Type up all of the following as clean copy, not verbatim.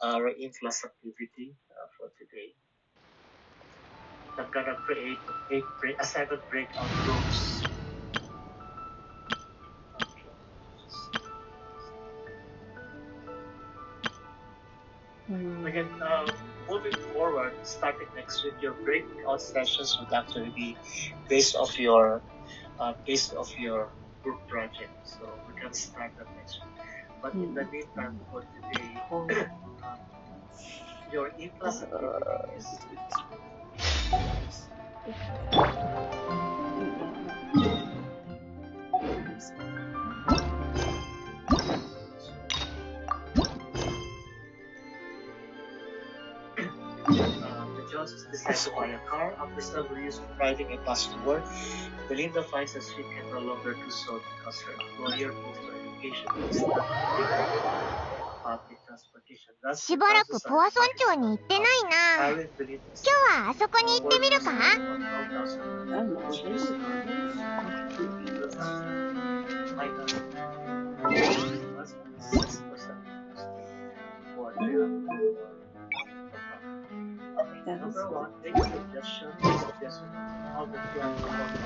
our in-class activity for today. I'm gonna create a 7 breakout groups. Again, moving forward, starting next week, your breakout sessions would actually be based off your group project. So we can start that next week. But in the meantime, for today, your in-class activities. The Jones decides to buy a car. After several years of driving a bus to work, Belinda finds that she can no longer do so because her employer moved her education to public transportation. しばらくポア村長に行ってないな。今日はあそこに行ってみるか？ Number one, make a suggestion on how the plan budget.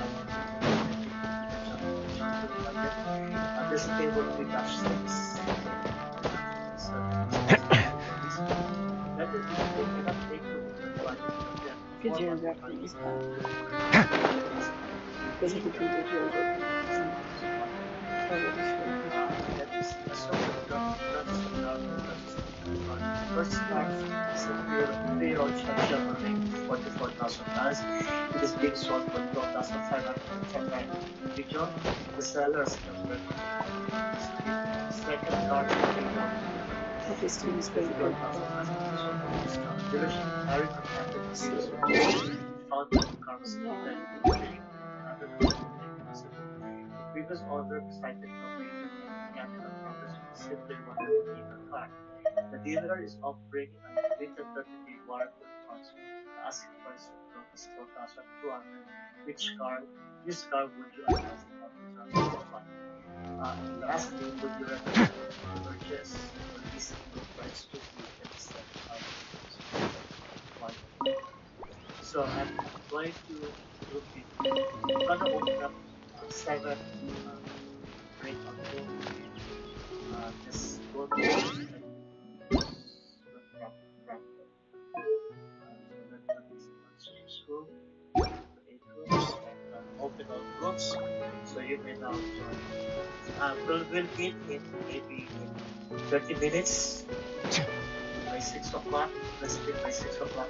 This table 3-6. Good geography. First time, it's a 3-year-old Chevrolet, $44,000. It is being sold for $12,500 region. The sellers can recommend second car Students pay for dealership very contacted found that the car was previous owner cited no major mechanical problems and simply wanted to keep the car. The dealer is offering a written 30-day warranty transfer. The asking price is $4,200. Which car would you advise on the transfer fund? Lastly, would you recommend purchase or lease the price to be instead of So I'm going to group it. I'm gonna open up 7 breakout rooms. Just go to room, 8 rooms, and open all groups. So you may now join. We'll meet in maybe 30 minutes by 6 o'clock. Let's meet by 6 o'clock.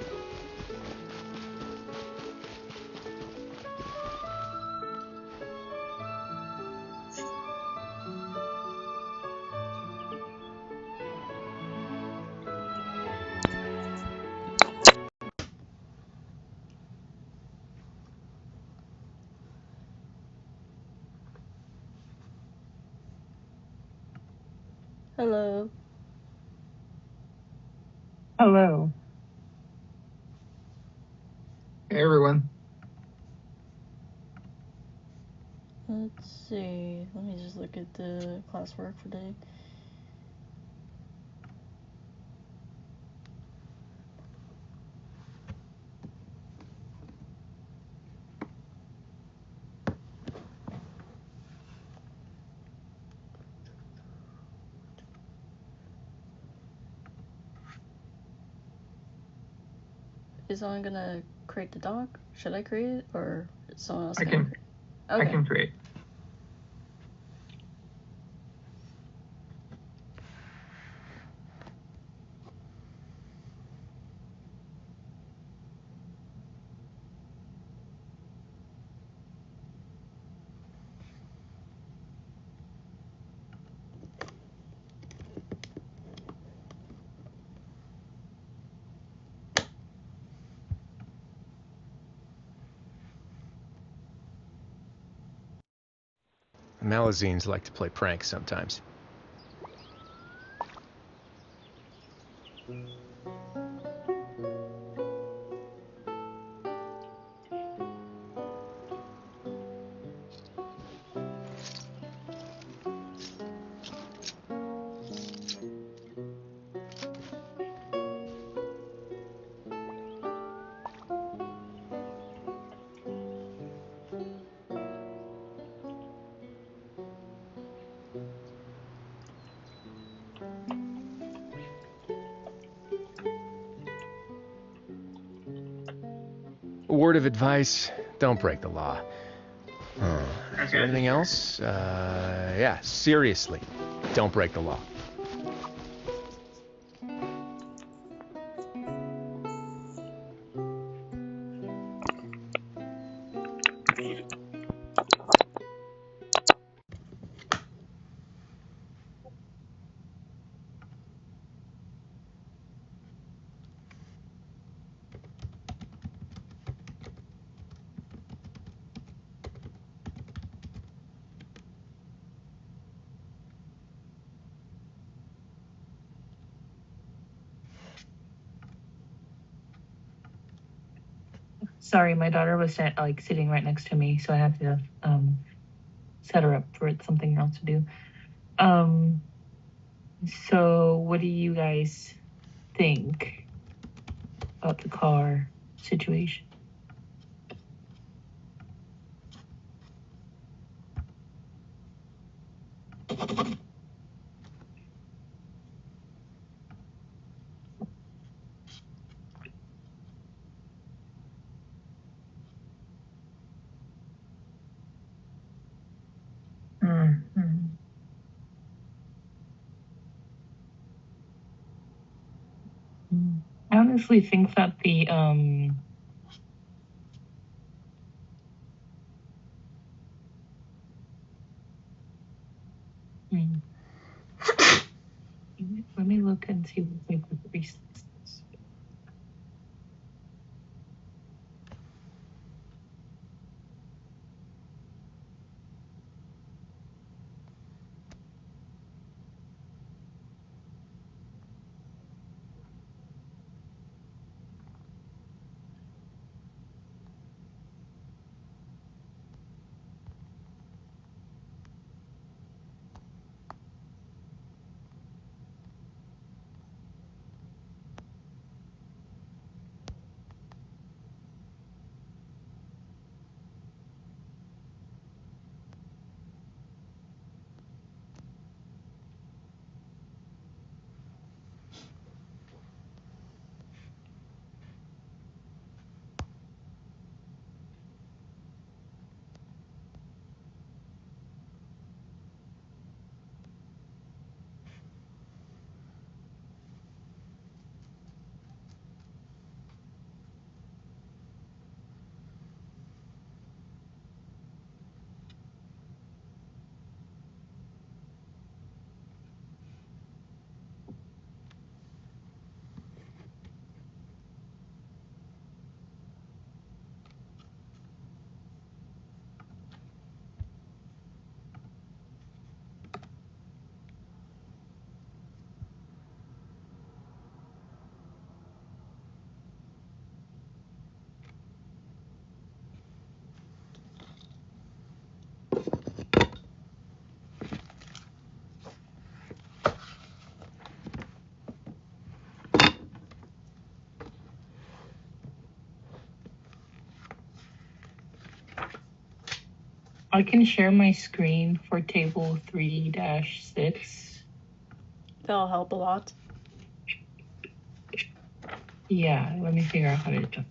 Hello. Hello. Hey, everyone. Let's see. Let me just look at the classwork for today. Is someone gonna create the doc? Should I create it, or is someone else gonna create it? Okay. I can create. Malazines like to play pranks sometimes. A word of advice, don't break the law. Is there anything else? Yeah, seriously, don't break the law. Sorry, my daughter was sitting right next to me, so I had to set her up for something else to do. So what do you guys think about the car situation? I honestly think that the let me look and see what they put the recent. I can share my screen for table 3-6. That'll help a lot. Yeah, let me figure out how to do.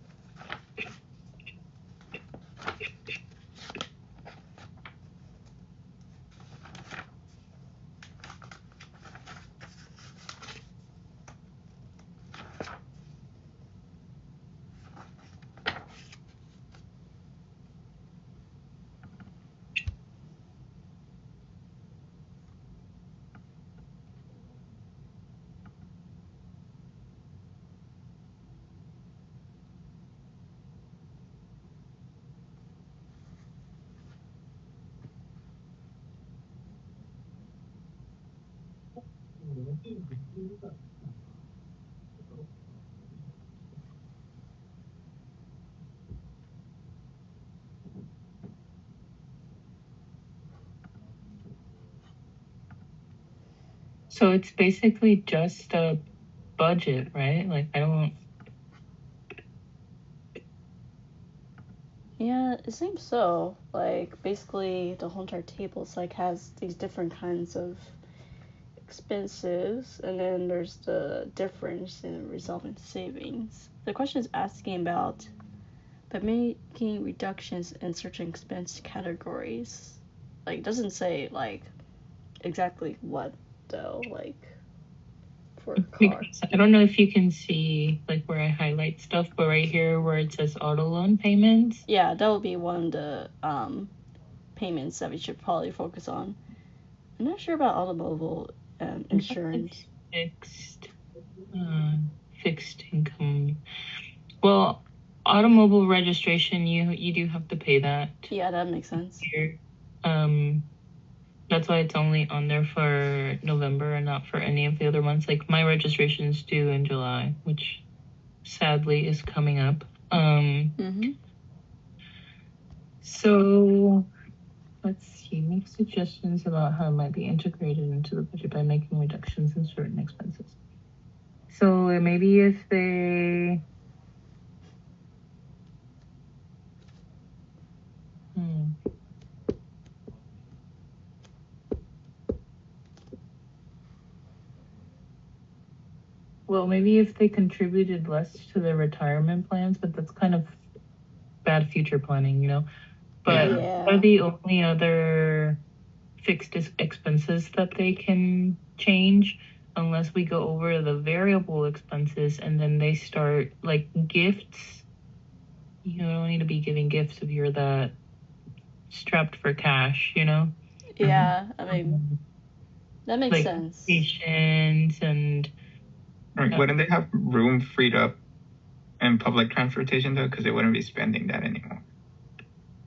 So it's basically just a budget, right? Like, I don't... Yeah, it seems so. Like, basically, the whole entire table has these different kinds of expenses, and then there's the difference in resultant savings. The question is asking about by making reductions in certain expense categories. Like, it doesn't say, like, exactly what, though, like, for a car. I don't know if you can see, like, where I highlight stuff, but right here where it says auto loan payments. Yeah, that would be one of the payments that we should probably focus on. I'm not sure about automobile insurance. Fixed income. Well, automobile registration, you do have to pay that. Yeah, that makes sense. Here. That's why it's only on there for November and not for any of the other months. Like, my registration is due in July, which sadly is coming up. So let's see. Make suggestions about how it might be integrated into the budget by making reductions in certain expenses. So maybe if they Well, maybe if they contributed less to their retirement plans, but that's kind of bad future planning, you know? But are the only other fixed expenses that they can change, unless we go over the variable expenses and then they start, like, gifts. You don't need to be giving gifts if you're that strapped for cash, you know? Yeah, I mean, that makes like sense. Vacations and... Right. Wouldn't they have room freed up in public transportation, though? Because they wouldn't be spending that anymore.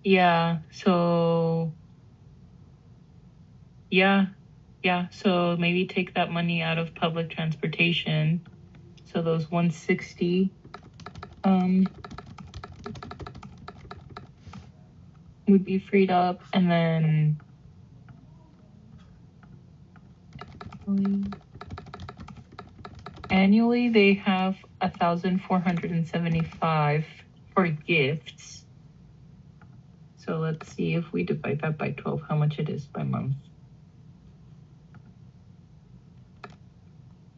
Yeah, so... Yeah, so maybe take that money out of public transportation. So those 160 would be freed up, and then annually they have 1,475 for gifts. So let's see if we divide that by 12, how much it is by month.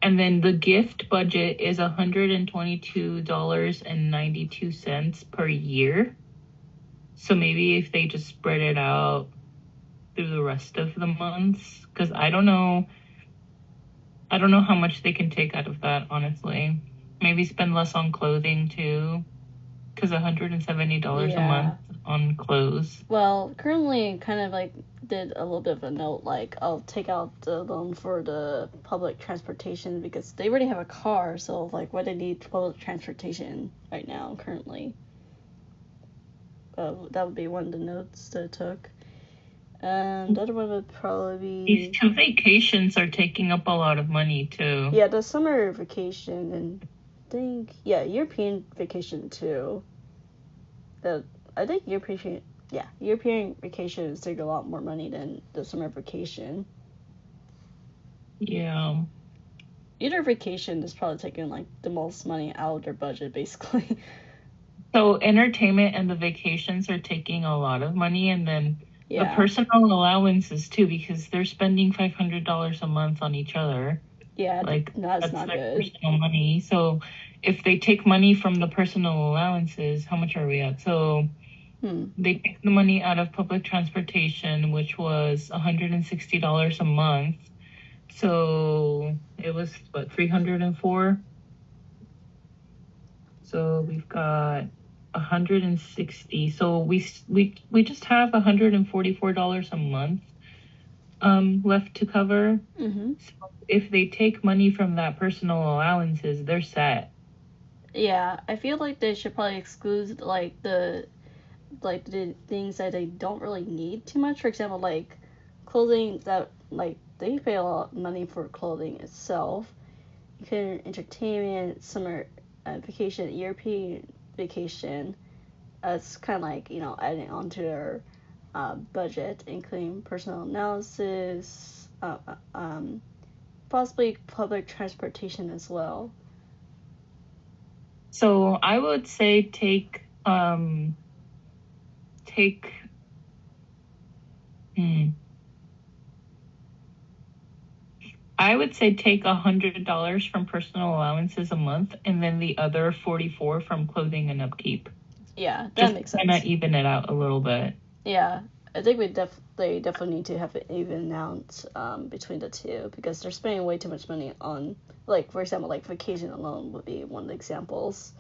And then the gift budget is $122.92 per year. So maybe if they just spread it out through the rest of the months, because I don't know how much they can take out of that, honestly. Maybe spend less on clothing too, because $170 a month on clothes. Well, currently kind of like did a little bit of a note, like, I'll take out the loan for the public transportation because they already have a car, so like, why do they need public transportation right now currently? That would be one of the notes that I took. And the other one would probably be... These 2 vacations are taking up a lot of money too. Yeah, the summer vacation and I think, European vacation too. I think European vacations take a lot more money than the summer vacation. Yeah. Either vacation is probably taking like the most money out of their budget, basically. So entertainment and the vacations are taking a lot of money, and then the personal allowances too, because they're spending $500 a month on each other. Yeah, like that's not their good. Personal money. So if they take money from the personal allowances, how much are we at? So they take the money out of public transportation, which was $160 a month. So it was what, 304? So we've got 160. So we just have $144 a month left to cover. So if they take money from that personal allowances, they're set. Yeah, I feel like they should probably exclude like the things that they don't really need too much. For example, like clothing that like they pay a lot of money for clothing itself. You can entertainment, summer vacation, European vacation. It's kind of like, you know, adding onto their budget, including personal analysis, possibly public transportation as well. So I would say take $100 from personal allowances a month, and then the other $44 from clothing and upkeep. Yeah, that makes sense. Kind of even it out a little bit. Yeah, I think they definitely need to have it even out between the two, because they're spending way too much money on, like, for example, like vacation alone would be one of the examples.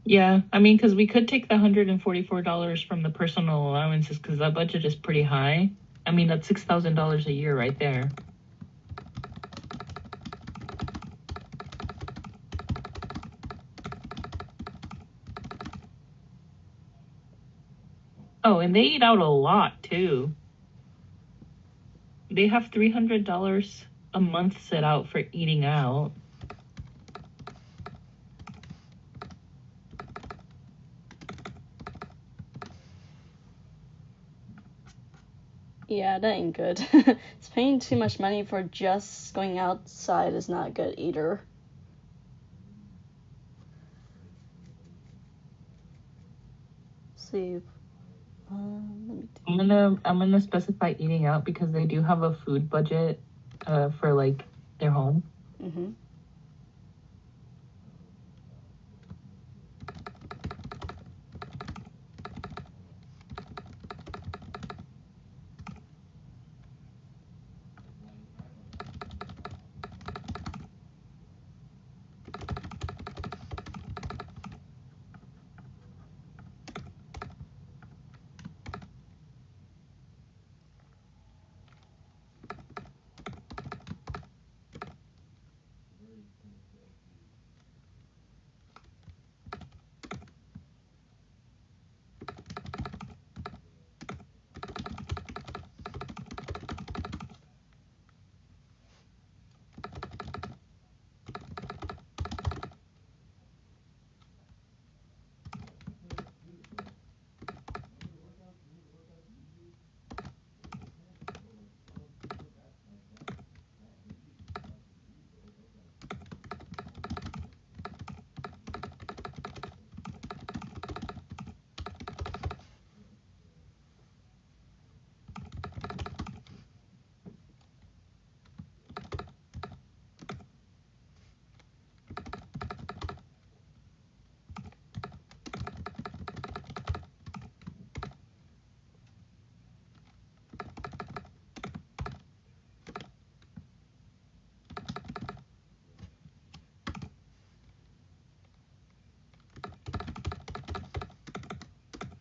Yeah, I mean, because we could take the $144 from the personal allowances, because that budget is pretty high. I mean, that's $6,000 a year right there. Oh, and they eat out a lot too. They have $300 a month set out for eating out. Yeah, that ain't good. Paying too much money for just going outside is not good either. See, I'm gonna specify eating out, because they do have a food budget for like their home. Mm-hmm.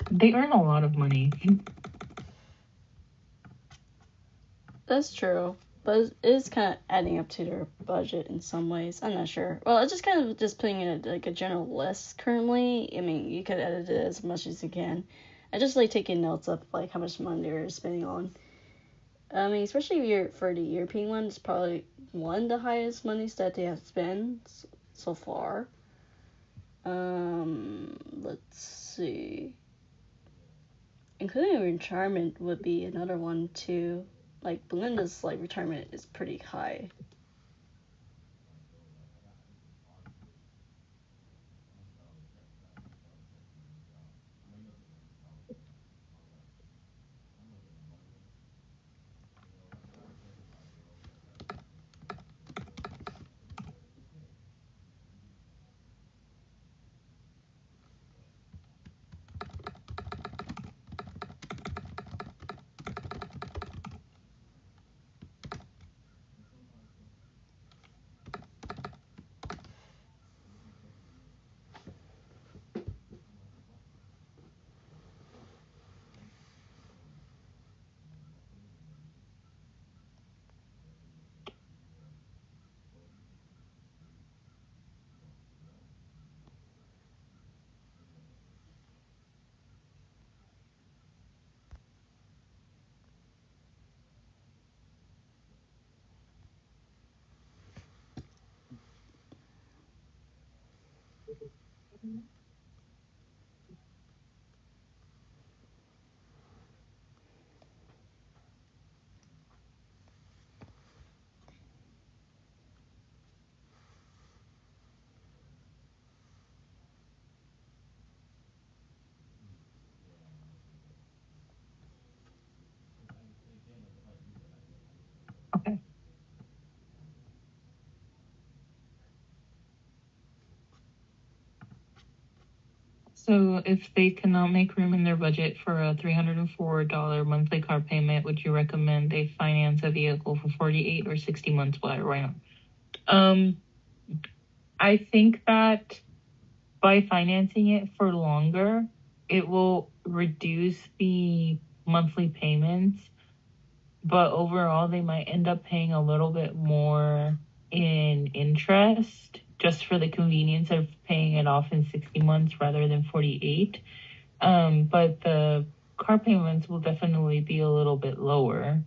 They earn a lot of money. That's true, but it is kind of adding up to their budget in some ways. I'm not sure. Well, it's just kind of just putting in like a general list currently. I mean, you could edit it as much as you can. I just like taking notes of like how much money they're spending on. I mean, especially for the European one, it's probably one of the highest monies that they have spent so far. Let's see. Including retirement would be another one too. Like Belinda's like retirement is pretty high. Okay. So if they cannot make room in their budget for a $304 monthly car payment, would you recommend they finance a vehicle for 48 or 60 months? Why not? I think that by financing it for longer, it will reduce the monthly payments, but overall they might end up paying a little bit more in interest just for the convenience of paying it off in 60 months rather than 48. But the car payments will definitely be a little bit lower.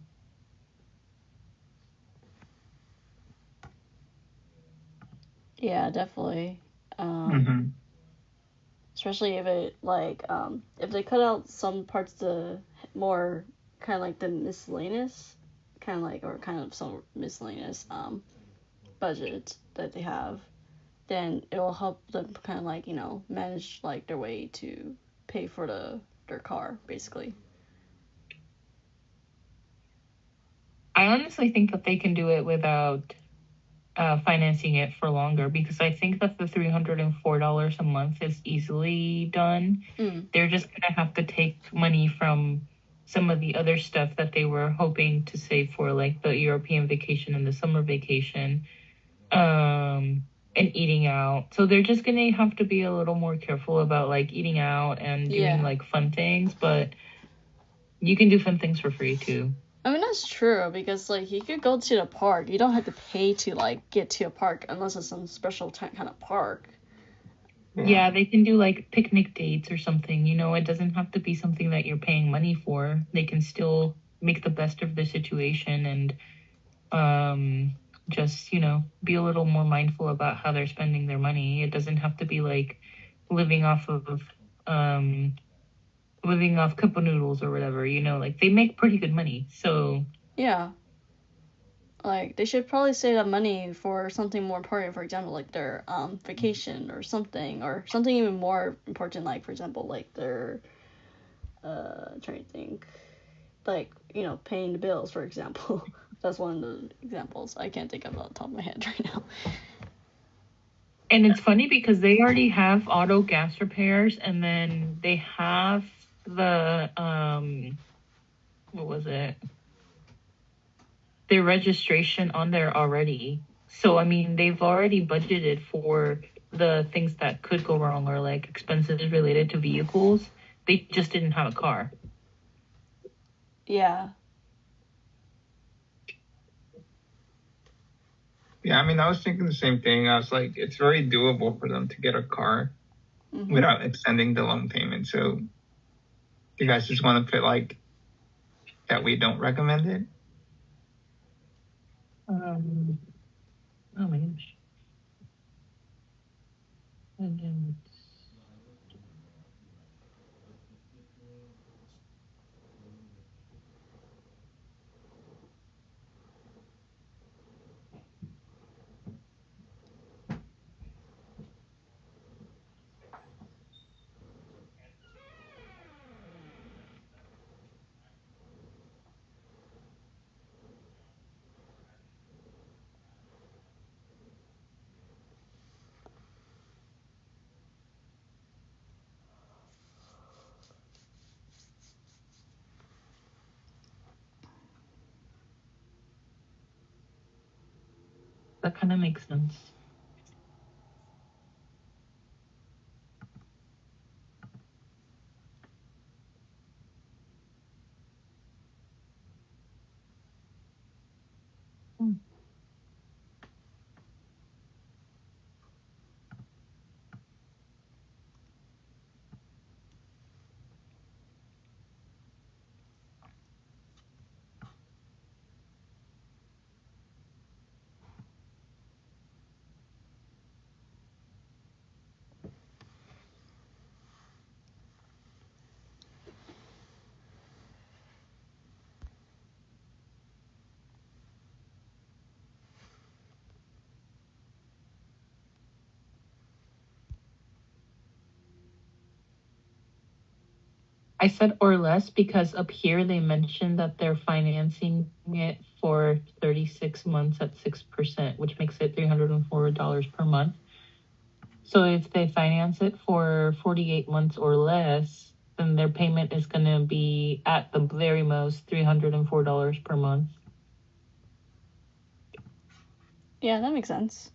Yeah, definitely. Mm-hmm. Especially if it if they cut out some parts, the more kind of like the miscellaneous, some miscellaneous budget that they have, then it will help them kind of like manage like their way to pay for their car basically. I honestly think that they can do it without financing it for longer, because I think that the $304 a month is easily done. They're just gonna have to take money from some of the other stuff that they were hoping to save for, like the European vacation and the summer vacation, and eating out. So they're just gonna have to be a little more careful about like eating out and doing like fun things, but you can do fun things for free too. I mean, that's true, because like you could go to the park. You don't have to pay to like get to a park unless it's some special kind of park. Yeah, they can do like picnic dates or something. It doesn't have to be something that you're paying money for. They can still make the best of the situation and just, be a little more mindful about how they're spending their money. It doesn't have to be like living off cup of noodles or whatever, like they make pretty good money. So yeah, like they should probably save that money for something more important, for example like their vacation or something even more important, like for example like their trying to think, like paying the bills, for example. That's one of the examples I can't think of off the top of my head right now. And it's funny because they already have auto gas repairs, and then they have the what was it? Their registration on there already. So I mean, they've already budgeted for the things that could go wrong, or like expenses related to vehicles. They just didn't have a car. Yeah. Yeah, I mean, I was thinking the same thing. I was like, it's very doable for them to get a car without extending the loan payment. So you guys just want to put like that we don't recommend it? Oh my gosh. And that kind of makes sense. I said or less because up here they mentioned that they're financing it for 36 months at 6%, which makes it $304 per month. So if they finance it for 48 months or less, then their payment is going to be at the very most $304 per month. Yeah, that makes sense.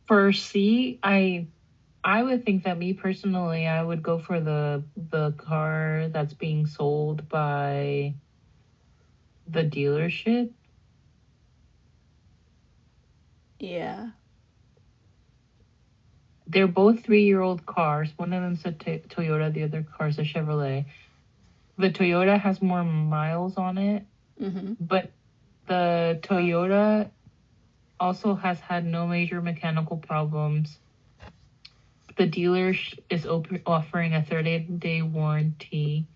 For C, I would think that me personally, I would go for the car that's being sold by the dealership. Yeah. They're both 3-year-old cars. One of them's a Toyota, the other car's a Chevrolet. The Toyota has more miles on it, but the Toyota also has had no major mechanical problems. The dealer is offering a 30-day warranty.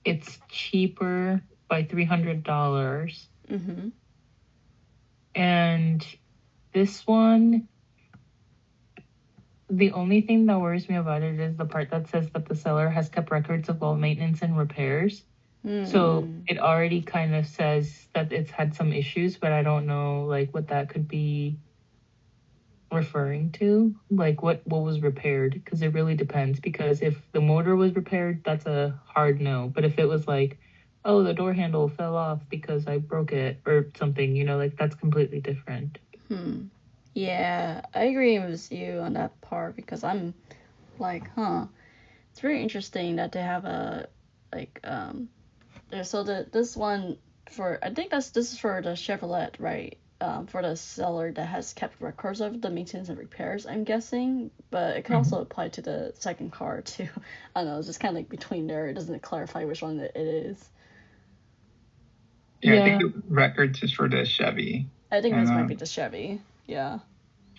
It's cheaper by $300. And this one, the only thing that worries me about it is the part that says that the seller has kept records of all maintenance and repairs. So it already kind of says that it's had some issues, but I don't know like what that could be referring to, like what was repaired, because it really depends. Because if the motor was repaired, that's a hard no. But if it was like, oh, the door handle fell off because I broke it or something, you know, like that's completely different. Yeah, I agree with you on that part, because I'm like, it's very interesting that they have a like so this one for, I think this is for the Chevrolet, right? For the seller that has kept records of the maintenance and repairs, I'm guessing, but it can also apply to the second car too. I don't know, it's just kind of like between there. It doesn't clarify which one it is. Yeah, I think records is for the Chevy. I think this might be the Chevy. Yeah.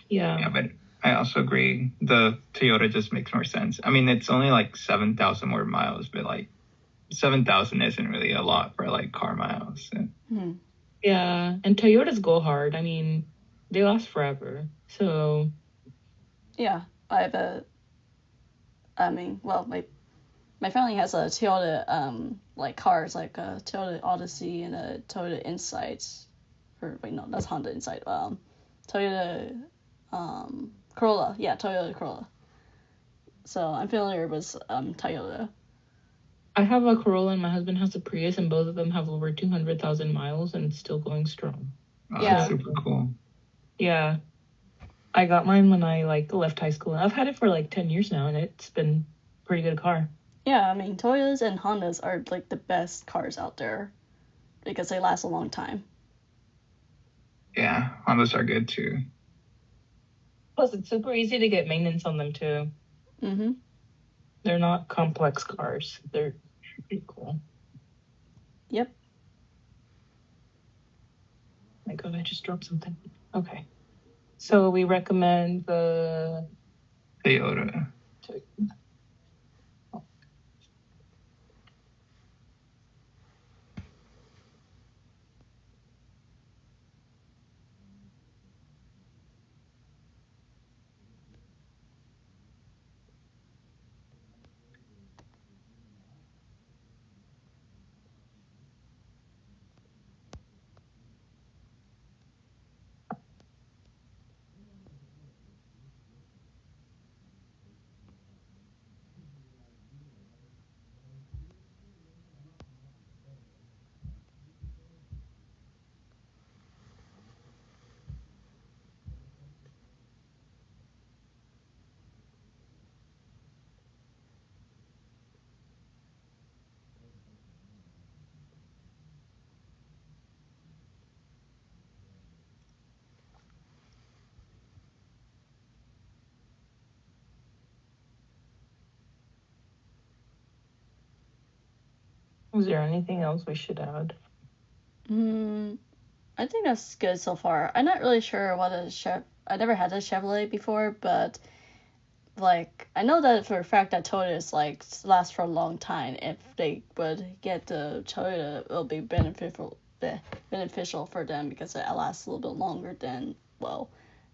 Yeah, but I also agree the Toyota just makes more sense. I mean, it's only like 7,000 more miles, but like 7,000 isn't really a lot for like car miles. So. Yeah, and Toyotas go hard. I mean, they last forever. So yeah, my family has a Toyota like cars, like a Toyota Odyssey and a Toyota Insight. That's Honda Insight. Toyota Corolla. Yeah, Toyota Corolla. So I'm familiar with Toyota. I have a Corolla and my husband has a Prius, and both of them have over 200,000 miles and it's still going strong. Oh, yeah, that's super cool. Yeah, I got mine when I like left high school. I've had it for like 10 years now, and it's been a pretty good car. Yeah, I mean, Toyotas and Hondas are like the best cars out there because they last a long time. Yeah, Hondas are good too. Plus, it's super easy to get maintenance on them too. They're not complex cars. They're pretty cool. Yep. Oh my God, I just dropped something. Okay. So we recommend the Toyota. Is there anything else we should add? I think that's good so far. I'm not really sure what I never had a Chevrolet before, but like, I know that for a fact that Toyotas, like, last for a long time. If they would get the Toyota, it'll be beneficial for them because it lasts a little bit longer than, well,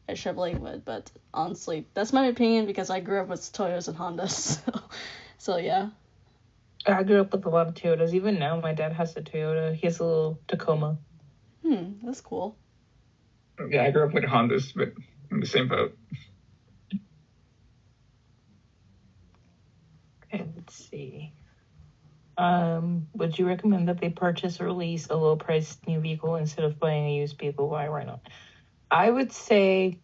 a Chevrolet would. But honestly, that's my opinion because I grew up with Toyotas and Hondas. So yeah. I grew up with a lot of Toyotas. Even now, my dad has a Toyota. He has a little Tacoma. That's cool. Yeah, I grew up with Hondas, but in the same boat. Okay, let's see. Would you recommend that they purchase or lease a low-priced new vehicle instead of buying a used vehicle? Why not? I would say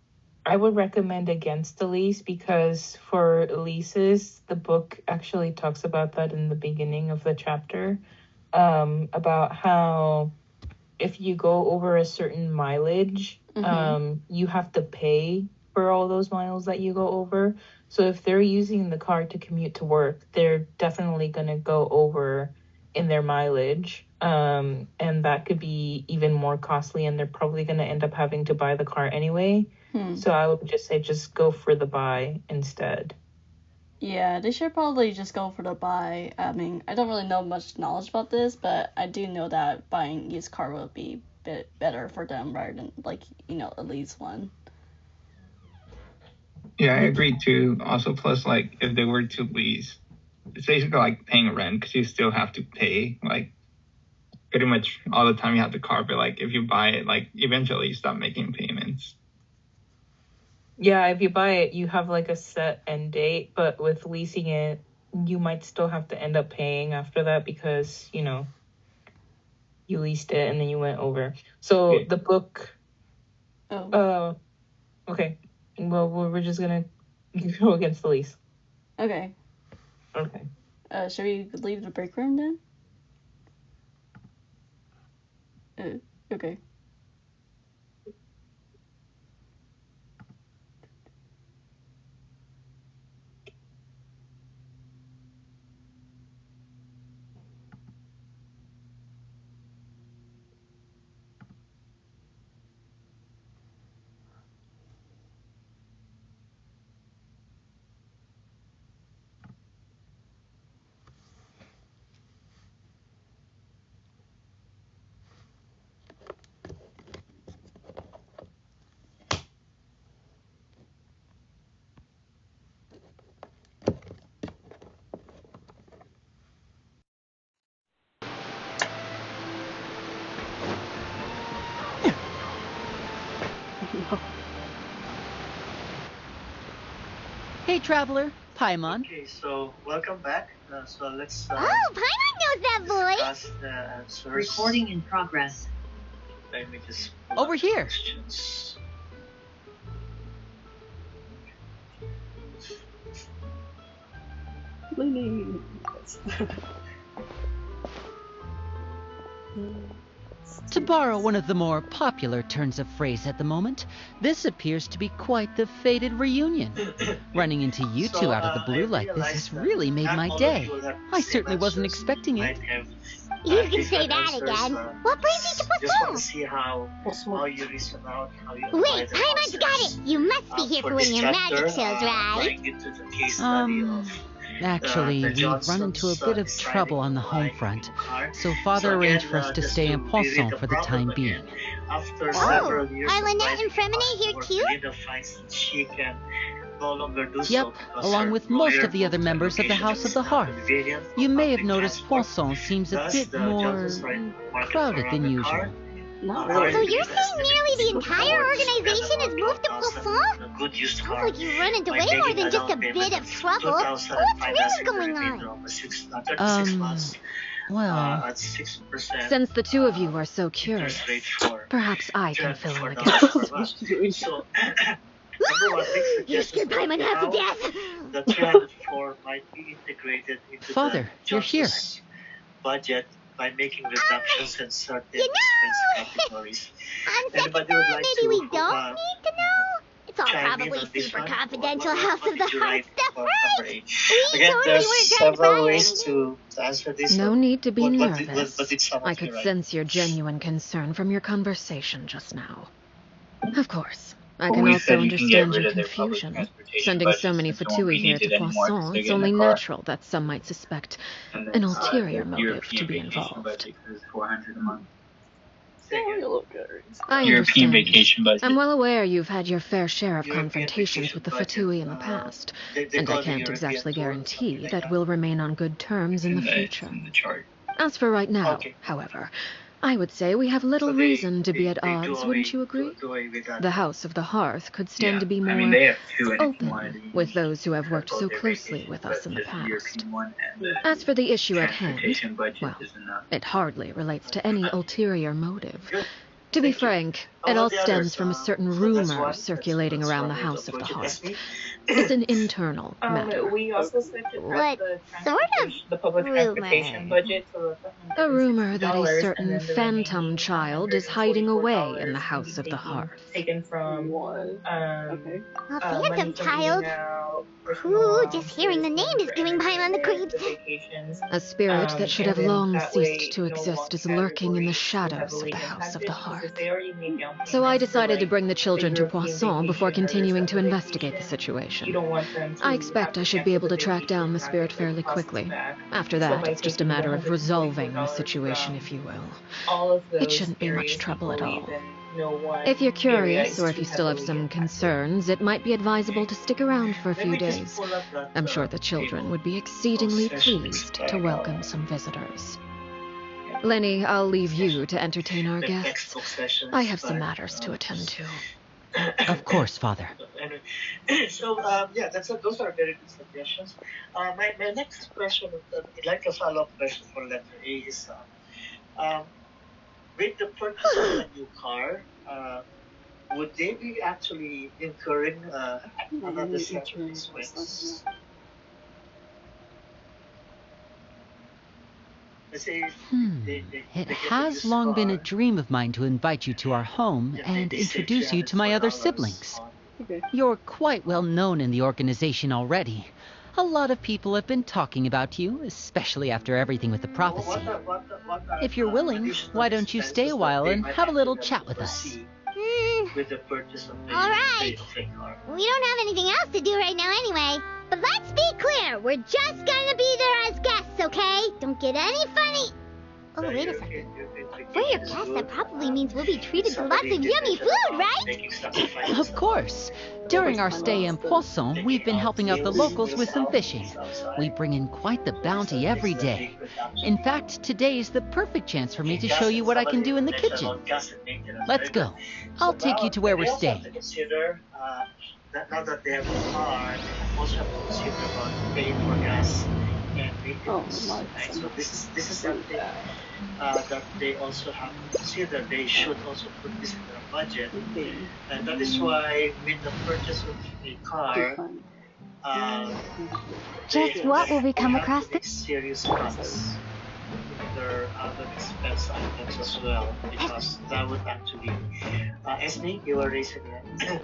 I would recommend against the lease because for leases, the book actually talks about that in the beginning of the chapter, about how if you go over a certain mileage, you have to pay for all those miles that you go over. So if they're using the car to commute to work, they're definitely going to go over in their mileage. And that could be even more costly, and they're probably going to end up having to buy the car anyway. So I would just say just go for the buy instead. Yeah, they should probably just go for the buy. I mean, I don't really know much knowledge about this, but I do know that buying used car will be a bit better for them rather than, like, a lease one. Yeah, I agree too. Also, plus, like, if they were to lease, it's basically like paying rent because you still have to pay, like, pretty much all the time you have the car. But, like, if you buy it, like, eventually you stop making payments. Yeah, if you buy it, you have like a set end date, but with leasing it, you might still have to end up paying after that because, you leased it and then you went over. So the book... okay. Well, we're just going to go against the lease. Okay. Okay. Should we leave the break room then? Okay. Hey, traveler, Paimon. Okay, so welcome back. So let's. Paimon knows that voice. The answers. Recording in progress. Let me just. Over here. Questions. To borrow one of the more popular turns of phrase at the moment, this appears to be quite the fated reunion. Running into you two out of the blue like this has really made my day. I certainly wasn't expecting it. You can say that again. What brings you to Just want to see how you reason out, how you Wait, Paimon's got it. You must be here for one of your magic shows, right? Actually, we've run into a bit of trouble on the home front, so Father arranged for us to stay in Poisson for the time being. Are Lynette and Fremine here too? Yep, along with most of the other members of the House of the Hearth. You may have noticed Poisson seems a bit more crowded than usual. So you're saying nearly the entire organization has moved to Poisson? Sounds like you run into way more than just a bit of trouble. What's really going on? Well, since the two of you are so curious, perhaps I can fill in the gaps. You scared Paimon half to death. The trend for might be integrated into Father, you're here. Budget by making reductions in certain expense categories. On second thought, maybe we don't need to know. It's all probably super confidential House of the Heart stuff, right? We Again, totally there's weren't trying to several pry ways to answer this. No need to be nervous. But did some I of you could right? sense your genuine concern from your conversation just now. Of course, I can also understand your confusion. Sending so many Fatui here to Poisson, it's only natural that some might suspect an ulterior motive to be involved. I European understand. vacation budget. I'm well aware you've had your fair share of confrontations with the Fatui in the past, and I can't exactly guarantee that we'll remain on good terms in the future. As for right now, however, I would say we have little reason to be at odds, wouldn't you agree? The House of the Hearth could stand to be more open with those who have worked so closely with us in the past. As for the issue at hand, well, it hardly relates to any ulterior motive. To be frank, it all stems from a certain rumor circulating around the House of the Hearth. It's an internal matter. We also switched it What sort of the public transportation rumor? budget to A rumor that a $150, certain and then the phantom remaining child is hiding away in the House of the taken- Hearth. taken from A money phantom from child? eating out, Ooh, personal just hearing the name is giving Paimon on the creeps. vacations. A spirit that should have And then long that way, ceased to no exist one is lurking in the category shadows of heavily the House of the impacted Hearth. because they already made down So I payments for, decided to like, bring the children to European Poisson before vacation or continuing to separate investigate the vacation. situation. You don't want them to I expect have I to should be able to cancel track vacation down the and have spirit to pay fairly deposits quickly. back. After So that, by it's just a taking matter of $144 resolving the situation, from if you will. all of It those shouldn't be much areas trouble at equally, all. then no one If you're area curious, is or if too you still have heavily some impacted. concerns, it might be advisable to stick around for a few Let me just days. pull up that, I'm sure the children would be exceedingly pleased to welcome some visitors. Lenny, I'll leave you to entertain our guests. textbook sessions, I have some but, matters to attend to. Of course, Father. Anyway, so yeah, those are very good suggestions. My next question, like a follow-up question for letter A, is with the purchase of a new car, would they be actually incurring another set of expenses? Let's say they It get a has used long been a car, dream of mine to invite you to our home yeah, and they save introduce you to my other $300 siblings. on- You're quite well known in the organization already. A lot of people have been talking about you, especially after everything with the prophecy. If you're willing, additional why don't you stay expenses a that while they and might have a little actually chat with us? foresee with the purchase of a All right. car? We don't have anything else to do right now anyway. But let's be clear, we're just gonna be there as guests, okay? Don't get any funny. Oh, wait a second. For your guests, that probably means we'll be treated to lots of yummy food, right? Of course. During our stay in Poisson, we've been helping out the locals with some fishing. We bring in quite the bounty every day. In fact, today's the perfect chance for me to show you what I can do in the kitchen. Let's go. I'll take you to where we're staying. Now that they have a car, they also have to consider about paying for gas and maintenance. Right? So this is something that they also have to consider. They should also put this in their budget, and that is why with the purchase of a car, Just what will we come across this serious cuts in their other expense items as well, because that would actually. Esme, you were raising it.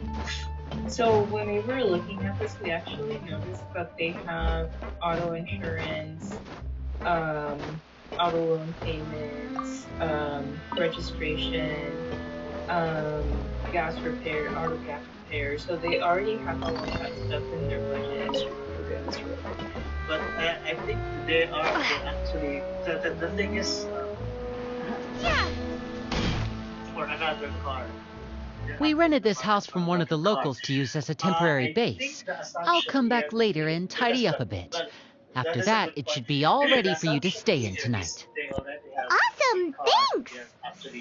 So when we were looking at this, we actually noticed that they have auto insurance, auto loan payments, registration, gas repair, auto gas repair. So they already have all of that stuff in their budget. But I think they actually the thing is for another car. We rented this house from one of the locals to use as a temporary base. I'll come back later and tidy up a bit. After that, it should be all ready for you to stay in tonight. Awesome, thanks!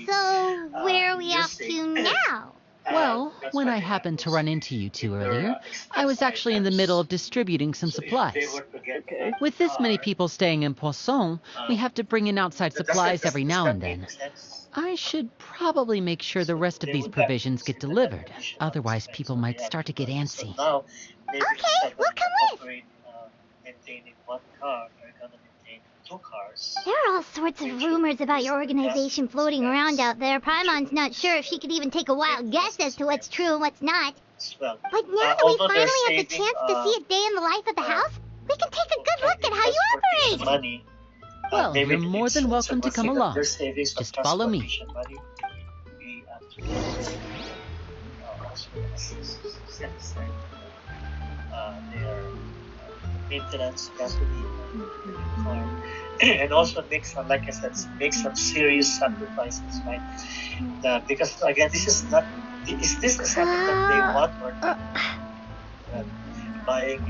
So, where are we off to now? Well, when I happened to run into you two earlier, I was actually in the middle of distributing some supplies. With this many people staying in Poisson, we have to bring in outside supplies every now and then. I should probably make sure the rest of these provisions get delivered, otherwise people might start to get antsy. Okay, we'll come with. Maintaining one car, they're gonna maintain 2 cars. There are all sorts of rumors about your organization floating around out there. Paimon's not sure if she could even take a wild guess as to what's true and what's not. Well, But now that we finally have the chance to see a day in the life of the house, we can take a good look at how you operate. Money. Well, you're more than welcome to come along. Just follow me. set aside their maintenance, gasoline, car, and also make some, like I said, make some serious sacrifices, right? Because again, this is not. Is this something that they want or not? Buying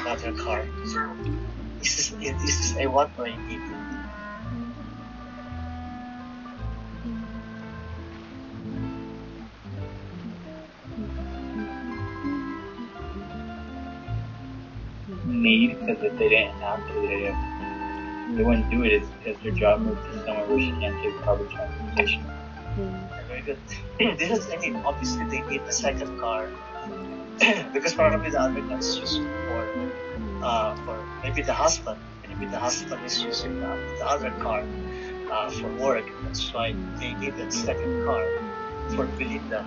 another car. Is this a want or a need? Need, because if they didn't have to, they wouldn't do it. It's because their job moved to somewhere where she can't take public transportation. Very good. This is, I mean, obviously they need a second car because probably the other one is used for maybe the husband. Maybe the husband is using the other car for work. That's why they need a second car for Belinda.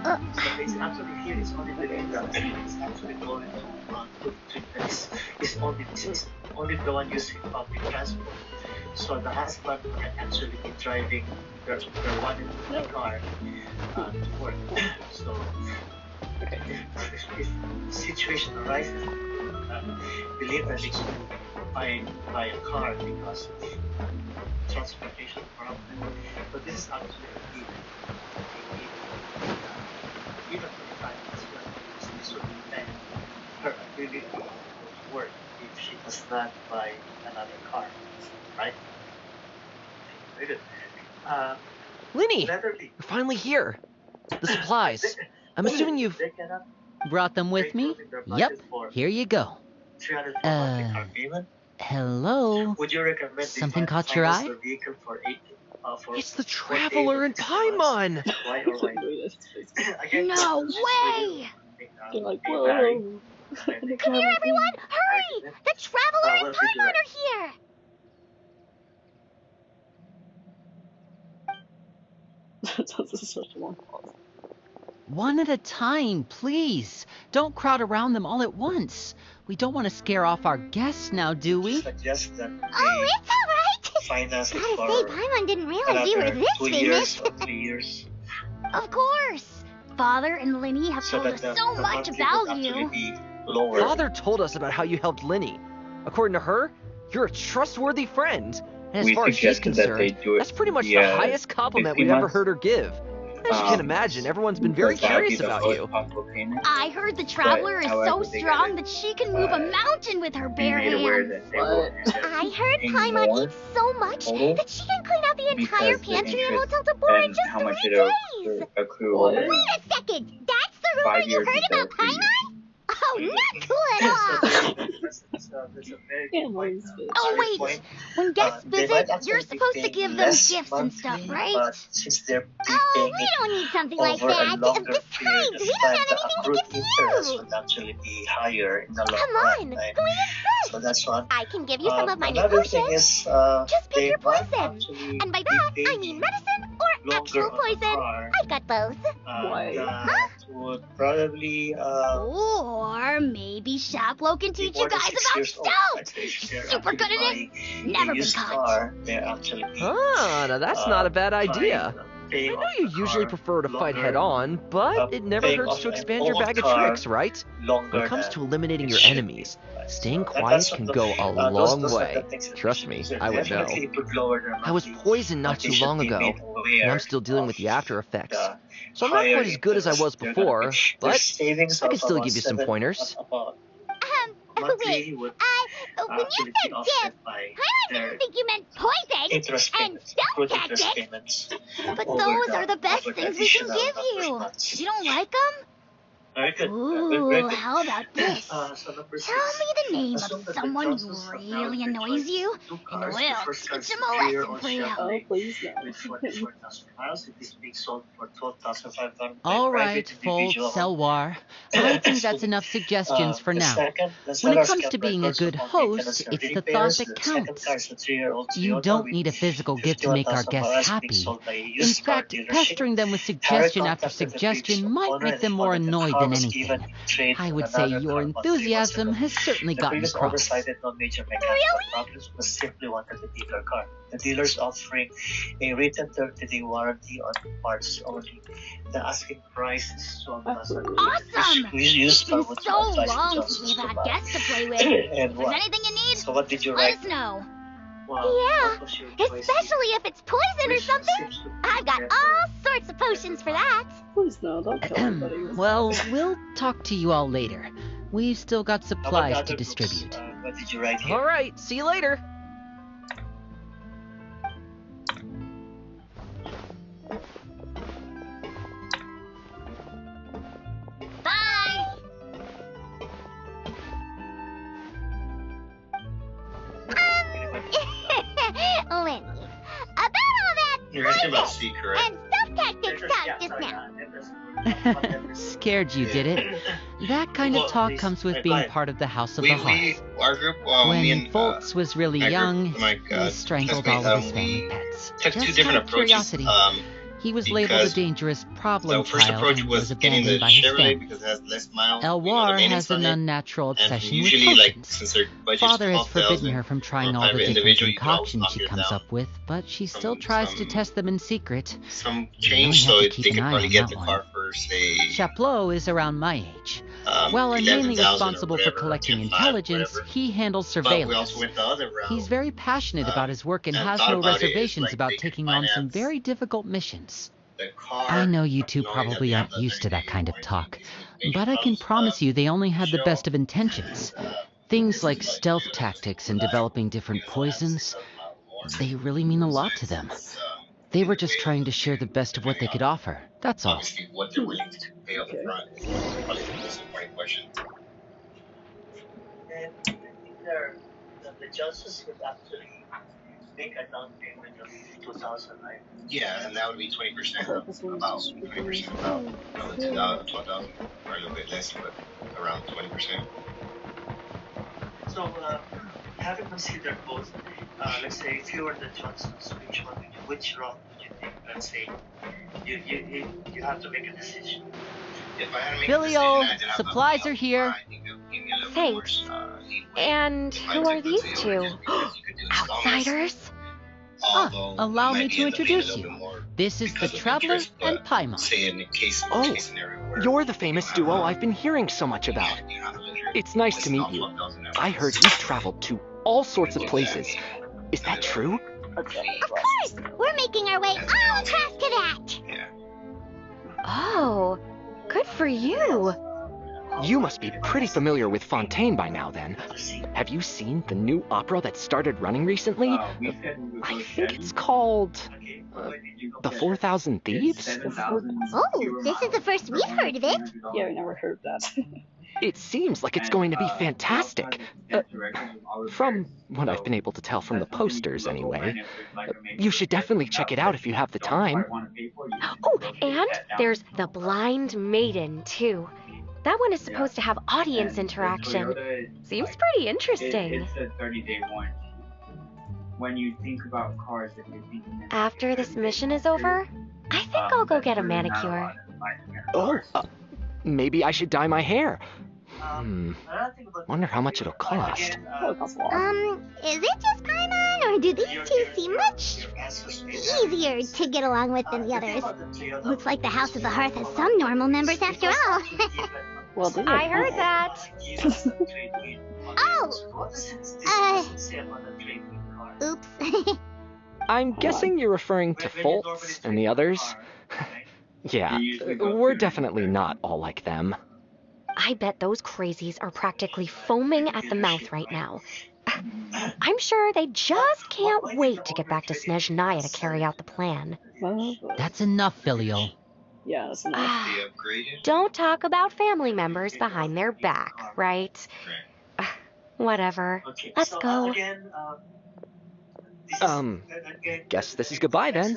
So it's actually here. It's only Belinda. It's actually going to it's only the one using public transport. So the husband can actually be driving their one in the car to work. So if the situation arises, Belinda needs to buy a car because of transportation problem. But this is actually a need. Even for the time as well, this would depend her ability to work if she does not buy another car, right? Very good. Linny, you're finally here. The supplies. I'm assuming you've brought them with me? Yep, here you go. Hello? Would you recommend something caught your eye? It's the Traveler in Paimon! No way! They're like, whoa. Come here, everyone! Hurry! The Traveler and Paimon are here! This is such a long pause. One at a time, please. Don't crowd around them all at once. We don't want to scare off our guests now, do we? Oh, it's alright! Gotta say, Paimon didn't realize you were this famous. 3 years. Of course! Father and Linny have told us so much about you. Father told us about how you helped Linny. According to her, you're a trustworthy friend. And as far as she's concerned, that's pretty much the highest compliment we've ever heard her give. As you can imagine, everyone's been very curious about you. I heard the Traveler is so strong that she can move a mountain with her bare hands. I heard Paimon eats so much that she can clean out the entire pantry and Hotel Tabor in just 3 days. Wait a second, that's the rumor you heard about Paimon? Oh, not cool at all! Oh, wait, when guests visit, you're supposed to give them gifts and stuff, right? Oh, we don't need something like that. Besides, we don't have anything to give you. Come on, who insists? So that's one. I can give you some of my new potions. Just pick your poison. And by that, I mean medicine or actual poison. I've got both. That would probably or maybe Shaplo can teach you guys about stealth. He's super good at it. Never been caught. Now that's not a bad idea. I know you usually prefer to fight head-on, but it never hurts to expand your bag of tricks, right? When it comes to eliminating your enemies, staying quiet can go a long way. Trust me, I would know. I was poisoned not too long ago, and I'm still dealing with the after effects. So I'm not quite as good as I was before, but I can still give you some pointers. Wait, when you said gift, Paimon didn't think you meant poison and stealth tactics. But those are the best things we can give you. You don't like them? Ooh, how about this? Tell me the name of someone who really annoys you, and we'll teach him a lesson for you. Oh, please no. All right, Fold, Selwar. I think that's enough suggestions for now. When it comes to being a good host, it's the thought that counts. You don't need a physical gift to make our guests happy. In fact, pestering them with suggestion after suggestion might make them more annoyed than anything. I would say your enthusiasm has certainly gotten across. Problems was simply wanted the dealer car. The dealer's offering a written 30-day warranty on parts only. The asking price is 12,000. Awesome! It's been so long since we've had guests to play with. If there's anything you need, so what did you let write? us know. Wow, Yeah, especially if it's poison or something. I've got all sorts of potions for that. Please no, don't kill anybody. Well, we'll talk to you all later. We've still got supplies to distribute. What did you write here? All right, see you later. Bye. Lenny, about all that You're asking about poison C, correct? and stuff tactics talk just now. Scared you, did it? That kind of talk comes with being part of the House of the Hearth. Our group, When me and Foltz was really my group, young, my, he strangled all of his family we pets. took Just two different out of approaches. curiosity. He was labeled a because dangerous problem the first child approach and was was getting abandoned the by his Chevrolet family. because it has less miles. Elwar the has an on it. unnatural And obsession with usually, like, potions. since their budget's Father has 12,000 forbidden her from trying for a all the private different individual, you can always concoctions knock she it comes down up with, but she still from tries to some- test them in secret. some You change, only so have to they keep could an eye probably on get that the one. car for, say, Chaplot is around my age. While I'm mainly 11,000 or responsible for whatever, collecting 10,500, intelligence, whatever. he handles But we surveillance. also went the other route. He's very passionate about his work and and has thought no about it is, reservations like, about they could taking on some finance very difficult missions. The car, I know you two knowing that probably they have aren't the used to that 30-day kind of warranty, talk, these major but I can problems, promise you they only had the show best of intentions. Things like stealth tactics and developing different poisons, they really mean a lot to them. They were just trying to share the best of what they could offer, that's all. obviously what they're willing to pay up front is probably the most important question. And I think the judges would actually make a down payment of 2,000, right? Yeah, and that would be 20% of about 20% about relative to 12,000, or a little bit less, but around 20%. So, having considered both, let's say if you were the Johnsons, which route would you take? Let's say you have to make a decision. If I had to make Filio, a decision, I did have supplies are here. I think it would give me a little Thanks. more, leeway. And If I who are took, these let's say, two? just because you could do installments, Outsiders? although Allow you me might to end up paying a introduce little you. bit more This is the because of Traveler interest, but and Paimon. say in a case Oh, scenario where You're the famous you don't duo have I've been hearing so much about. you don't have a luxury It's nice to list meet of you. 12,000 I heard you've traveled to all sorts of places. Is that true? Of course! We're making our way all across to that! Yeah. Oh, good for you. You must be pretty familiar with Fontaine by now, then. Have you seen the new opera that started running recently? I think it's called The 4,000 Thieves? Oh, this is the first we've heard of it. Yeah, I never heard that. It seems like it's going to be fantastic. From what I've been able to tell from the posters, anyway. You should definitely check it out if you have the time. Oh, and there's the Blind Maiden, too. That one is supposed to have audience interaction. Seems pretty interesting. It's a 30-day warranty. When you think about cars, if you're thinking After this mission is over, I think I'll go get a manicure. Oh, maybe I should dye my hair. Wonder how much it'll cost. Is it just Paimon, or do these two seem much easier to get along with than the others? Looks like the House of the Hearth has some normal members after all. Well, I heard that. Oops. I'm guessing you're referring to Foltz and the others? Yeah, we're definitely not all like them. I bet those crazies are practically foaming at the mouth right now. I'm sure they just can't wait to get back to Snezhnaya to carry out the plan. That's enough, Filio. Yeah, that's enough. Don't talk about family members behind their back, right? Whatever. Let's go. Guess this is goodbye then.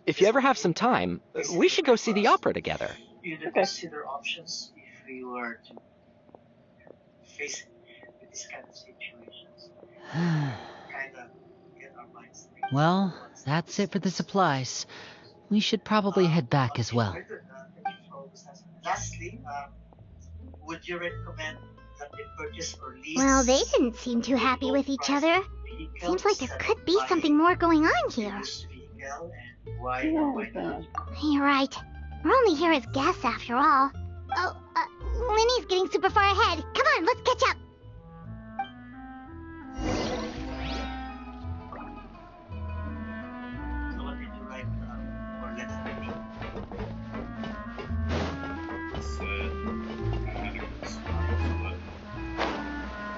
If you ever have some time, we should go see the opera together. You'd consider options if we were to face these kind of situations. Get our minds thinking. Well, that's it for the supplies. We should probably head back as well. Lastly, would you recommend that they purchase or lease? Well, they didn't seem too happy with each other. Seems like there could be something more going on here. You're right. We're only here as guests after all. Oh, Linny's getting super far ahead. Come on, let's catch up. So what did you write for letter Linny?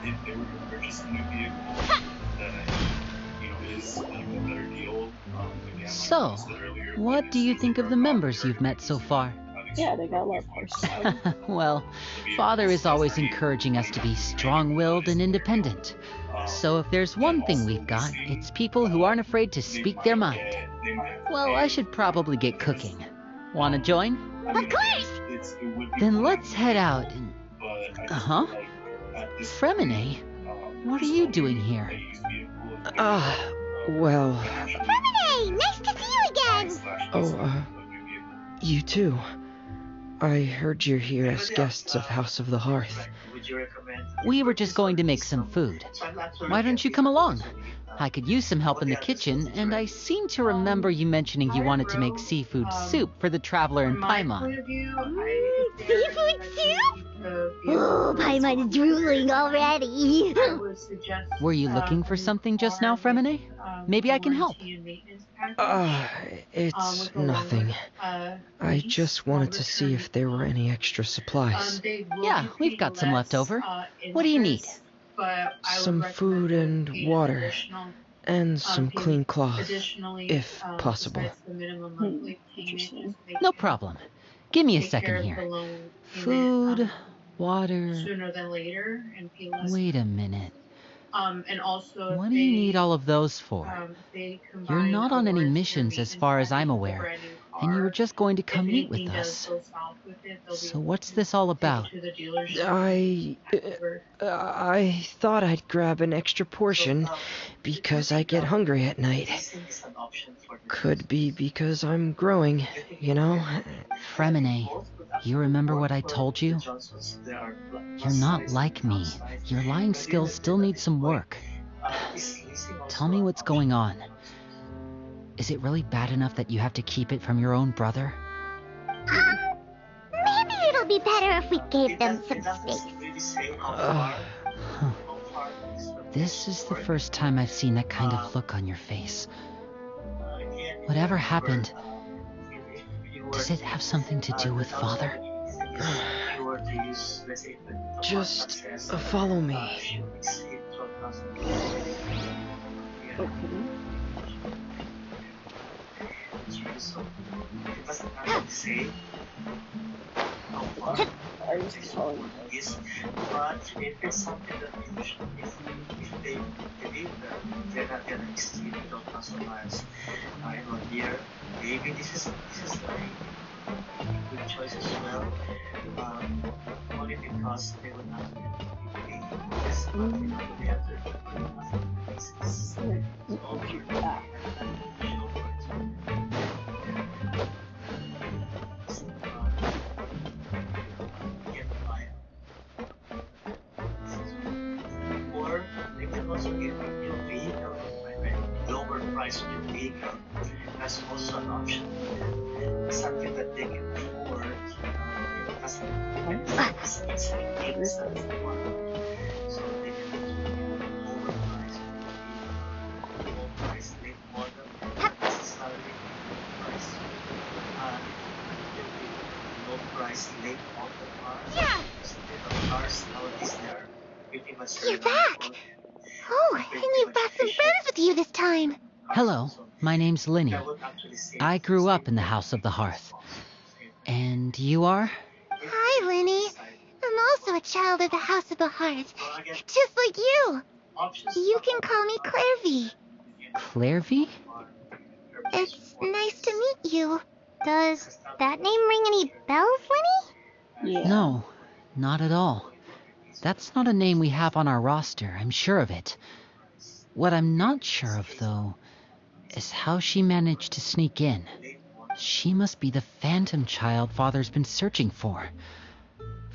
If they were to purchase a new vehicle, that is a better deal. Again, So, what do you think of the members you've met so far? Yeah, they got a lot of personality. Well, Father is always encouraging us to be strong-willed and independent. So if there's one thing we've got, it's people who aren't afraid to speak their mind. Well, I should probably get cooking. Wanna join? Of course! Then let's head out and... Fremine, what are you doing here? Well... Fremine, nice to see you again! Oh, you too. I heard you're here as guests of House of the Hearth. We were just going to make some food. Why don't you come along? I could use some help in the kitchen, and I seem to remember you mentioning you wanted to make seafood soup for the traveler in Paimon. Seafood soup? Oh, Paimon is drooling already. Were you looking for something just now, Fremine? Maybe I can help. It's nothing. I just wanted to see if there were any extra supplies. Yeah, we've got some left over. What do you need? Some food and water. And some clean cloth, if possible. No problem. Give me a second here. Food, water... Wait a minute. What do you need all of those for? You're not on any missions as far as I'm aware, and you were just going to come meet with us. So what's this all about? I thought I'd grab an extra portion because I get hungry at night. Could be because I'm growing, you know? Fremine, you remember what I told you? You're not like me. Your lying skills still need some work. Tell me what's going on. Is it really bad enough that you have to keep it from your own brother? Maybe it'll be better if we gave them some space. This is the first time I've seen that kind of look on your face. Whatever happened, does it have something to do with Father? Just follow me. But if it's something that if they believe that they're not gonna exceed 12,000 miles in 1 year, maybe this is a good choice as well. Only because they would not be this monthly on the other basis. So or they can also get a new vehicle, lower price new vehicle. That's also an option. Something that they can afford. It's like things that they want. So they can lower price late model. This is not a late price. Low price late model cars. Yeah. Cars nowadays they're pretty much. You're back. Oh, and you've brought some friends with you this time. Hello, my name's Linny. I grew up in the House of the Hearth. And you are? Hi, Linny. I'm also a child of the House of the Hearth, just like you. You can call me Clairvy. Clairvy? It's nice to meet you. Does that name ring any bells, Linny? Yeah. No, not at all. That's not a name we have on our roster, I'm sure of it. What I'm not sure of, though, is how she managed to sneak in. She must be the phantom child Father's been searching for.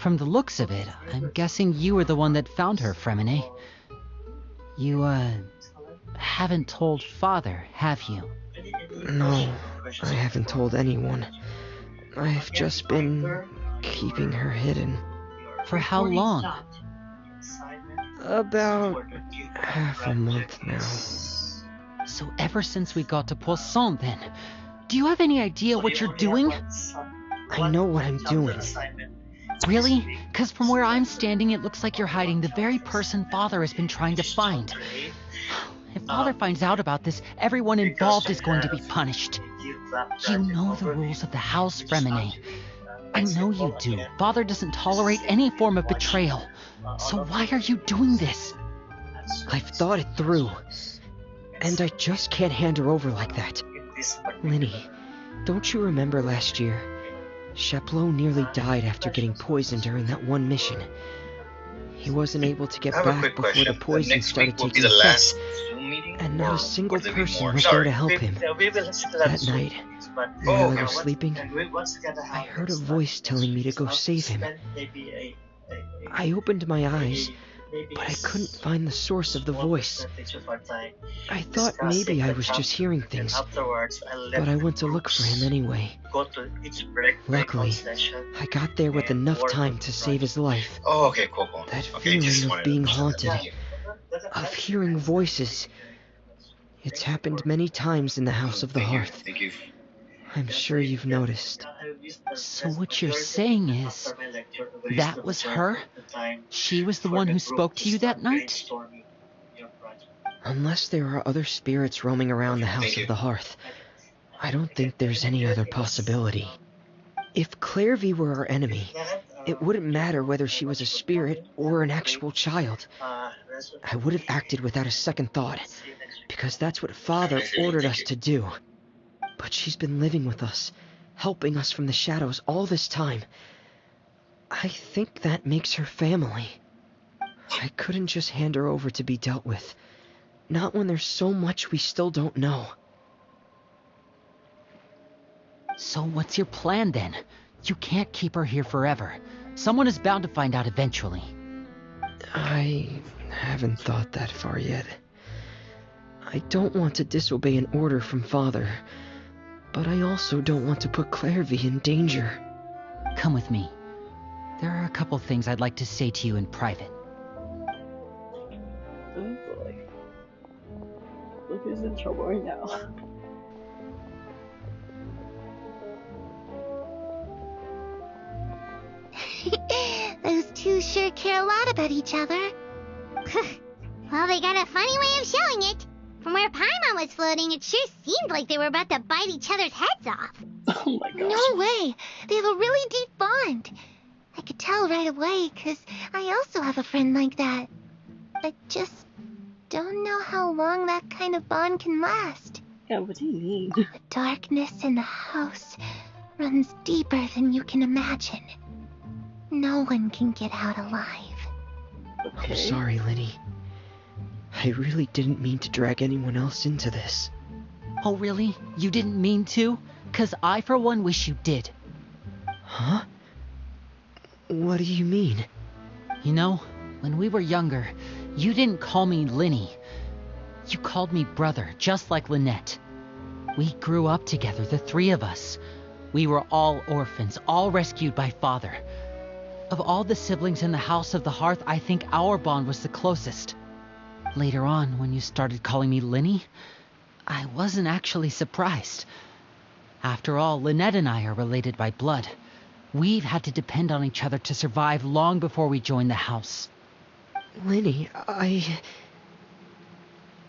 From the looks of it, I'm guessing you were the one that found her, Fremine. You, haven't told Father, have you? No, I haven't told anyone. I've just been keeping her hidden. For how long? About half a month now. So ever since we got to Poisson, then. Do you have any idea what you're doing? I know what I'm doing. Really? Because from where I'm standing, it looks like you're hiding the very person Father has been trying to find. If Father finds out about this, everyone involved is going to be punished. You know the rules of the house, Fremine. I know you do. Father doesn't tolerate any form of betrayal. So why are you doing this? I've thought it through. And I just can't hand her over like that. Linny, don't you remember last year? Chaplot nearly died after getting poisoned during that one mission. He wasn't able to get back before the poison started taking effect, and not a single person was there to help him. That night, while I was sleeping, I heard a voice telling me to go save him. I opened my eyes, but I couldn't find the source of the voice. I thought maybe I was just hearing things, but I went to look for him anyway. Luckily, I got there with enough time to save his life. Oh, okay, cool. That feeling of being haunted, of hearing voices, it's happened many times in the House of the Hearth. I'm sure you've noticed. So what you're saying is, that was her? She was the one who spoke to you that night? Unless there are other spirits roaming around the House of the Hearth, I don't think there's any other possibility. If Clairvy were our enemy, it wouldn't matter whether she was a spirit or an actual child. I would have acted without a second thought, because that's what Father ordered us to do. But she's been living with us, helping us from the shadows all this time. I think that makes her family. I couldn't just hand her over to be dealt with. Not when there's so much we still don't know. So what's your plan then? You can't keep her here forever. Someone is bound to find out eventually. I haven't thought that far yet. I don't want to disobey an order from Father, but I also don't want to put Clairvy in danger. Come with me. There are a couple things I'd like to say to you in private. Oh boy. Look who's in trouble right now. Those two sure care a lot about each other. Well, they got a funny way of showing it. From where Paimon was floating, it sure seemed like they were about to bite each other's heads off. Oh my gosh. No way. They have a really deep bond. I could tell right away, because I also have a friend like that. I just don't know how long that kind of bond can last. Yeah, what do you mean? The darkness in the house runs deeper than you can imagine. No one can get out alive. Okay. I'm sorry, Linny. I really didn't mean to drag anyone else into this. Oh, really? You didn't mean to? 'Cause I, for one, wish you did. Huh? What do you mean? You know, when we were younger, you didn't call me Linny. You called me brother, just like Lynette. We grew up together, the three of us. We were all orphans, all rescued by Father. Of all the siblings in the House of the Hearth, I think our bond was the closest. Later on, when you started calling me Linny, I wasn't actually surprised. After all, Lynette and I are related by blood. We've had to depend on each other to survive long before we joined the house. Linny,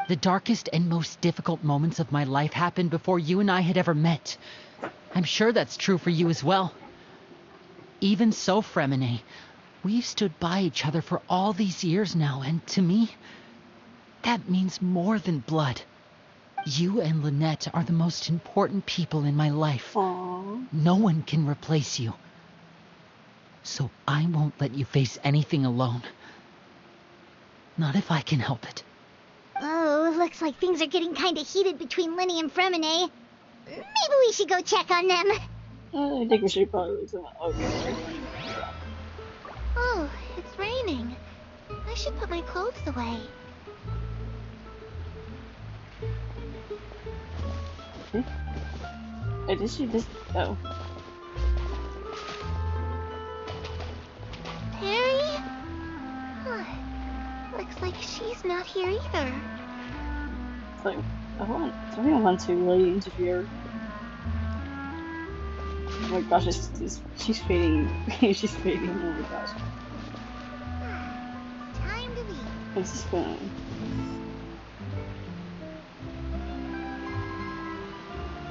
The darkest and most difficult moments of my life happened before you and I had ever met. I'm sure that's true for you as well. Even so, Fremine, we've stood by each other for all these years now, and to me, that means more than blood. You and Lynette are the most important people in my life. Aww. No one can replace you. So I won't let you face anything alone. Not if I can help it. Oh, looks like things are getting kind of heated between Linny and Fremine. Maybe we should go check on them. I think we should probably do that. Okay. I should put my clothes away. Wait, did she just... Oh. Harry? Huh. Looks like she's not here either. It's like, I don't want to really interfere. Oh my gosh, she's fading. She's fading, oh my gosh. Time to leave. What's this going on?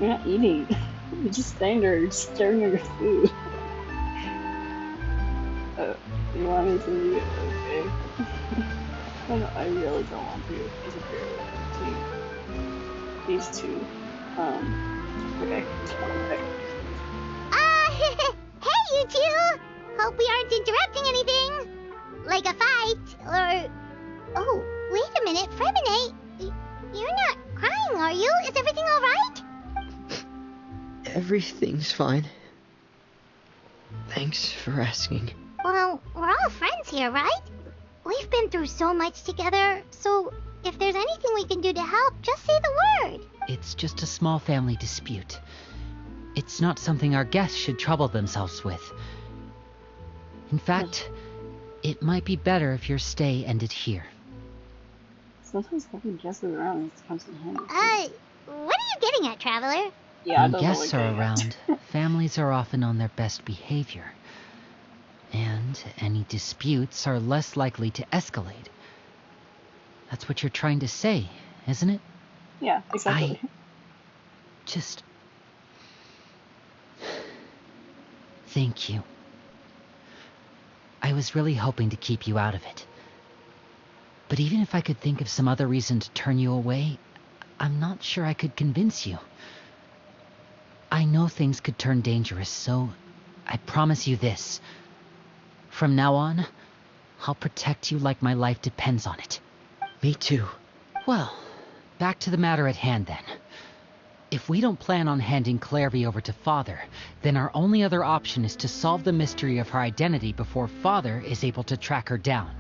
You're not eating. You're just standing there staring at your food. You want me to leave it? Okay. I really don't want to interfere between these two. Okay. Hey, you two! Hope we aren't interrupting anything. Like a fight, or... Oh, wait a minute, Fremine. You're not crying, are you? Is everything alright? Everything's fine. Thanks for asking. Well, we're all friends here, right? We've been through so much together, so if there's anything we can do to help, just say the word. It's just a small family dispute. It's not something our guests should trouble themselves with. In fact, it might be better if your stay ended here. Sometimes having guests around comes in handy. What are you getting at, Traveler? Yeah, when guests are around, families are often on their best behavior. And any disputes are less likely to escalate. That's what you're trying to say, isn't it? Yeah, exactly. Thank you. I was really hoping to keep you out of it. But even if I could think of some other reason to turn you away, I'm not sure I could convince you. I know things could turn dangerous, so I promise you this. From now on, I'll protect you like my life depends on it. Me too. Well, back to the matter at hand then. If we don't plan on handing Clairvy over to Father, then our only other option is to solve the mystery of her identity before Father is able to track her down.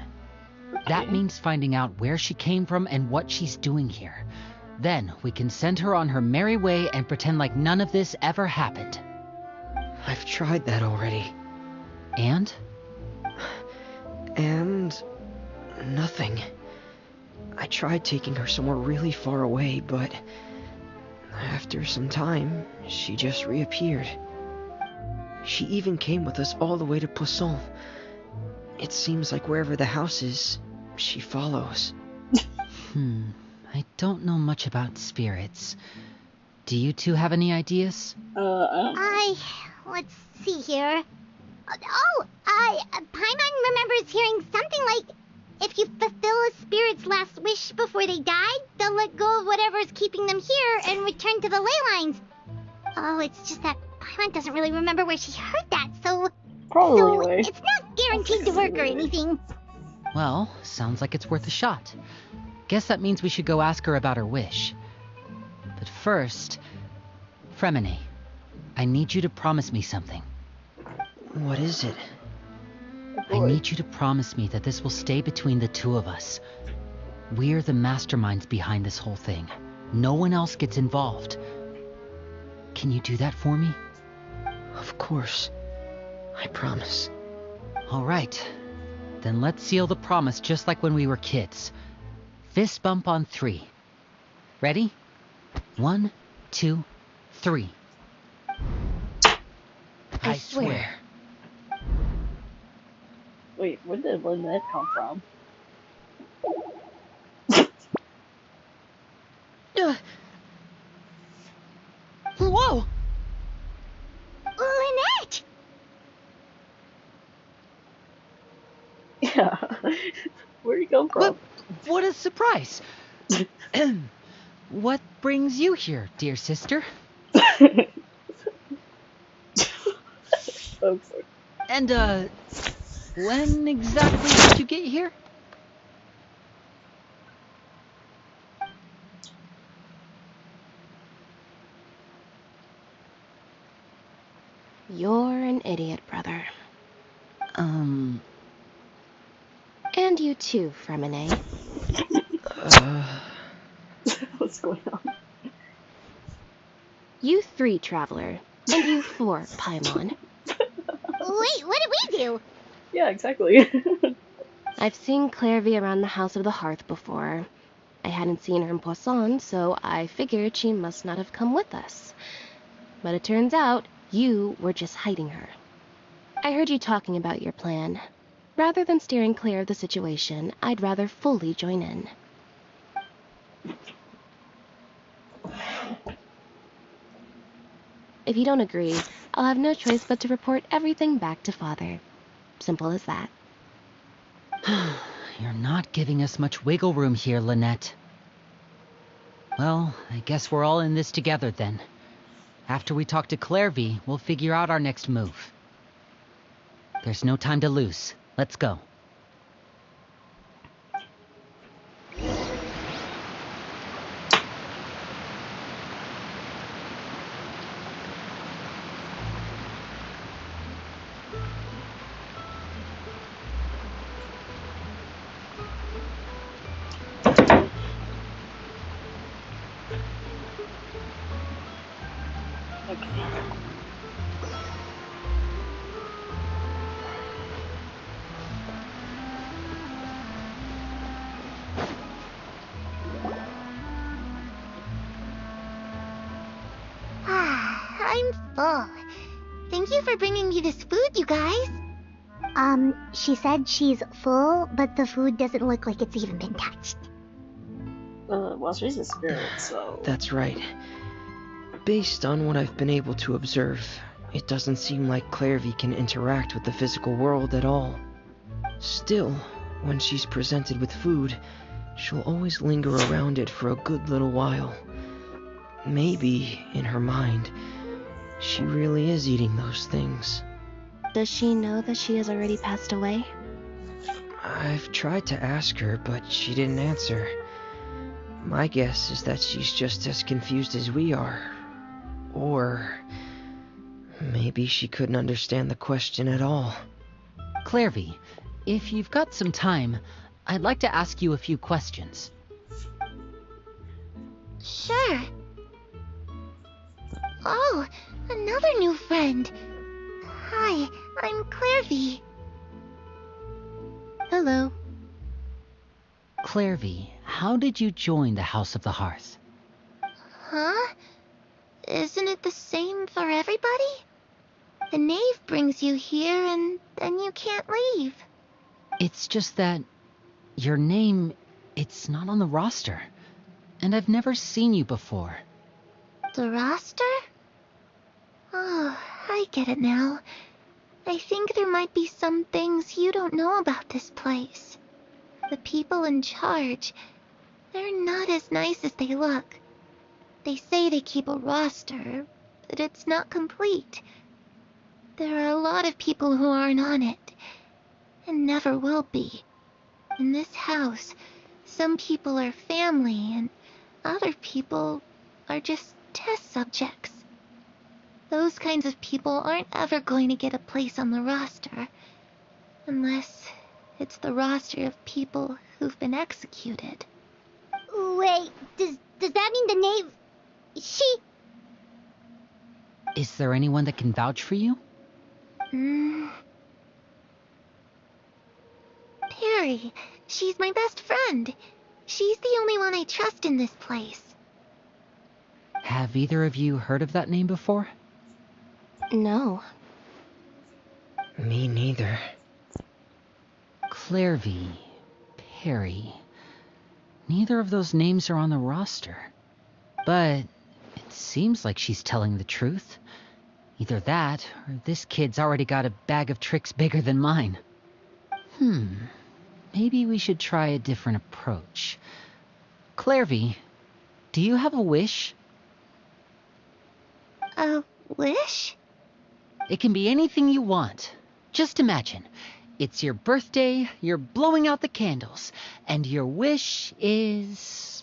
Okay. That means finding out where she came from and what she's doing here. Then we can send her on her merry way and pretend like none of this ever happened. I've tried that already. And? And... nothing. I tried taking her somewhere really far away, but... after some time, she just reappeared. She even came with us all the way to Poisson. It seems like wherever the house is, she follows. I don't know much about spirits. Do you two have any ideas? Let's see here. Paimon remembers hearing something like, if you fulfill a spirit's last wish before they die, they'll let go of whatever's keeping them here and return to the ley lines. Oh, it's just that Paimon doesn't really remember where she heard that, so it's not guaranteed to work or anything. Well, sounds like it's worth a shot. Guess that means we should go ask her about her wish. But first, Fremine, I need you to promise me something. What is it? I need you to promise me that this will stay between the two of us. We're the masterminds behind this whole thing. No one else gets involved. Can you do that for me? Of course. I promise. All right. Then let's seal the promise just like when we were kids. Fist bump on 3. Ready? 1, 2, 3. I swear. Wait, where did that come from? Whoa! Lynette! Yeah. Where'd you come from? What a surprise! What brings you here, dear sister? And, when exactly did you get here? You're an idiot, brother. And And you too, Fremine. What's going on? You 3, Traveler. And you 4, Paimon. Wait, what did we do? Yeah, exactly. I've seen Clairvy around the House of the Hearth before. I hadn't seen her in Poisson, so I figured she must not have come with us. But it turns out you were just hiding her. I heard you talking about your plan. Rather than steering clear of the situation, I'd rather fully join in. If you don't agree, I'll have no choice but to report everything back to Father. Simple as that. You're not giving us much wiggle room here, Lynette. Well, I guess we're all in this together then. After we talk to Clairvy, we'll figure out our next move. There's no time to lose. Let's go. I'm full. Thank you for bringing me this food, you guys. She said she's full, but the food doesn't look like it's even been touched. Well, she's a spirit, so... That's right. Based on what I've been able to observe, it doesn't seem like Clairvy can interact with the physical world at all. Still, when she's presented with food, she'll always linger around it for a good little while. Maybe, in her mind, she really is eating those things. Does she know that she has already passed away? I've tried to ask her, but she didn't answer. My guess is that she's just as confused as we are. Or maybe she couldn't understand the question at all. Clairvy, if you've got some time, I'd like to ask you a few questions. Sure. Oh, another new friend. Hi, I'm Clairvy. Hello. Clairvy, how did you join the House of the Hearth? Huh? Isn't it the same for everybody? The knave brings you here and then you can't leave. It's just that your name, it's not on the roster. And I've never seen you before. The roster? Oh, I get it now. I think there might be some things you don't know about this place. The people in charge, they're not as nice as they look. They say they keep a roster, but it's not complete. There are a lot of people who aren't on it, and never will be. In this house, some people are family, and other people are just test subjects. Those kinds of people aren't ever going to get a place on the roster, unless it's the roster of people who've been executed. Wait, does that mean the knave... she... Is there anyone that can vouch for you? Perry. She's my best friend. She's the only one I trust in this place. Have either of you heard of that name before? No. Me neither. Clairvy, Perry. Neither of those names are on the roster. But it seems like she's telling the truth. Either that, or this kid's already got a bag of tricks bigger than mine. Maybe we should try a different approach. Clairvy, do you have a wish? A wish? It can be anything you want. Just imagine. It's your birthday, you're blowing out the candles, and your wish is...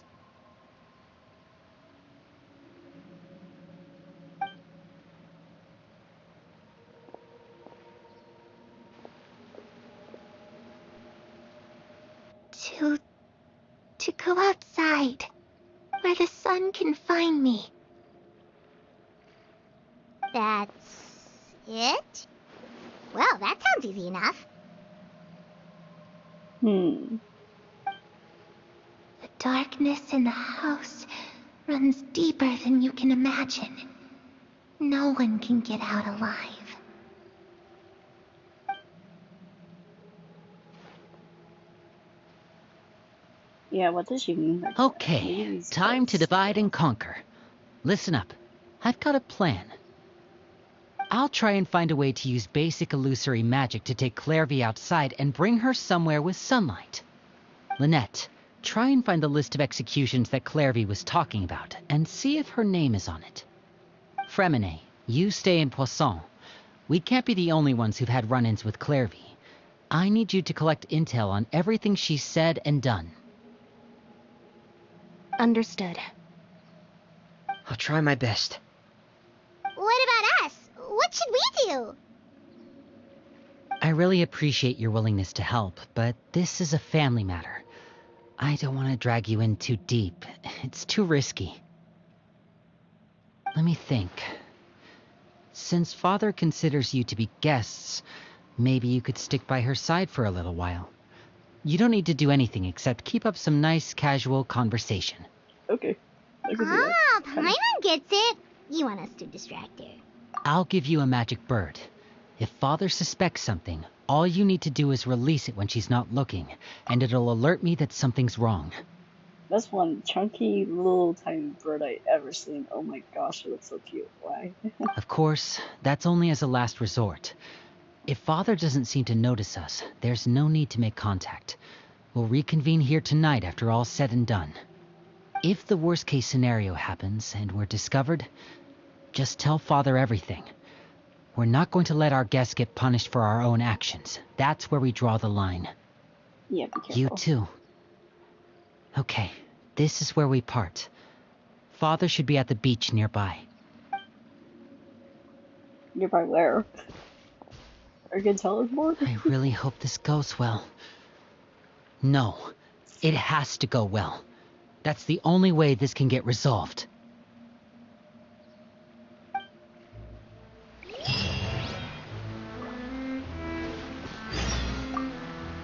To go outside, where the sun can find me. That's it? Well, that sounds easy enough. The darkness in the house runs deeper than you can imagine. No one can get out alive. Yeah, what does she mean? Okay, time to divide and conquer. Listen up. I've got a plan. I'll try and find a way to use basic illusory magic to take Clairvy outside and bring her somewhere with sunlight. Lynette, try and find the list of executions that Clairvy was talking about and see if her name is on it. Fremine, you stay in Poisson. We can't be the only ones who've had run-ins with Clairvy. I need you to collect intel on everything she's said and done. Understood. I'll try my best. What about us? What should we do? I really appreciate your willingness to help, but this is a family matter. I don't want to drag you in too deep. It's too risky. Let me think. Since Father considers you to be guests, maybe you could stick by her side for a little while. You don't need to do anything except keep up some nice, casual conversation. Okay. Paimon gets it. You want us to distract her. I'll give you a magic bird. If Father suspects something, all you need to do is release it when she's not looking, and it'll alert me that something's wrong. That's one chunky little tiny bird I ever seen. Oh my gosh, it looks so cute. Why? Of course, that's only as a last resort. If Father doesn't seem to notice us, there's no need to make contact. We'll reconvene here tonight after all's said and done. If the worst case scenario happens and we're discovered, just tell Father everything. We're not going to let our guests get punished for our own actions. That's where we draw the line. Yeah, be careful. You too. Okay, this is where we part. Father should be at the beach nearby. Nearby where? Are you gonna tell us more? I really hope this goes well. No, it has to go well. That's the only way this can get resolved.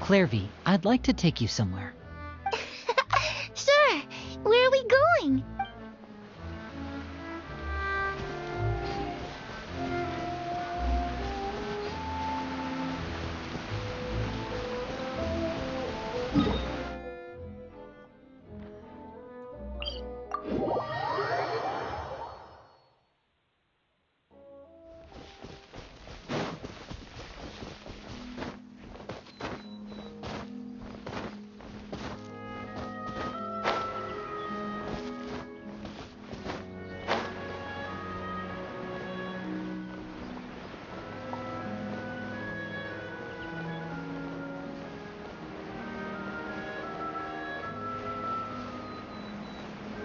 Clairvy, I'd like to take you somewhere. Sure. Where are we going?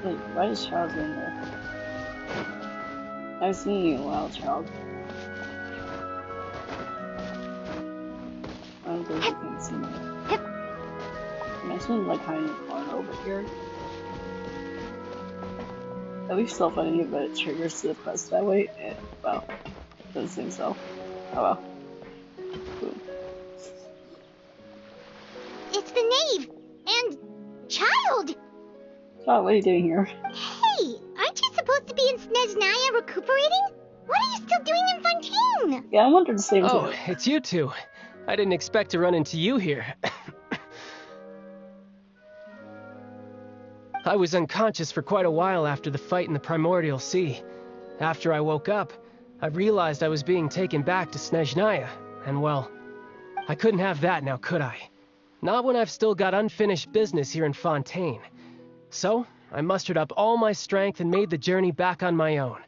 Wait, why is Child's in there? I've seen you in a while, Child. I don't think you can see me. I'm actually like hiding in the corner over here. That'd be so funny, but it triggers the quest that way. Well, doesn't seem so. Oh well. Boom. It's the knave and Child. Oh, what are you doing here? Hey, aren't you supposed to be in Snezhnaya recuperating? What are you still doing in Fontaine? Yeah, I wondered the same Oh, too. it's you two. I didn't expect to run into you here. I was unconscious for quite a while after the fight in the Primordial Sea. After I woke up, I realized I was being taken back to Snezhnaya, and well, I couldn't have that now, could I? Not when I've still got unfinished business here in Fontaine. So, I mustered up all my strength and made the journey back on my own.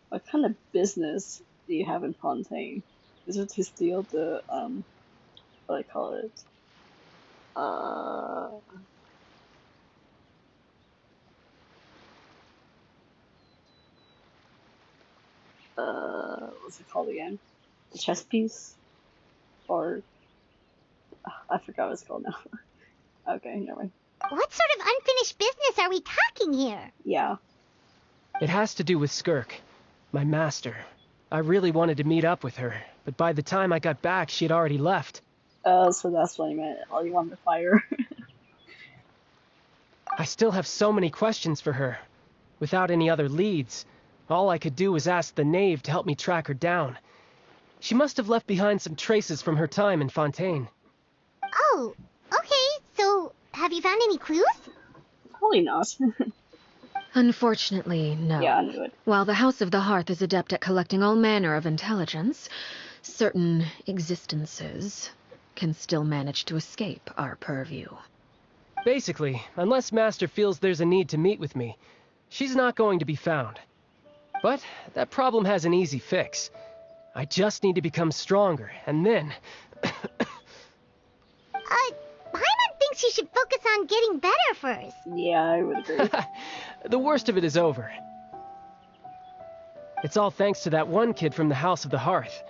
What kind of business do you have in Fontaine? Is it to steal the, what do I call it? What's it called again? The chess piece? Or, I forgot what it's called now. Okay, never mind. What sort of unfinished business are we talking here? Yeah. It has to do with Skirk, my master. I really wanted to meet up with her, but by the time I got back, she had already left. So that's what I meant. Oh, you wanted to fire. I still have so many questions for her. Without any other leads, all I could do was ask the knave to help me track her down. She must have left behind some traces from her time in Fontaine. Oh, okay. So, have you found any clues? Probably not. Unfortunately, no. Yeah, I knew it. While the House of the Hearth is adept at collecting all manner of intelligence, certain existences can still manage to escape our purview. Basically, unless Master feels there's a need to meet with me, she's not going to be found. But that problem has an easy fix. I just need to become stronger, and then... Paimon thinks you should focus on getting better first. Yeah, I would agree. The worst of it is over. It's all thanks to that one kid from the House of the Hearth.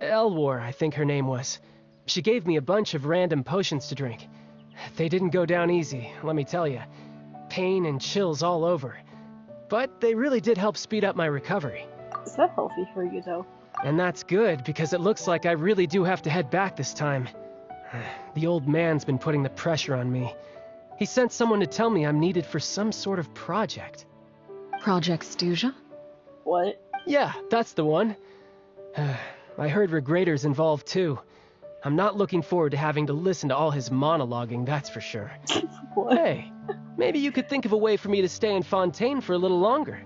Elwar, I think her name was. She gave me a bunch of random potions to drink. They didn't go down easy, let me tell you. Pain and chills all over. But they really did help speed up my recovery. Is that healthy for you, though? And that's good, because it looks like I really do have to head back this time. The old man's been putting the pressure on me. He sent someone to tell me I'm needed for some sort of project. Project Stuja? What? Yeah, that's the one. I heard Regrader's involved too. I'm not looking forward to having to listen to all his monologuing, that's for sure. What? Hey, maybe you could think of a way for me to stay in Fontaine for a little longer.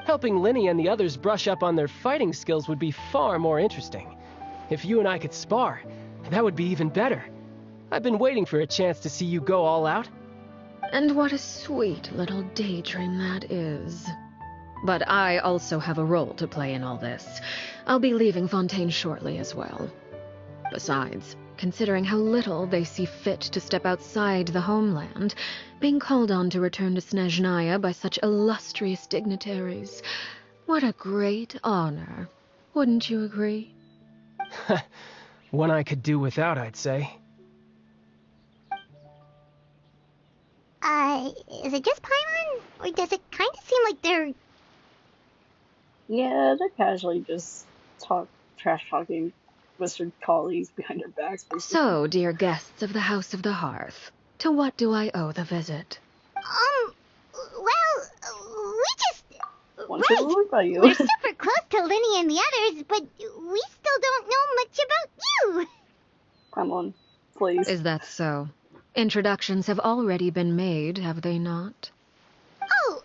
Helping Linny and the others brush up on their fighting skills would be far more interesting. If you and I could spar, that would be even better. I've been waiting for a chance to see you go all out. And what a sweet little daydream that is. But I also have a role to play in all this. I'll be leaving Fontaine shortly as well. Besides, considering how little they see fit to step outside the homeland, being called on to return to Snezhnaya by such illustrious dignitaries, what a great honor. Wouldn't you agree? One I could do without, I'd say. Is it just Paimon? Or does it kind of seem like they're... Yeah, they're casually just trash-talking wizard colleagues behind their backs. Basically. So, dear guests of the House of the Hearth, to what do I owe the visit? Well, we just... Want to look by you. We're super close to Linny and the others, but we still don't know much about you. Come on, please. Is that so? Introductions have already been made, have they not? Oh,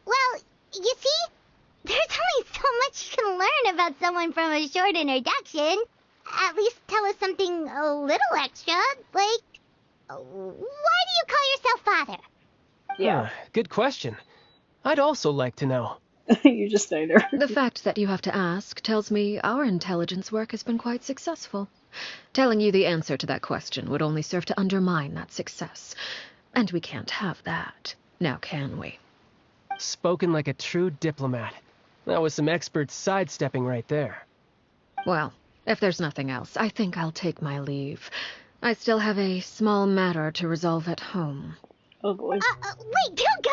well, you see, there's only so much you can learn about someone from a short introduction. At least tell us something a little extra, like, why do you call yourself father? Yeah. Good question. I'd also like to know. You just stay there. The fact that you have to ask tells me our intelligence work has been quite successful. Telling you the answer to that question would only serve to undermine that success. And we can't have that, now can we? Spoken like a true diplomat. That was some expert sidestepping right there. Well, if there's nothing else, I think I'll take my leave. I still have a small matter to resolve at home. Oh boy. Wait, don't go!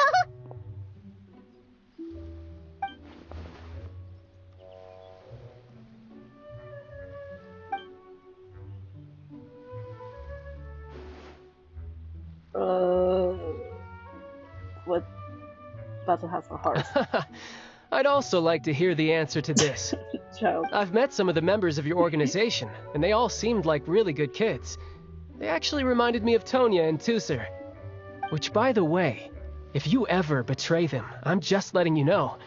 What about the House of Hearts? I'd also like to hear the answer to this. Child. I've met some of the members of your organization, and they all seemed like really good kids. They actually reminded me of Tonya and Tusser. Which, by the way, if you ever betray them, I'm just letting you know,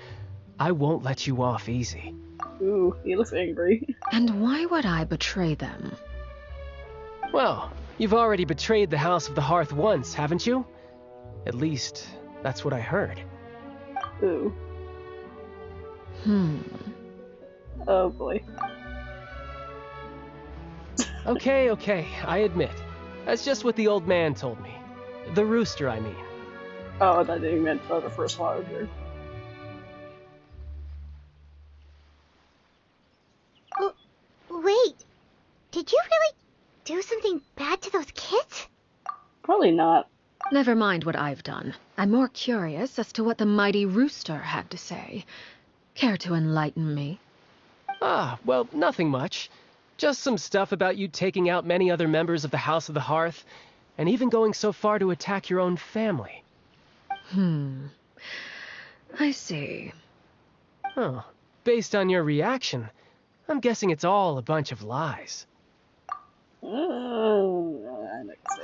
I won't let you off easy. Ooh, he looks angry. And why would I betray them? Well, you've already betrayed the House of the Hearth once, haven't you? At least, that's what I heard. Ooh. Oh boy. Okay, I admit. That's just what the old man told me. The rooster, I mean. Oh, that didn't mean the first one here. Wait, did you really do something bad to those kids? Probably not. Never mind what I've done. I'm more curious as to what the mighty rooster had to say. Care to enlighten me? Ah, well, nothing much. Just some stuff about you taking out many other members of the House of the Hearth, and even going so far to attack your own family. I see. Huh. Based on your reaction, I'm guessing it's all a bunch of lies.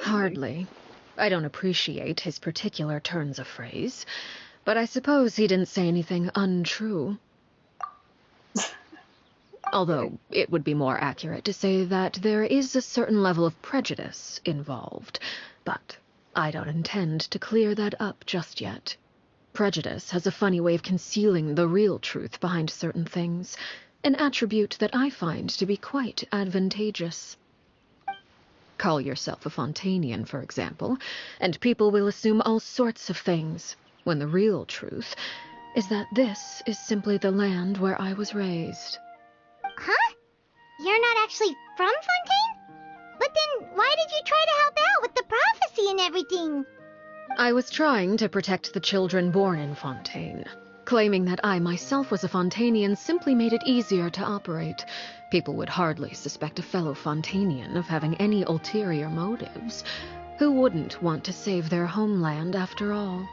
Hardly. I don't appreciate his particular turns of phrase, but I suppose he didn't say anything untrue. Although, it would be more accurate to say that there is a certain level of prejudice involved, but I don't intend to clear that up just yet. Prejudice has a funny way of concealing the real truth behind certain things, an attribute that I find to be quite advantageous. Call yourself a Fontanian, for example, and people will assume all sorts of things, when the real truth is that this is simply the land where I was raised. Huh? You're not actually from Fontaine? But then why did you try to help out with the prophecy and everything? I was trying to protect the children born in Fontaine. Claiming that I myself was a Fontanian simply made it easier to operate. People would hardly suspect a fellow Fontanian of having any ulterior motives. Who wouldn't want to save their homeland after all?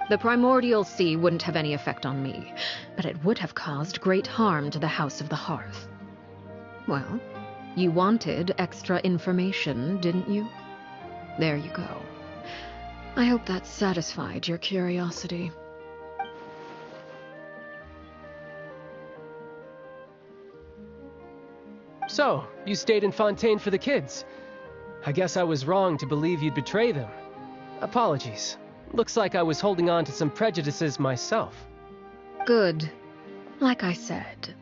The primordial sea wouldn't have any effect on me, but it would have caused great harm to the House of the Hearth. Well, you wanted extra information, didn't you? There you go. I hope that satisfied your curiosity. So, you stayed in Fontaine for the kids. I guess I was wrong to believe you'd betray them. Apologies. Looks like I was holding on to some prejudices myself. Good. Like I said,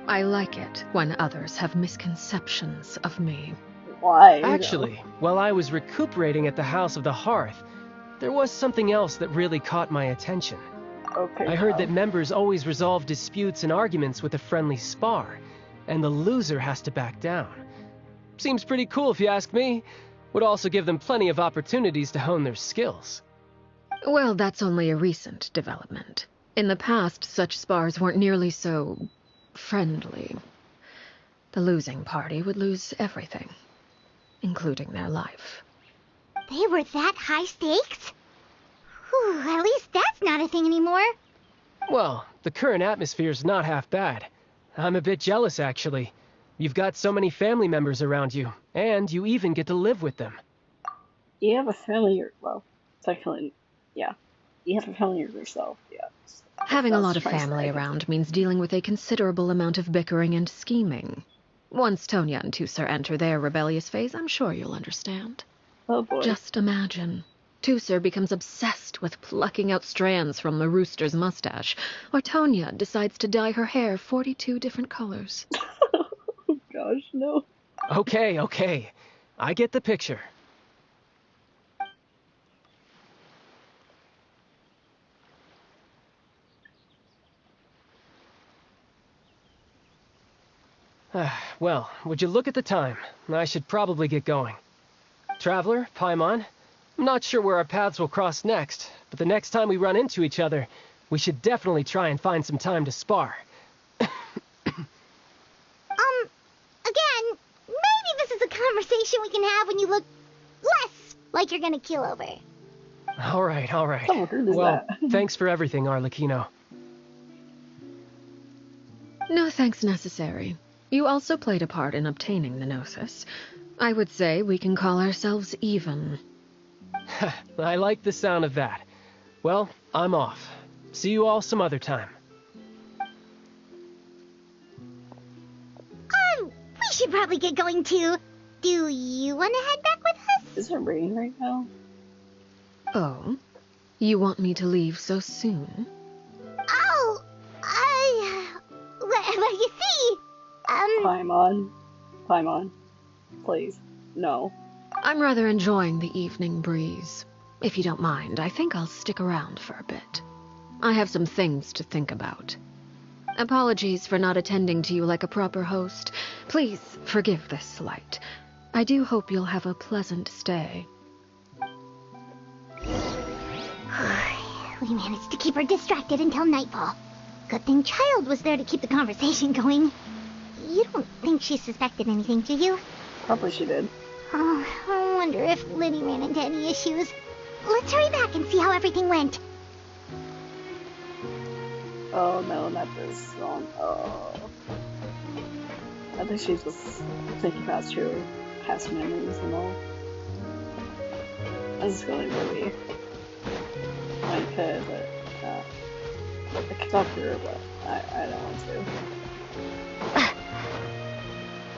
I like it when others have misconceptions of me. Why? Actually, while I was recuperating at the House of the Hearth, there was something else that really caught my attention. Okay. I heard that members always resolve disputes and arguments with a friendly spar, and the loser has to back down. Seems pretty cool if you ask me. Would also give them plenty of opportunities to hone their skills. Well, that's only a recent development. In the past, such spars weren't nearly so friendly. The losing party would lose everything, including their life. They were that high stakes? Whew, at least that's not a thing anymore. Well, the current atmosphere's not half bad. I'm a bit jealous, actually. You've got so many family members around you, and you even get to live with them. You have a family, well, technically, yeah. You have a family yourself, yeah. Having a lot of family around means dealing with a considerable amount of bickering and scheming. Once Tonya and Tusser enter their rebellious phase, I'm sure you'll understand. Oh boy. Just imagine. Tusser becomes obsessed with plucking out strands from the rooster's mustache, or Tonya decides to dye her hair 42 different colors. Oh gosh, no. Okay. I get the picture. Well, would you look at the time? I should probably get going. Traveler, Paimon, I'm not sure where our paths will cross next, but the next time we run into each other, we should definitely try and find some time to spar. Again, maybe this is a conversation we can have when you look less like you're gonna kill over. All right. Well, thanks for everything, Arleccino. No thanks necessary. You also played a part in obtaining the Gnosis. I would say we can call ourselves even. I like the sound of that. Well, I'm off. See you all some other time. We should probably get going too. Do you want to head back with us? Is it raining right now? Oh? You want me to leave so soon? Oh, well, you see, Paimon, please, no. I'm rather enjoying the evening breeze. If you don't mind, I think I'll stick around for a bit. I have some things to think about. Apologies for not attending to you like a proper host. Please forgive this slight. I do hope you'll have a pleasant stay. We managed to keep her distracted until nightfall. Good thing Child was there to keep the conversation going. You don't think she suspected anything, do you? Probably she did. Oh, I wonder if Liddy ran into any issues. Let's hurry back and see how everything went. Oh no, not this song. Oh. I think she's just thinking past her past memories and all. This is really really. I could, but I could talk to her, but I don't want to.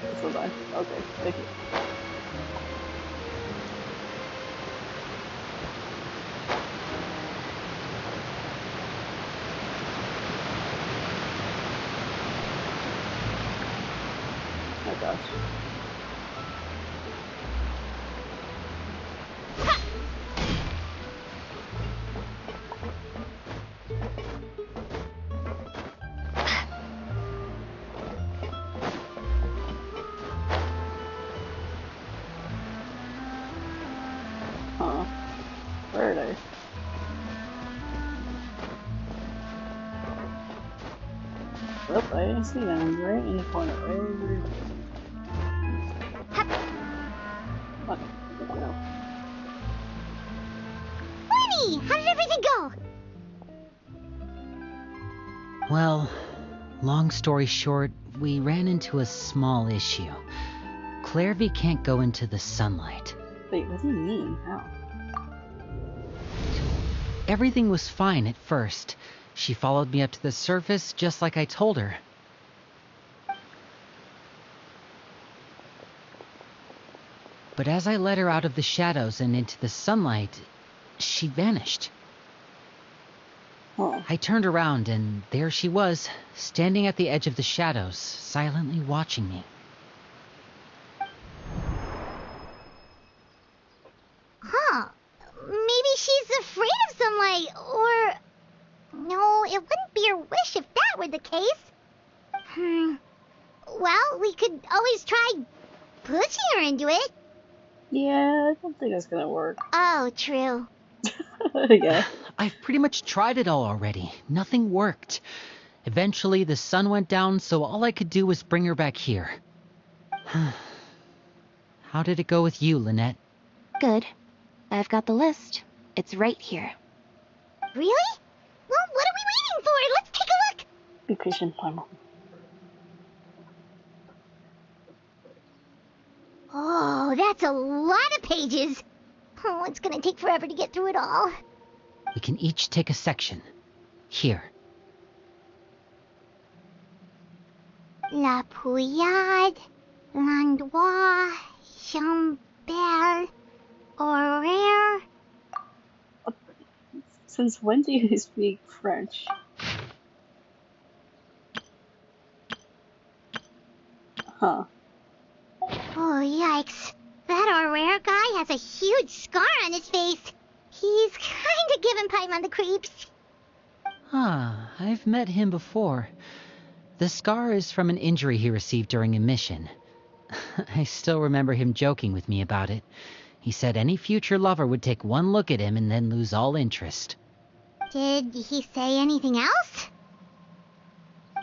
This was okay, thank you. Oh gosh. Huh. Where are they? Oh, I see them right in the corner. Right. What? No. Lenny, how did everything go? Well, long story short, we ran into a small issue. Clairvy can't go into the sunlight. Wait, what do you mean? How? Everything was fine at first. She followed me up to the surface just like I told her. But as I led her out of the shadows and into the sunlight, she vanished. Oh. I turned around and there she was, standing at the edge of the shadows, silently watching me. Huh. Maybe she's afraid of sunlight, or... No, it wouldn't be her wish if that were the case. Well, we could always try pushing her into it. Yeah, I don't think that's gonna work. Oh, true. Yeah. I've pretty much tried it all already. Nothing worked. Eventually, the sun went down, so all I could do was bring her back here. How did it go with you, Lynette? Good. I've got the list. It's right here. Really? Well, what are we waiting for? Let's take a look. Be patient, Mama. Oh, that's a lot of pages. Oh, it's gonna take forever to get through it all. We can each take a section. Here. La Pouillade, L'Endroit, Chambel, Horaire. Since when do you speak French? Huh. Oh, yikes. That Horaire guy has a huge scar on his face. He's kinda giving Paimon the creeps. I've met him before. The scar is from an injury he received during a mission. I still remember him joking with me about it. He said any future lover would take one look at him and then lose all interest. Did he say anything else?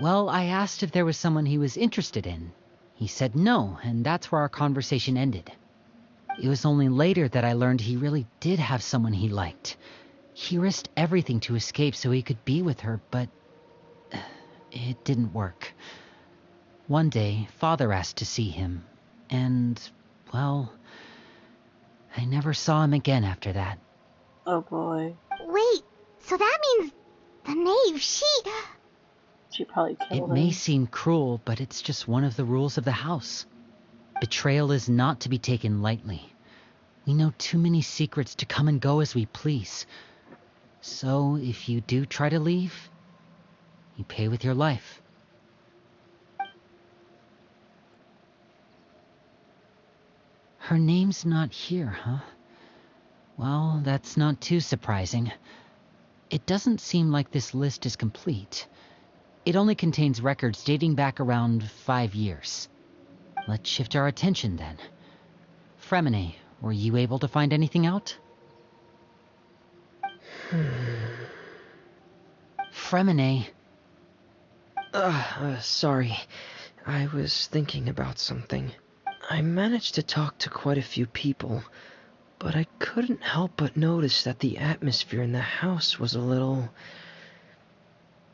Well, I asked if there was someone he was interested in. He said no, and that's where our conversation ended. It was only later that I learned he really did have someone he liked. He risked everything to escape so he could be with her, but it didn't work. One day, Father asked to see him, and, well, I never saw him again after that. Oh boy. Wait, so that means the knave, She probably killed him. It may seem cruel, but it's just one of the rules of the house. Betrayal is not to be taken lightly. We know too many secrets to come and go as we please. So, if you do try to leave, you pay with your life. Her name's not here, huh? Well, that's not too surprising. It doesn't seem like this list is complete. It only contains records dating back around 5 years. Let's shift our attention then. Fremine, were you able to find anything out? Fremine. Sorry. I was thinking about something. I managed to talk to quite a few people, but I couldn't help but notice that the atmosphere in the house was a little...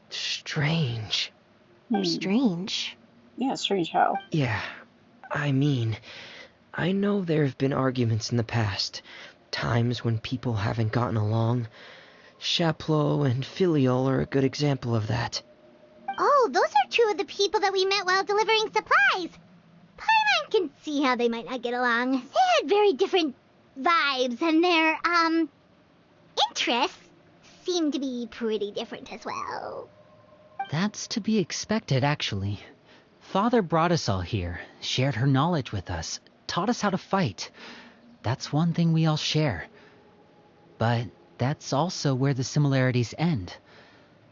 strange. Strange? Yeah, strange how? Yeah, I mean, I know there have been arguments in the past, times when people haven't gotten along. Chaplot and Filiol are a good example of that. Oh, those are two of the people that we met while delivering supplies. Paimon can see how they might not get along. They had very different vibes, and their, interests seem to be pretty different as well. That's to be expected, actually. Father brought us all here, shared her knowledge with us, taught us how to fight. That's one thing we all share. But that's also where the similarities end.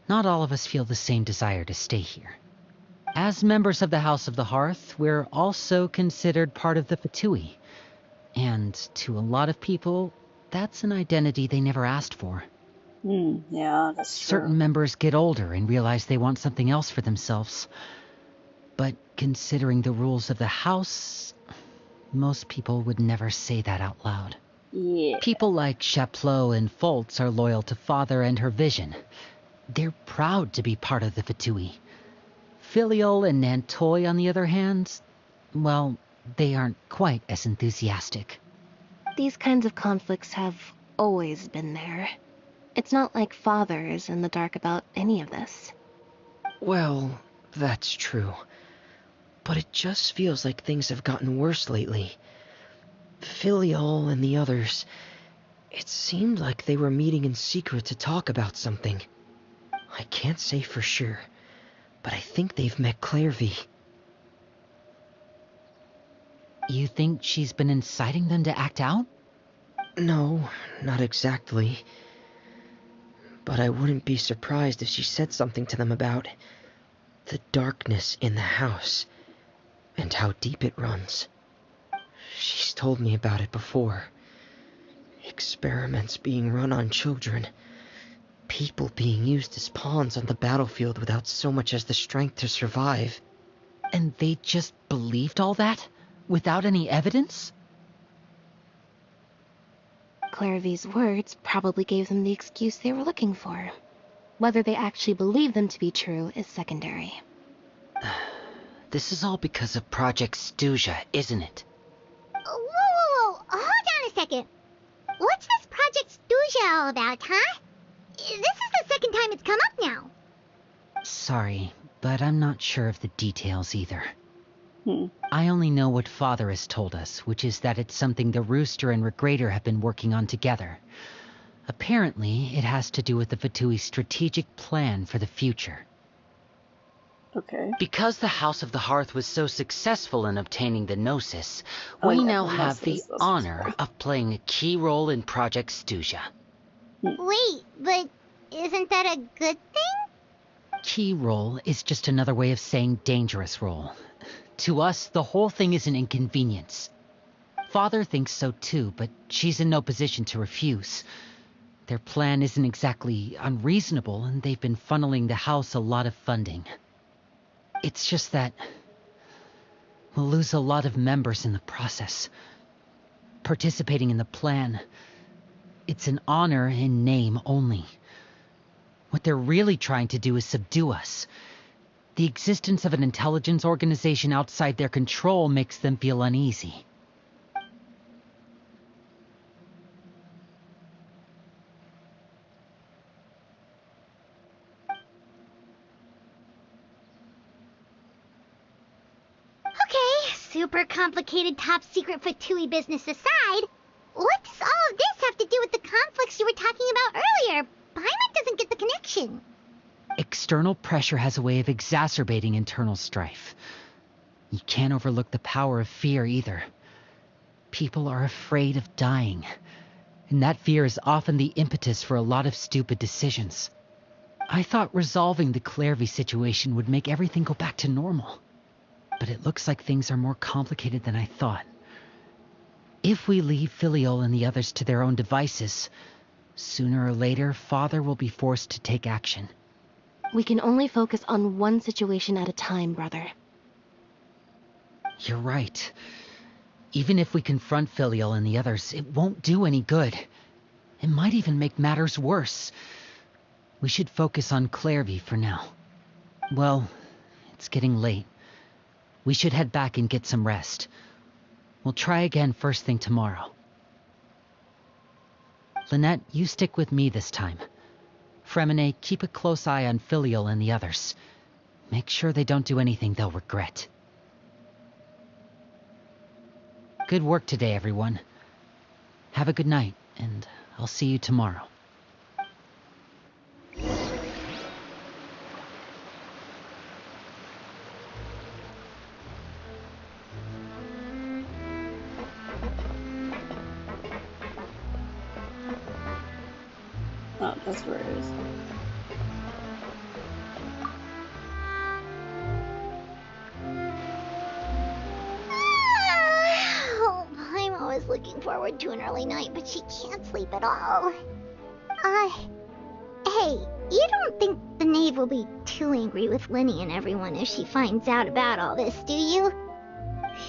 Not all of us feel the same desire to stay here. As members of the House of the Hearth, we're also considered part of the Fatui. And to a lot of people, that's an identity they never asked for. Yeah, that's true. Certain members get older and realize they want something else for themselves. But considering the rules of the house, most people would never say that out loud. Yeah. People like Chaplot and Foltz are loyal to Father and her vision. They're proud to be part of the Fatui. Filiol and Nantoy, on the other hand, well, they aren't quite as enthusiastic. These kinds of conflicts have always been there. It's not like Father is in the dark about any of this. Well, that's true. But it just feels like things have gotten worse lately. Filiol and the others, it seemed like they were meeting in secret to talk about something. I can't say for sure, but I think they've met Clairvy. You think she's been inciting them to act out? No, not exactly. But I wouldn't be surprised if she said something to them about the darkness in the house and how deep it runs. She's told me about it before. Experiments being run on children. People being used as pawns on the battlefield without so much as the strength to survive. And they just believed all that? Without any evidence? Clairvy's words probably gave them the excuse they were looking for. Whether they actually believe them to be true is secondary. This is all because of Project Stuja, isn't it? Whoa. Hold on a second. What's this Project Stuja all about, huh? This is the second time it's come up now. Sorry, but I'm not sure of the details either. I only know what Father has told us, which is that it's something the Rooster and Regrader have been working on together. Apparently, it has to do with the Fatui's strategic plan for the future. Okay. Because the House of the Hearth was so successful in obtaining the Gnosis, we now have the honor of playing a key role in Project Stuja. Wait, but isn't that a good thing? Key role is just another way of saying dangerous role. To us, the whole thing is an inconvenience. Father thinks so too, but she's in no position to refuse. Their plan isn't exactly unreasonable, and they've been funneling the house a lot of funding. It's just that we'll lose a lot of members in the process. Participating in the plan, it's an honor in name only. What they're really trying to do is subdue us. The existence of an intelligence organization outside their control makes them feel uneasy. Okay, super complicated top secret Fatui business aside, what does all of this have to do with the conflicts you were talking about earlier? Paimon doesn't get the connection. External pressure has a way of exacerbating internal strife. You can't overlook the power of fear either. People are afraid of dying, and that fear is often the impetus for a lot of stupid decisions. I thought resolving the Clairvy situation would make everything go back to normal. But it looks like things are more complicated than I thought. If we leave Filiol and the others to their own devices, sooner or later, Father will be forced to take action. We can only focus on one situation at a time, brother. You're right. Even if we confront Filial and the others, it won't do any good. It might even make matters worse. We should focus on Clairvy for now. Well, it's getting late. We should head back and get some rest. We'll try again first thing tomorrow. Lynette, you stick with me this time. Fremine, keep a close eye on Filial and the others. Make sure they don't do anything they'll regret. Good work today, everyone. Have a good night, and I'll see you tomorrow. Oh, that's where it is. Oh, I'm always looking forward to an early night, but she can't sleep at all. Hey, you don't think the knave will be too angry with Linny and everyone if she finds out about all this, do you?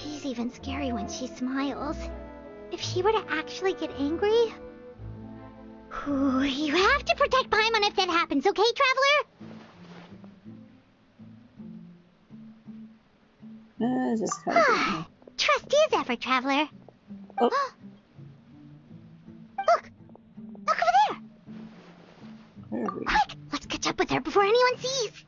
She's even scary when she smiles. If she were to actually get angry... Ooh, you have to protect Paimon if that happens, okay, Traveler? Just kind of Trust is ever, Traveler. Oh. Look over there. Quick, let's catch up with her before anyone sees.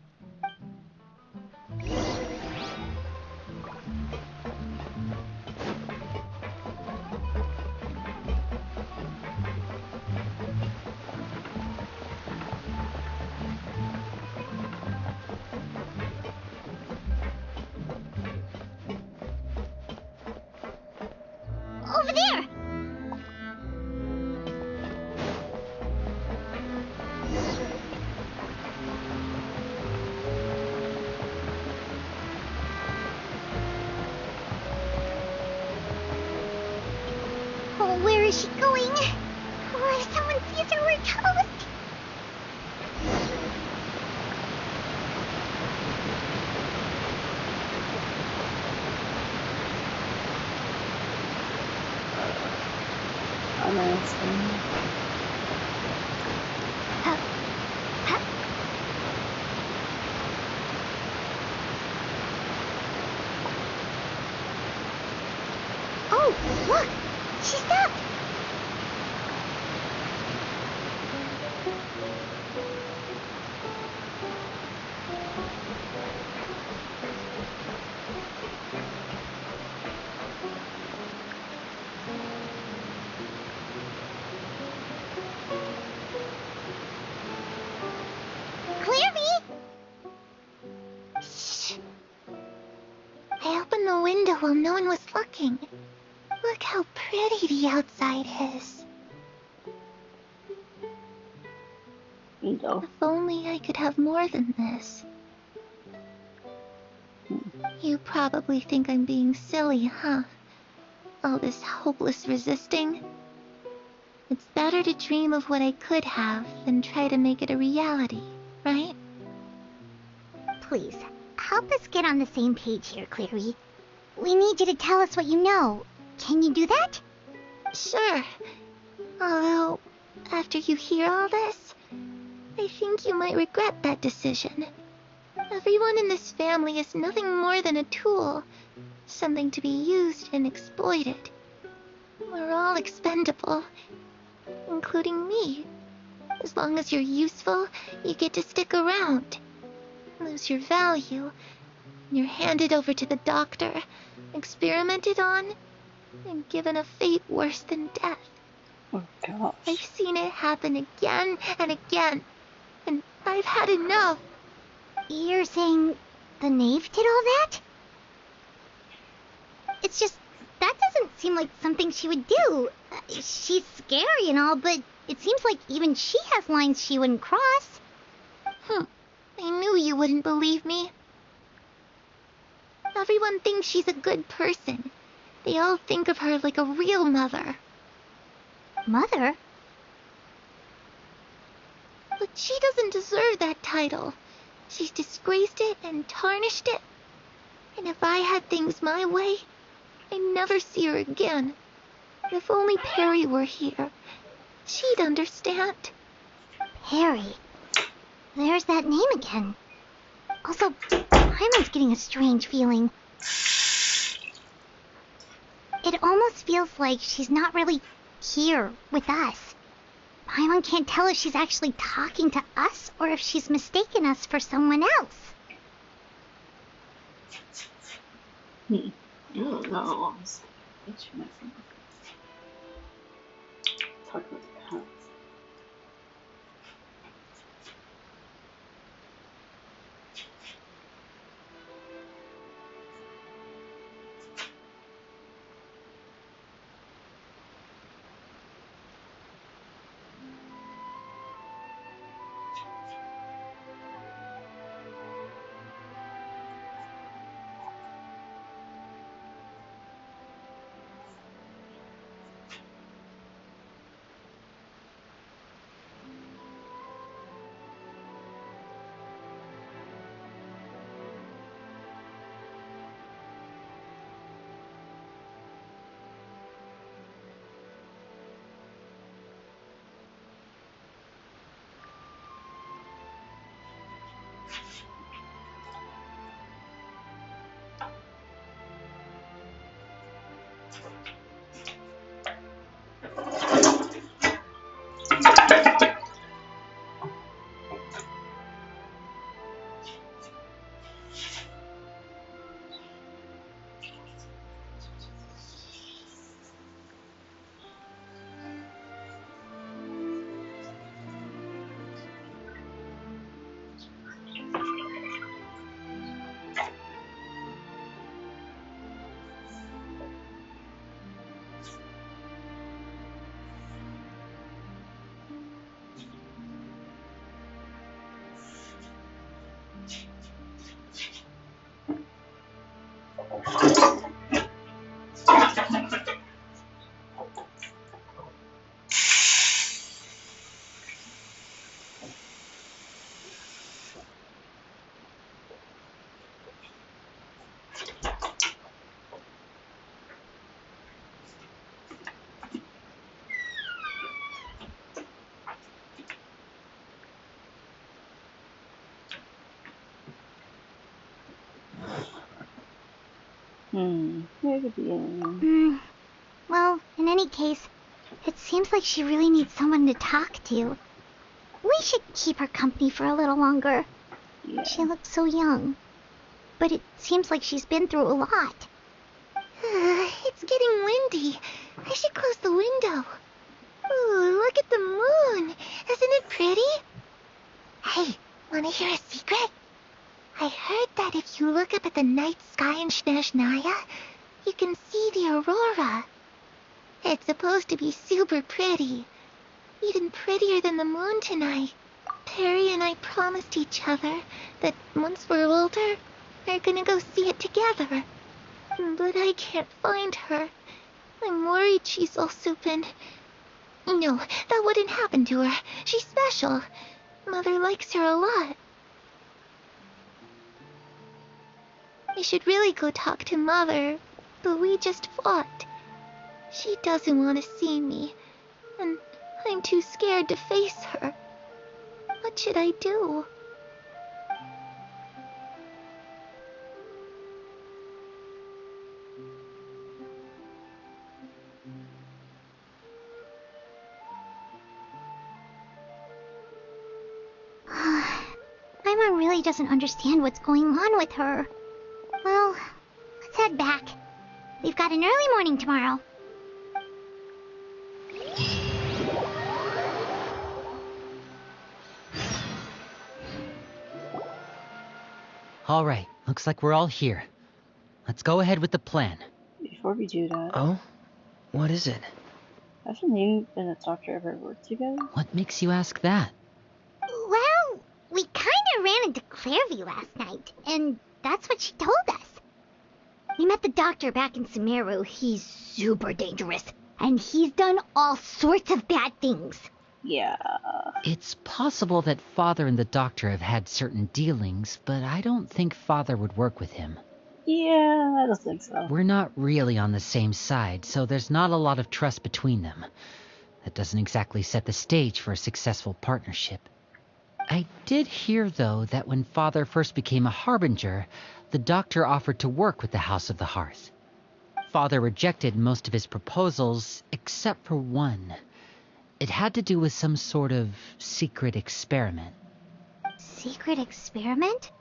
Over there! Oh, where is she going? Oh, if someone sees her, we're toast! I'm asking. Oh, look! She stopped! Clairvy! Shh. I opened the window while no one was looking. Look how pretty the outside is. No. If only I could have more than this. You probably think I'm being silly, huh? All this hopeless resisting. It's better to dream of what I could have than try to make it a reality, right? Please, help us get on the same page here, Clary. We need you to tell us what you know. Can you do that? Sure. Although, after you hear all this, I think you might regret that decision. Everyone in this family is nothing more than a tool. Something to be used and exploited. We're all expendable. Including me. As long as you're useful, you get to stick around. Lose your value. You're handed over to the doctor, experimented on, and given a fate worse than death. Oh gosh. I've seen it happen again and again, and I've had enough. You're saying the knave did all that? It's just, that doesn't seem like something she would do. She's scary and all, but it seems like even she has lines she wouldn't cross. I knew you wouldn't believe me. Everyone thinks she's a good person. They all think of her like a real mother. Mother? But she doesn't deserve that title. She's disgraced it and tarnished it. And if I had things my way, I'd never see her again. If only Perry were here, she'd understand. Perry. There's that name again. Also, Paimon's getting a strange feeling. It almost feels like she's not really here with us. Paimon can't tell if she's actually talking to us or if she's mistaken us for someone else. I don't know. Talk about the past. Well, in any case, it seems like she really needs someone to talk to. We should keep her company for a little longer. Yeah. She looks so young. But it seems like she's been through a lot. It's getting windy. I should close the window. Ooh, look at the moon. Isn't it pretty? Hey, wanna hear a secret? I heard that if you look up at the night sky in Snezhnaya, you can see the aurora. It's supposed to be super pretty. Even prettier than the moon tonight. Perry and I promised each other that once we're older, we're gonna go see it together. But I can't find her. I'm worried she's also been... No, that wouldn't happen to her. She's special. Mother likes her a lot. I should really go talk to Mother, but we just fought. She doesn't want to see me, and I'm too scared to face her. What should I do? Paimon really doesn't understand what's going on with her. Well, let's head back. We've got an early morning tomorrow. All right, looks like we're all here. Let's go ahead with the plan. Before we do that... Oh? What is it? Have Janine and the doctor ever worked together? What makes you ask that? Well, we kinda ran into Clairview last night, and that's what she told us. We met the doctor back in Sumeru. He's super dangerous, and he's done all sorts of bad things. Yeah. It's possible that Father and the Doctor have had certain dealings, but I don't think Father would work with him. Yeah, I don't think so. We're not really on the same side, so there's not a lot of trust between them. That doesn't exactly set the stage for a successful partnership. I did hear, though, that when Father first became a Harbinger, the Doctor offered to work with the House of the Hearth. Father rejected most of his proposals, except for one. It had to do with some sort of secret experiment. Secret experiment?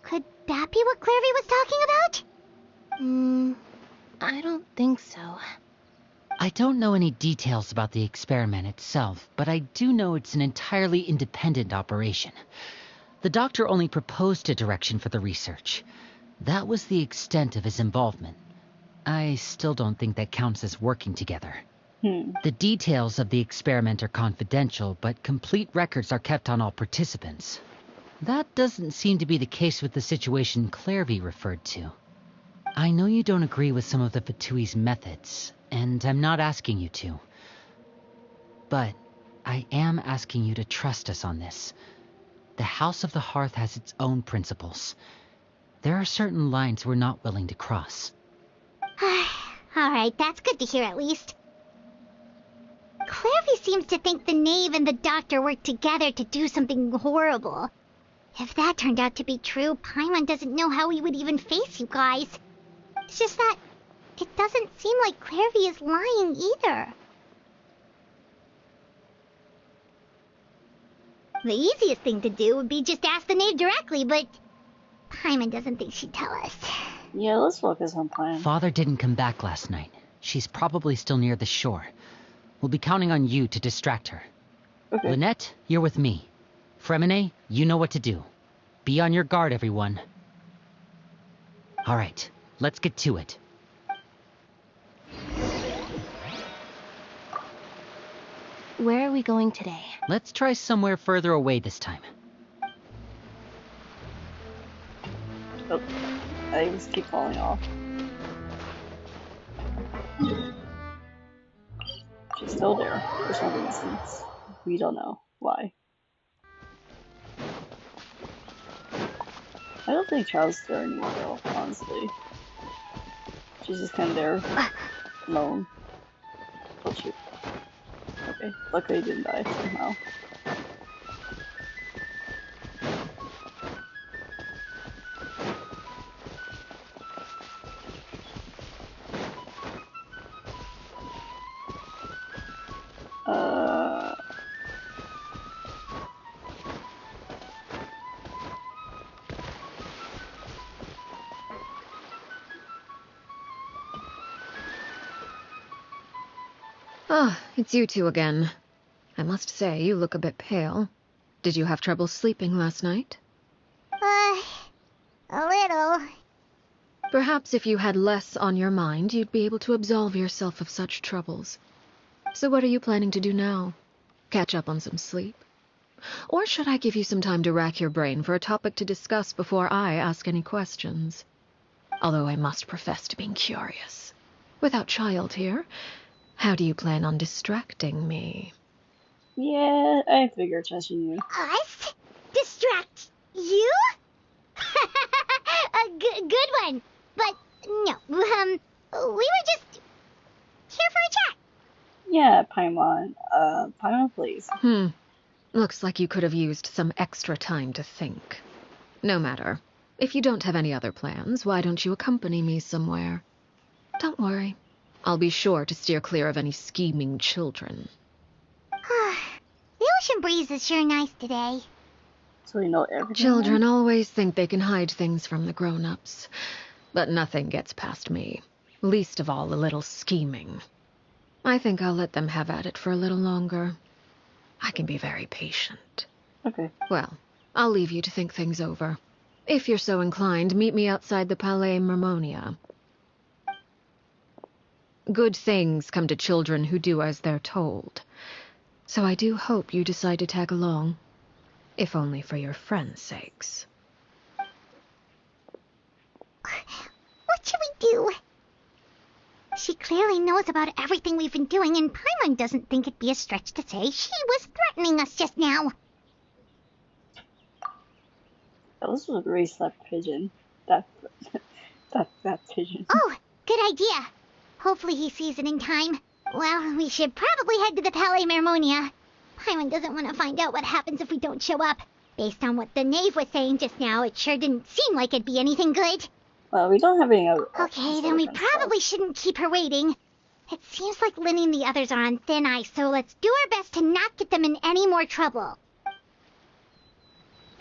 Could that be what Clairvy was talking about? I don't think so. I don't know any details about the experiment itself, but I do know it's an entirely independent operation. The Doctor only proposed a direction for the research. That was the extent of his involvement. I still don't think that counts as working together. The details of the experiment are confidential, but complete records are kept on all participants. That doesn't seem to be the case with the situation Clairvy referred to. I know you don't agree with some of the Fatui's methods, and I'm not asking you to. But I am asking you to trust us on this. The House of the Hearth has its own principles. There are certain lines we're not willing to cross. Alright, that's good to hear at least. Clairvy seems to think the Knave and the Doctor work together to do something horrible. If that turned out to be true, Paimon doesn't know how he would even face you guys. It's just that it doesn't seem like Clairvy is lying either. The easiest thing to do would be just ask the Knave directly, but Paimon doesn't think she'd tell us. Yeah, let's focus on plan. Father didn't come back last night. She's probably still near the shore. We'll be counting on you to distract her. Okay. Lynette, you're with me. Fremine, you know what to do. Be on your guard, everyone. All right, let's get to it. Where are we going today? Let's try somewhere further away this time. Oh, I just keep falling off. She's still there for some reason. We don't know why. I don't think Child's there anymore though, honestly. She's just kind of there, alone. Oh shoot. Okay, luckily he didn't die somehow. Ah, it's you two again. I must say, you look a bit pale. Did you have trouble sleeping last night? A little. Perhaps if you had less on your mind, you'd be able to absolve yourself of such troubles. So what are you planning to do now? Catch up on some sleep? Or should I give you some time to rack your brain for a topic to discuss before I ask any questions? Although I must profess to being curious. Without Child here, how do you plan on distracting me? Yeah, I figured testing you. Us? Distract you? A good one. But no, we were just here for a chat. Yeah, Paimon. Paimon, please. Looks like you could have used some extra time to think. No matter. If you don't have any other plans, why don't you accompany me somewhere? Don't worry. I'll be sure to steer clear of any scheming children. The ocean breeze is sure nice today. So you know everything. Children always think they can hide things from the grown-ups. But nothing gets past me. Least of all a little scheming. I think I'll let them have at it for a little longer. I can be very patient. Okay. Well, I'll leave you to think things over. If you're so inclined, meet me outside the Palais Mermonia. Good things come to children who do as they're told. So I do hope you decide to tag along. If only for your friends' sakes. What should we do? She clearly knows about everything we've been doing, and Paimon doesn't think it'd be a stretch to say she was threatening us just now. Oh, this was a really slap pigeon. That pigeon. Oh, good idea. Hopefully he sees it in time. Well, we should probably head to the Palais Mermonia. Paimon doesn't want to find out what happens if we don't show up. Based on what the knave was saying just now, it sure didn't seem like it'd be anything good. Well, we don't have any other. Okay, then we probably shouldn't keep her waiting. It seems like Linny and the others are on thin ice, so let's do our best to not get them in any more trouble.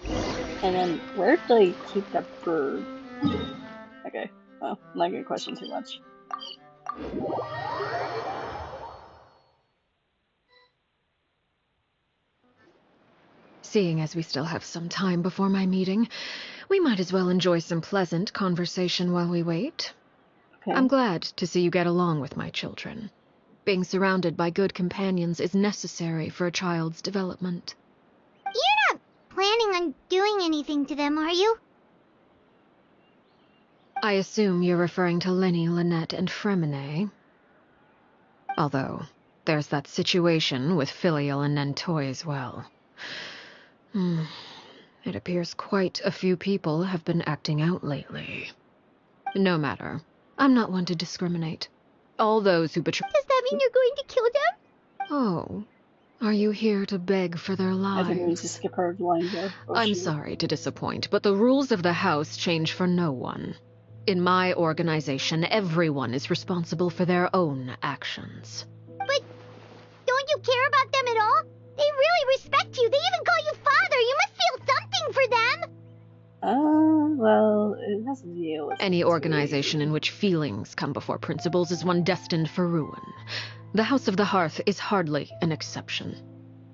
And then, where do they keep that bird? Okay, well, I'm not gonna question too much. Seeing as we still have some time before my meeting, we might as well enjoy some pleasant conversation while we wait. Okay. I'm glad to see you get along with my children. Being surrounded by good companions is necessary for a child's development. You're not planning on doing anything to them, are you? I assume you're referring to Lenny, Lynette, and Fremine. Although, there's that situation with Filial and Nentoy as well. It appears quite a few people have been acting out lately. No matter. I'm not one to discriminate. All those who betray— Does that mean you're going to kill them? Oh. Are you here to beg for their lives? I think we need to skip her line there. I'm sorry to disappoint, but the rules of the house change for no one. In my organization, everyone is responsible for their own actions. But don't you care about them at all? They really respect you. They even call you father. You must feel something for them. Well, it has to deal with... Any organization in which feelings come before principles is one destined for ruin. The House of the Hearth is hardly an exception.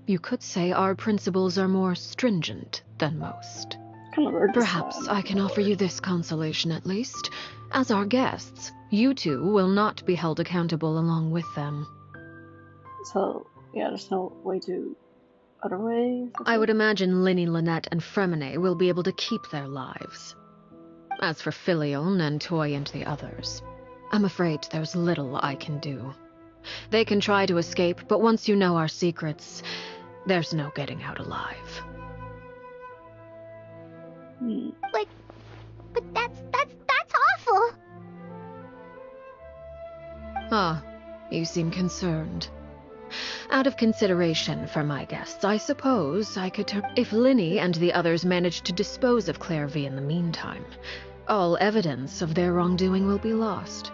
You could say our principles are more stringent than most. Perhaps I can offer you this consolation at least. As our guests, you two will not be held accountable along with them. So, yeah, there's no way to... other way? I would imagine Linny, Lynette, and Fremine will be able to keep their lives. As for Filial, Nentoy, and the others, I'm afraid there's little I can do. They can try to escape, but once you know our secrets, there's no getting out alive. But that's awful. Ah, you seem concerned. Out of consideration for my guests, I suppose I could if Linny and the others manage to dispose of Claire V in the meantime, all evidence of their wrongdoing will be lost.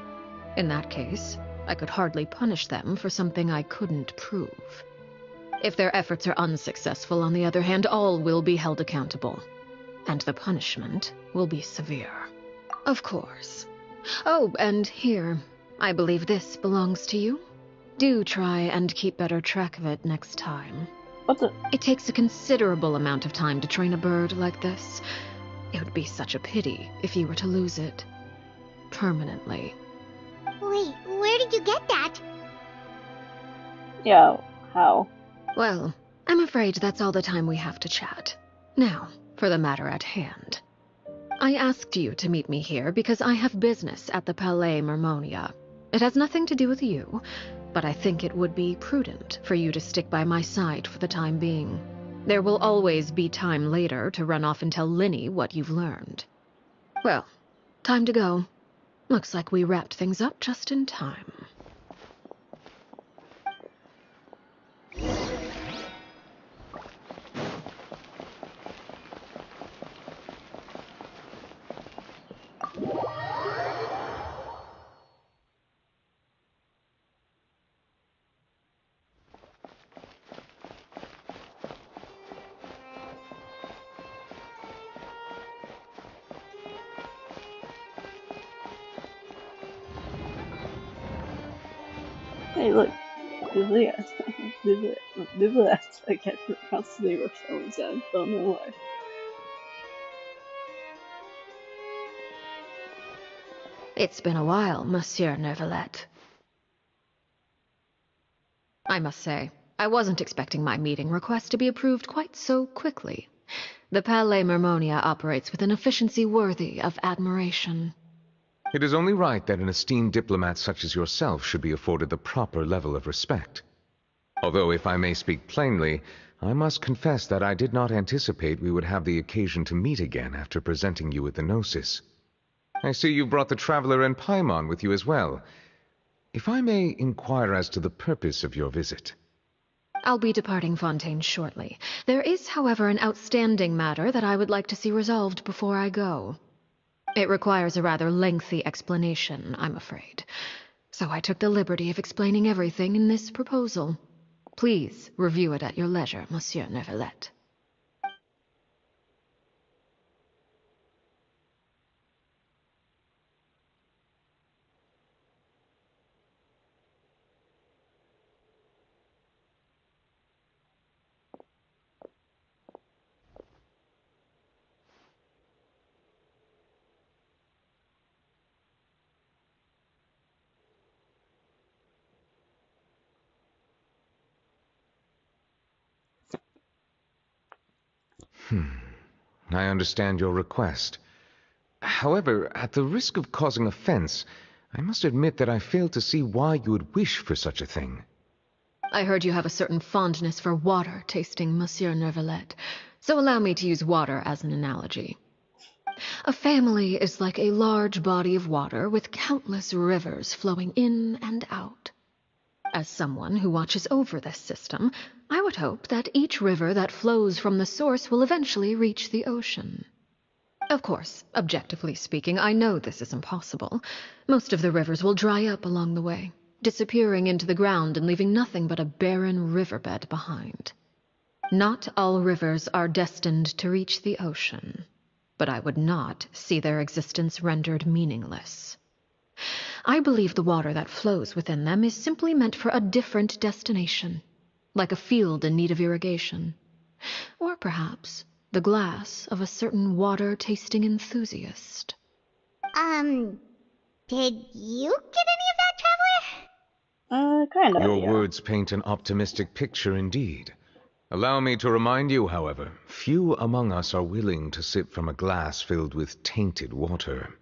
In that case, I could hardly punish them for something I couldn't prove. If their efforts are unsuccessful, on the other hand, all will be held accountable. And the punishment will be severe. Of course. Oh, and here, I believe this belongs to you. Do try and keep better track of it next time. What the? It takes a considerable amount of time to train a bird like this. It would be such a pity if you were to lose it. Permanently. Wait, where did you get that? Yeah, how? Well, I'm afraid that's all the time we have to chat. Now, for the matter at hand. I asked you to meet me here because I have business at the Palais Mermonia. It has nothing to do with you, but I think it would be prudent for you to stick by my side for the time being. There will always be time later to run off and tell Linny what you've learned. Well, time to go. Looks like we wrapped things up just in time. Hey, look. Liblias. I can't pronounce the name of someone's dad. Don't know why. It's been a while, Monsieur Neuvillette. I must say, I wasn't expecting my meeting request to be approved quite so quickly. The Palais Mermonia operates with an efficiency worthy of admiration. It is only right that an esteemed diplomat such as yourself should be afforded the proper level of respect. Although, if I may speak plainly, I must confess that I did not anticipate we would have the occasion to meet again after presenting you with the Gnosis. I see you brought the Traveler and Paimon with you as well. If I may inquire as to the purpose of your visit. I'll be departing Fontaine shortly. There is, however, an outstanding matter that I would like to see resolved before I go. It requires a rather lengthy explanation, I'm afraid. So I took the liberty of explaining everything in this proposal. Please review it at your leisure, Monsieur Neuvillette. I understand your request. However, at the risk of causing offense, I must admit that I fail to see why you would wish for such a thing. I heard you have a certain fondness for water tasting, Monsieur Neuvillette, so allow me to use water as an analogy. A family is like a large body of water with countless rivers flowing in and out. As someone who watches over this system, I would hope that each river that flows from the source will eventually reach the ocean. Of course, objectively speaking, I know this is impossible. Most of the rivers will dry up along the way, disappearing into the ground and leaving nothing but a barren riverbed behind. Not all rivers are destined to reach the ocean, but I would not see their existence rendered meaningless. I believe the water that flows within them is simply meant for a different destination, like a field in need of irrigation. Or perhaps the glass of a certain water-tasting enthusiast. Did you get any of that, Traveler? Kind of. Your words paint an optimistic picture indeed. Allow me to remind you, however, few among us are willing to sip from a glass filled with tainted water.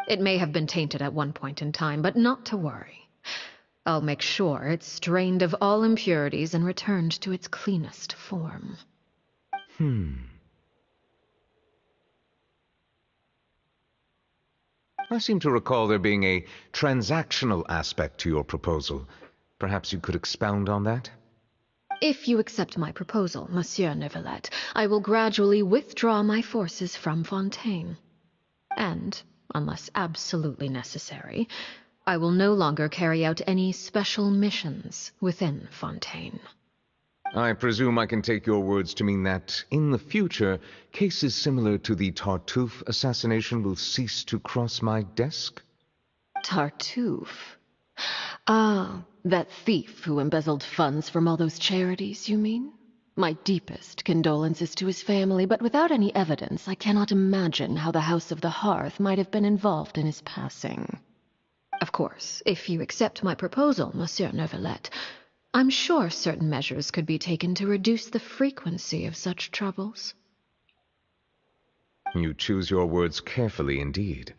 It may have been tainted at one point in time, but not to worry. I'll make sure it's drained of all impurities and returned to its cleanest form. I seem to recall there being a transactional aspect to your proposal. Perhaps you could expound on that? If you accept my proposal, Monsieur Neuvillette, I will gradually withdraw my forces from Fontaine. And, unless absolutely necessary, I will no longer carry out any special missions within Fontaine. I presume I can take your words to mean that, in the future, cases similar to the Tartuffe assassination will cease to cross my desk? Tartuffe? Ah, that thief who embezzled funds from all those charities, you mean? My deepest condolences to his family, but without any evidence, I cannot imagine how the House of the Hearth might have been involved in his passing. Of course, if you accept my proposal, Monsieur Neuvillette, I'm sure certain measures could be taken to reduce the frequency of such troubles. You choose your words carefully indeed.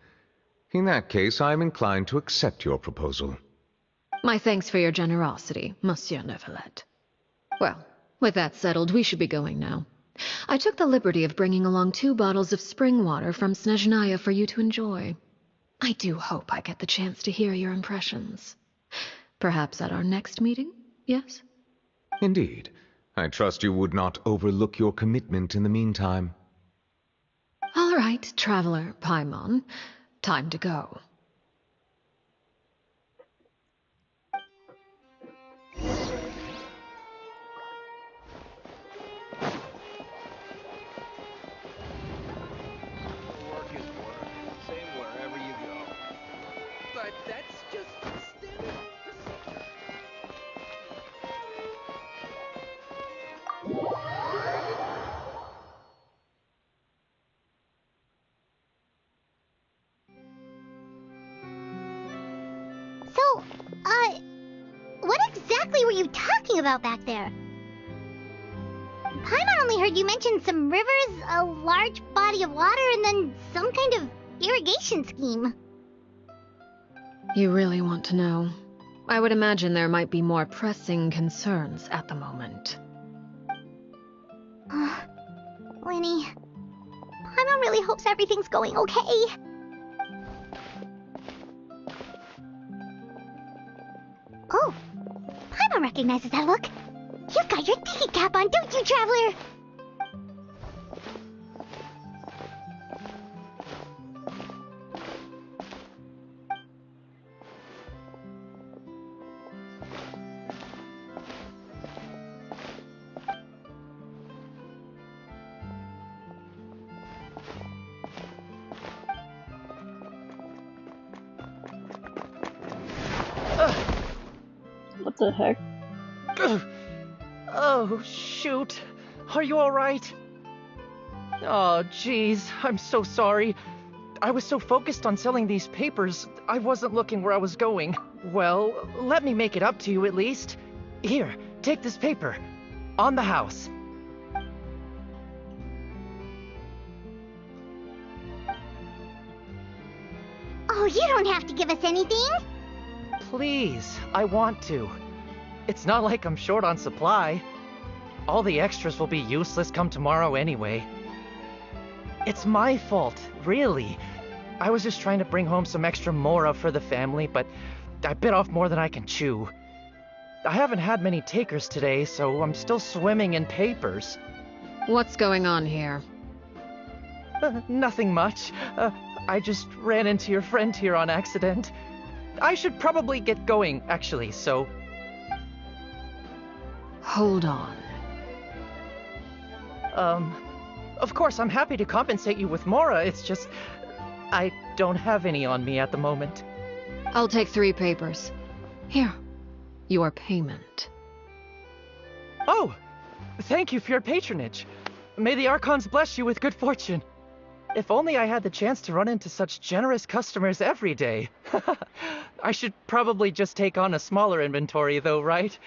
In that case, I am inclined to accept your proposal. My thanks for your generosity, Monsieur Neuvillette. Well, with that settled, we should be going now. I took the liberty of bringing along 2 bottles of spring water from Snezhnaya for you to enjoy. I do hope I get the chance to hear your impressions. Perhaps at our next meeting, yes? Indeed. I trust you would not overlook your commitment in the meantime. All right, Traveler Paimon. Time to go. So, what exactly were you talking about back there? Paimon only heard you mention some rivers, a large body of water, and then some kind of irrigation scheme. You really want to know? I would imagine there might be more pressing concerns at the moment. Lenny, Paimon really hopes everything's going okay. Oh, Paimon recognizes that look. You've got your thinking cap on, don't you, Traveler? What the heck? Oh, shoot. Are you alright? Oh, jeez. I'm so sorry. I was so focused on selling these papers, I wasn't looking where I was going. Well, let me make it up to you at least. Here, take this paper. On the house. Oh, you don't have to give us anything. Please, I want to. It's not like I'm short on supply. All the extras will be useless come tomorrow anyway. It's my fault, really. I was just trying to bring home some extra mora for the family, but I bit off more than I can chew. I haven't had many takers today, so I'm still swimming in papers. What's going on here? Nothing much. I just ran into your friend here on accident. I should probably get going, actually, so... Hold on. Of course, I'm happy to compensate you with mora, it's just... I don't have any on me at the moment. I'll take 3 papers. Here, your payment. Oh! Thank you for your patronage. May the Archons bless you with good fortune. If only I had the chance to run into such generous customers every day. I should probably just take on a smaller inventory though, right?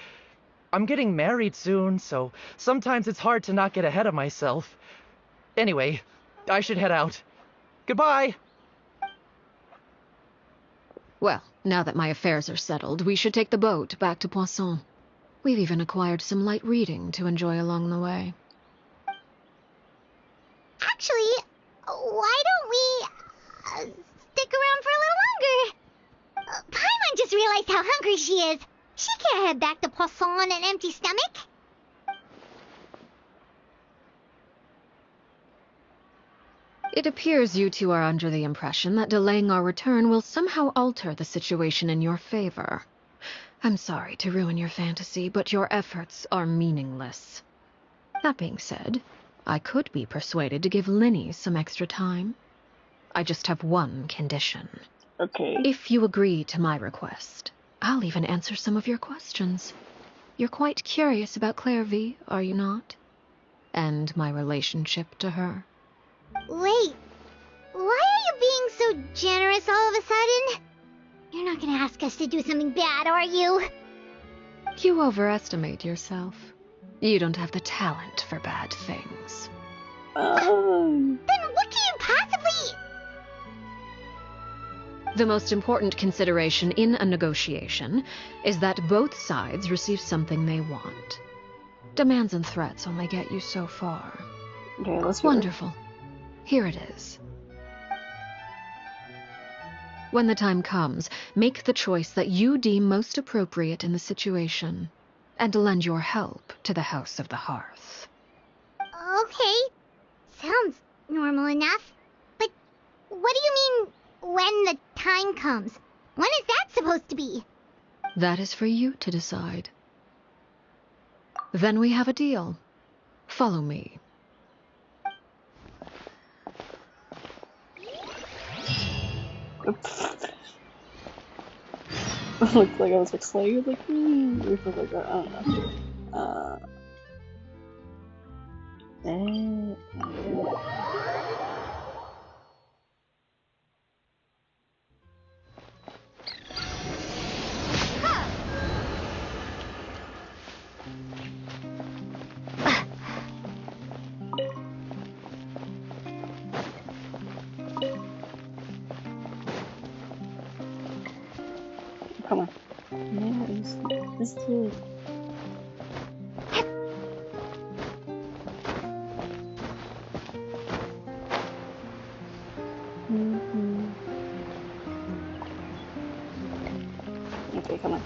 I'm getting married soon, so sometimes it's hard to not get ahead of myself. Anyway, I should head out. Goodbye! Well, now that my affairs are settled, we should take the boat back to Poisson. We've even acquired some light reading to enjoy along the way. Actually, why don't we stick around for a little longer? Paimon just realized how hungry she is. She can't head back to Poisson on an empty stomach. It appears you two are under the impression that delaying our return will somehow alter the situation in your favor. I'm sorry to ruin your fantasy, but your efforts are meaningless. That being said, I could be persuaded to give Linny some extra time. I just have one condition. Okay. If you agree to my request, I'll even answer some of your questions. You're quite curious about Claire V, are you not? And my relationship to her. Wait, why are you being so generous all of a sudden? You're not gonna ask us to do something bad, are you? You overestimate yourself. You don't have the talent for bad things. Then what can you possibly... The most important consideration in a negotiation is that both sides receive something they want. Demands and threats only get you so far. Okay, let's Wonderful. Here it is. When the time comes, make the choice that you deem most appropriate in the situation, and lend your help to the House of the Hearth. Okay, sounds normal enough. But what do you mean, when the time comes? When is that supposed to be? That is for you to decide. Then we have a deal. Follow me. Looks like I was like slave, like or something like that. I don't know. This too. Okay, come on.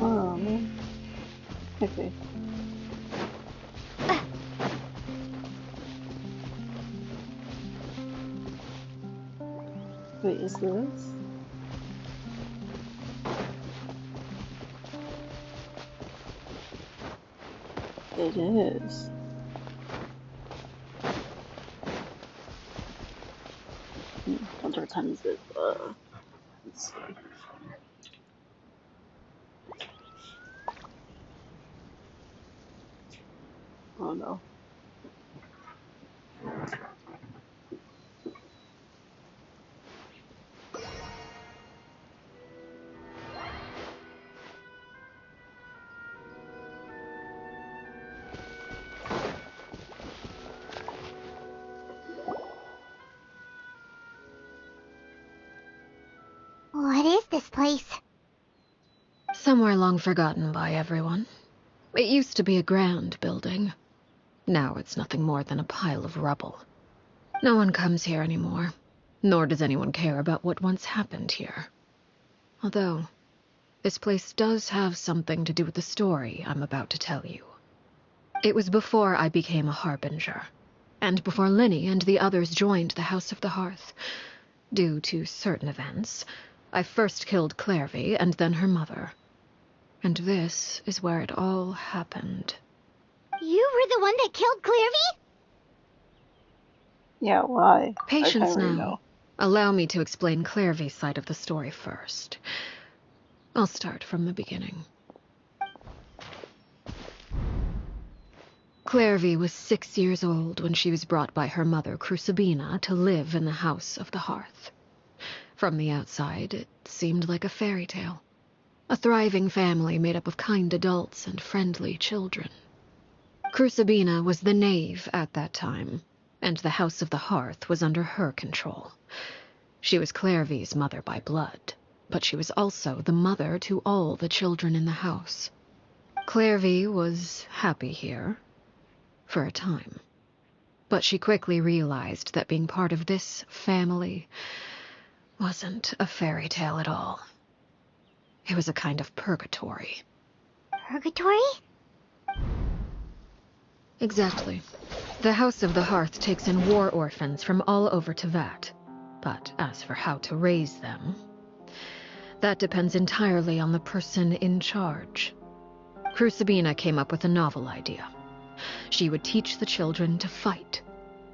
Oh man. Okay. Wait, is this? It is. What time is it? Let's see. Oh no. What is this place? Somewhere long forgotten by everyone. It used to be a grand building. Now it's nothing more than a pile of rubble. No one comes here anymore, nor does anyone care about what once happened here. Although, this place does have something to do with the story I'm about to tell you. It was before I became a Harbinger, and before Linny and the others joined the House of the Hearth. Due to certain events, I first killed Clairvy and then her mother. And this is where it all happened. You were the one that killed Clairvy? Yeah, why? Patience now. Allow me to explain Clairvy's side of the story first. I'll start from the beginning. Clairvy was 6 years old when she was brought by her mother, Crucibina, to live in the House of the Hearth. From the outside, it seemed like a fairy tale. A thriving family made up of kind adults and friendly children. Crucibina was the knave at that time, and the House of the Hearth was under her control. She was Clairvy's mother by blood, but she was also the mother to all the children in the house. Clairvy was happy here, for a time. But she quickly realized that being part of this family wasn't a fairy tale at all. It was a kind of purgatory. Purgatory? Exactly. The House of the Hearth takes in war orphans from all over Teyvat. But as for how to raise them, that depends entirely on the person in charge. Crucibina came up with a novel idea. She would teach the children to fight,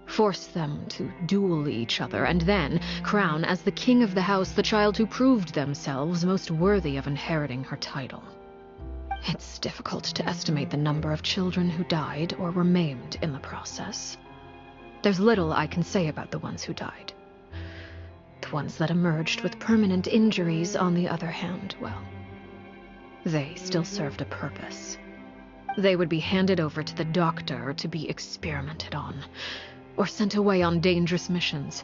force them to duel each other, and then crown as the king of the house the child who proved themselves most worthy of inheriting her title. It's difficult to estimate the number of children who died or were maimed in the process. There's little I can say about the ones who died. The ones that emerged with permanent injuries, on the other hand, well, they still served a purpose. They would be handed over to the doctor to be experimented on, or sent away on dangerous missions.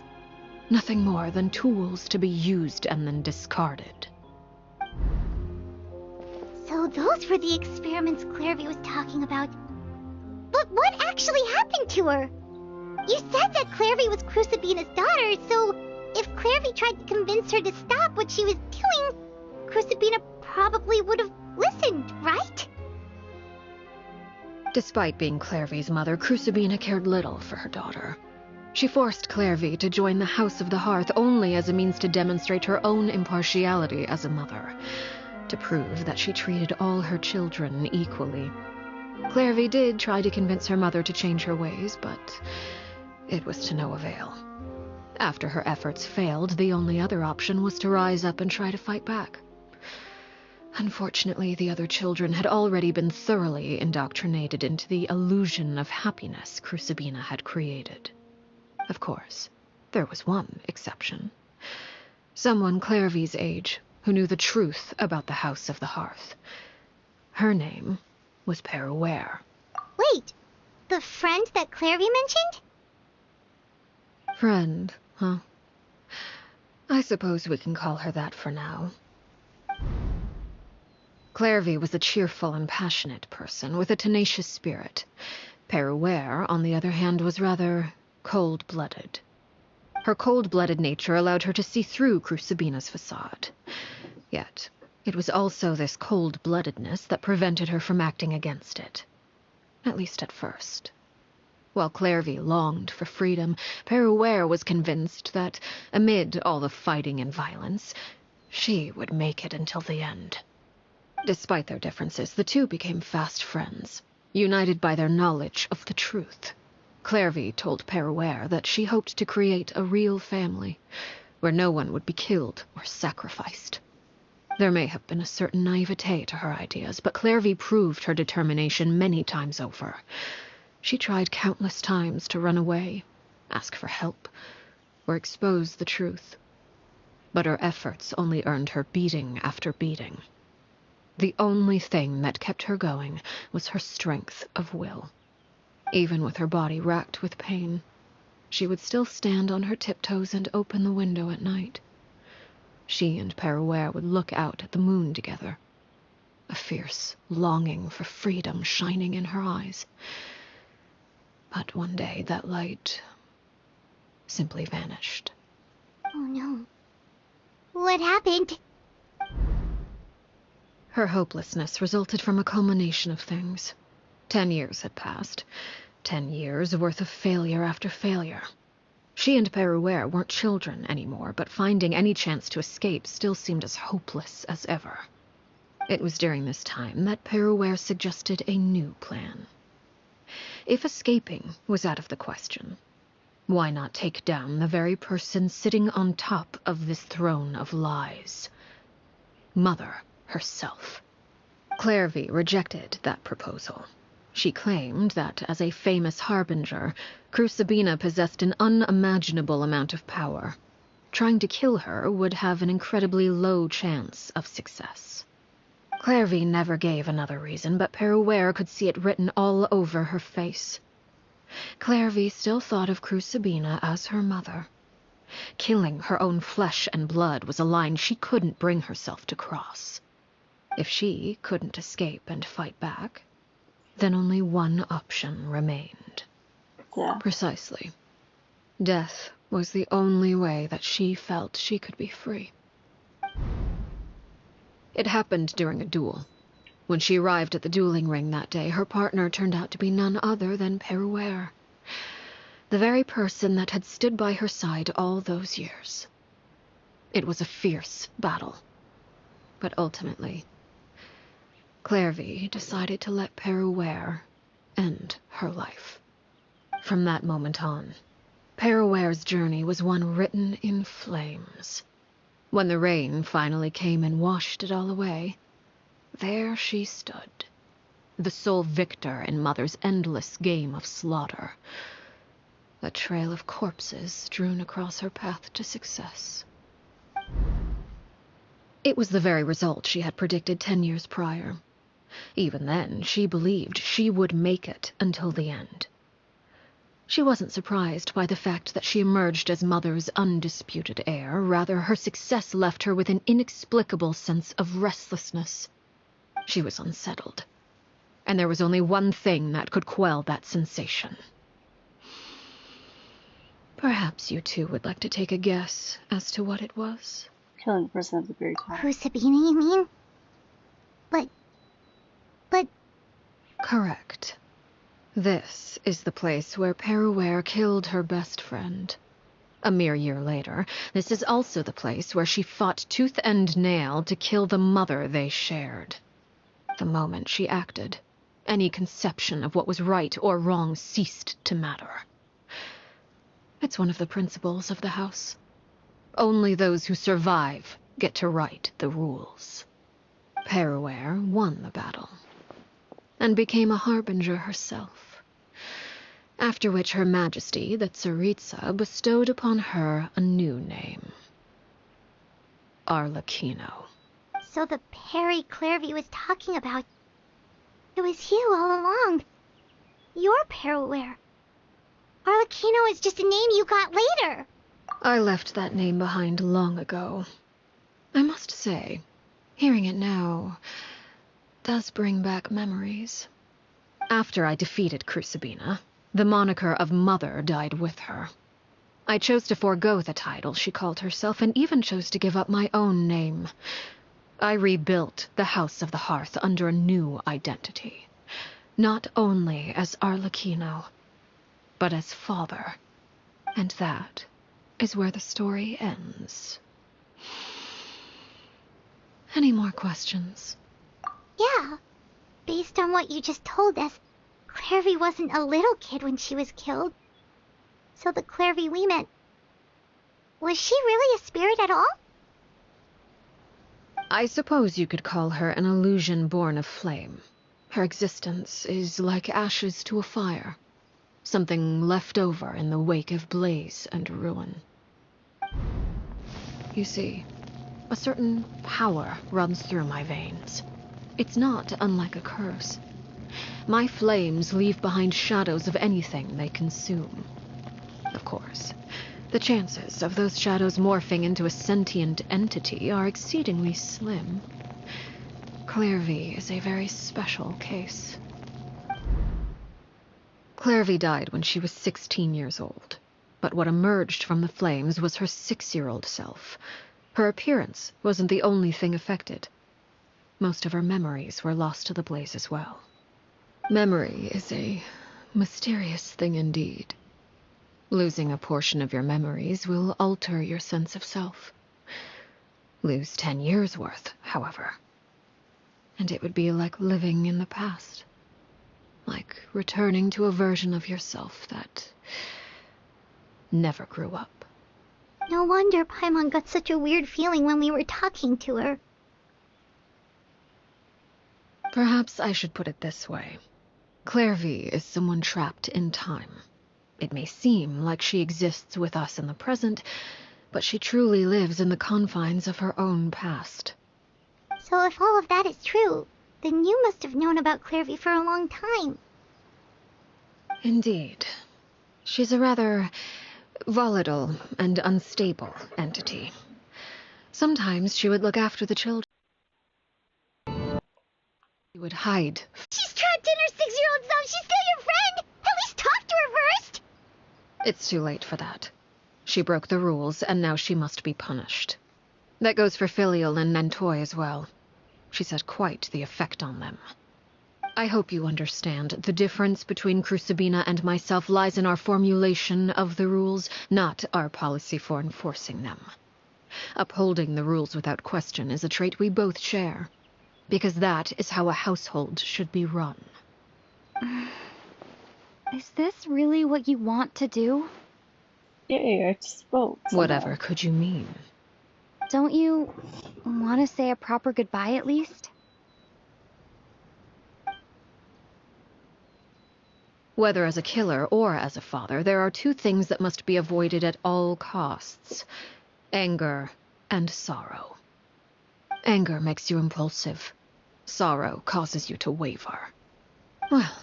Nothing more than tools to be used and then discarded. So those were the experiments Clairvy was talking about. But what actually happened to her? You said that Clairvy was Crucibina's daughter, so if Clairvy tried to convince her to stop what she was doing, Crucibina probably would have listened, right? Despite being Clairvy's mother, Crucibina cared little for her daughter. She forced Clairvy to join the House of the Hearth only as a means to demonstrate her own impartiality as a mother, to prove that she treated all her children equally. Clairvy did try to convince her mother to change her ways, but it was to no avail. After her efforts failed, the only other option was to rise up and try to fight back. Unfortunately, the other children had already been thoroughly indoctrinated into the illusion of happiness Crucibina had created. Of course, there was one exception. Someone Clairvy's age who knew the truth about the House of the Hearth. Her name was Peruere. Wait, the friend that Clairvy mentioned? Friend, huh? I suppose we can call her that for now. Clairvy was a cheerful and passionate person with a tenacious spirit. Peruere, on the other hand, was rather cold-blooded. Her cold-blooded nature allowed her to see through Crucibina's facade. Yet, it was also this cold-bloodedness that prevented her from acting against it. At least at first. While Clairvy longed for freedom, Peruere was convinced that, amid all the fighting and violence, she would make it until the end. Despite their differences, the two became fast friends, united by their knowledge of the truth. Clairvy told Peruere that she hoped to create a real family, where no one would be killed or sacrificed. There may have been a certain naivete to her ideas, but Clairvy proved her determination many times over. She tried countless times to run away, ask for help, or expose the truth. But her efforts only earned her beating after beating. The only thing that kept her going was her strength of will. Even with her body racked with pain, she would still stand on her tiptoes and open the window at night. She and Peruere would look out at the moon together, a fierce longing for freedom shining in her eyes. But one day that light simply vanished. Oh no. What happened? Her hopelessness resulted from a culmination of things. 10 years had passed. 10 years worth of failure after failure. She and Peruere weren't children anymore, but finding any chance to escape still seemed as hopeless as ever. It was during this time that Peruere suggested a new plan. If escaping was out of the question, why not take down the very person sitting on top of this throne of lies? Mother herself. Clairvy rejected that proposal. She claimed that, as a famous harbinger, Crucibina possessed an unimaginable amount of power. Trying to kill her would have an incredibly low chance of success. Clairvy never gave another reason, but Peruere could see it written all over her face. Clairvy still thought of Crucibina as her mother. Killing her own flesh and blood was a line she couldn't bring herself to cross. If she couldn't escape and fight back, then only one option remained. Yeah. Precisely. Death was the only way that she felt she could be free. It happened during a duel. When she arrived at the dueling ring that day, her partner turned out to be none other than Peruere, the very person that had stood by her side all those years. It was a fierce battle, but ultimately, Clairvy decided to let Peruere end her life. From that moment on, Peruere's journey was one written in flames. When the rain finally came and washed it all away, there she stood, the sole victor in Mother's endless game of slaughter. A trail of corpses strewn across her path to success. It was the very result she had predicted 10 years prior. Even then, she believed she would make it until the end. She wasn't surprised by the fact that she emerged as Mother's undisputed heir. Rather, her success left her with an inexplicable sense of restlessness. She was unsettled, and there was only one thing that could quell that sensation. Perhaps you two would like to take a guess as to what it was? Killing a person at the very top. Crucibina, you mean? But... Correct. This is the place where Peruware killed her best friend. A mere year later, this is also the place where she fought tooth and nail to kill the mother they shared. The moment she acted, any conception of what was right or wrong ceased to matter. It's one of the principles of the house. Only those who survive get to write the rules. Peruware won the battle, and became a harbinger herself. After which Her Majesty, the Tsaritsa, bestowed upon her a new name. Arleccino. So the Perry Clairvy was talking about, it was you all along. You're Peruware. Arleccino is just a name you got later. I left that name behind long ago. I must say, hearing it now does bring back memories. After I defeated Crucibina, the moniker of Mother died with her. I chose to forego the title she called herself, and even chose to give up my own name. I rebuilt the House of the Hearth under a new identity. Not only as Arleccino, but as father. And that is where the story ends. Any more questions? Yeah. Based on what you just told us, Clairvy wasn't a little kid when she was killed. So the Clairvy we met, was she really a spirit at all? I suppose you could call her an illusion born of flame. Her existence is like ashes to a fire. Something left over in the wake of blaze and ruin. You see, a certain power runs through my veins. It's not unlike a curse. My flames leave behind shadows of anything they consume. Of course, the chances of those shadows morphing into a sentient entity are exceedingly slim. Clairvy is a very special case. Clairvy died when she was 16 years old, but what emerged from the flames was her 6-year-old self. Her appearance wasn't the only thing affected. Most of her memories were lost to the blaze as well. Memory is a mysterious thing indeed. Losing a portion of your memories will alter your sense of self. Lose 10 years' worth, however, and it would be like living in the past. Like returning to a version of yourself that never grew up. No wonder Paimon got such a weird feeling when we were talking to her. Perhaps I should put it this way. Clairvy is someone trapped in time. It may seem like she exists with us in the present, but she truly lives in the confines of her own past. So if all of that is true, then you must have known about Clairvy for a long time. Indeed. She's a rather volatile and unstable entity. Sometimes she would look after the children. She would hide. She's trapped in her 6-year-old self! She's still your friend! At least talk to her first! It's too late for that. She broke the rules, and now she must be punished. That goes for Filial and Nantoy as well. She's had quite the effect on them. I hope you understand the difference between Crucibina and myself lies in our formulation of the rules, not our policy for enforcing them. Upholding the rules without question is a trait we both share, because that is how a household should be run. Is this really what you want to do? Yeah, I just spoke. Whatever could you mean? Don't you want to say a proper goodbye at least? Whether as a killer or as a father, there are two things that must be avoided at all costs: anger and sorrow. Anger makes you impulsive. Sorrow causes you to waver. Well,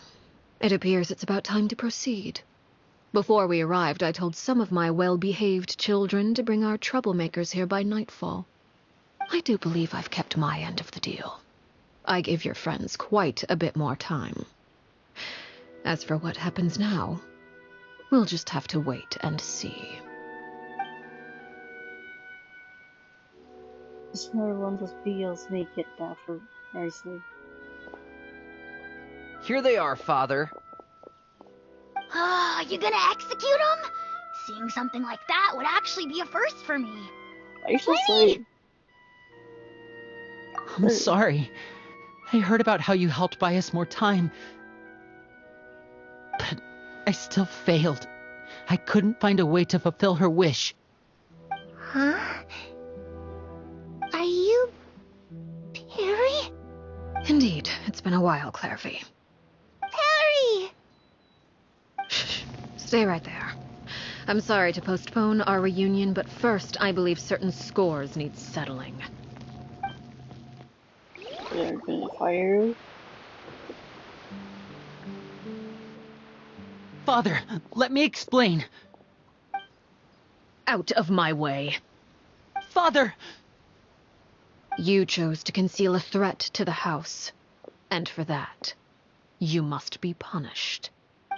it appears it's about time to proceed. Before we arrived, I told some of my well-behaved children to bring our troublemakers here by nightfall. I do believe I've kept my end of the deal. I gave your friends quite a bit more time. As for what happens now, we'll just have to wait and see. It's another one of those videos make it after nicely. Here they are, Father. You gonna execute him? Seeing something like that would actually be a first for me. I should say. I'm sorry. I heard about how you helped buy us more time. But I still failed. I couldn't find a way to fulfill her wish. Huh? Are you... Perry? Indeed, it's been a while, Clairvy. Perry! Stay right there. I'm sorry to postpone our reunion, but first I believe certain scores need settling. They're gonna fire you? Father, let me explain. Out of my way. Father! You chose to conceal a threat to the house, and for that, you must be punished.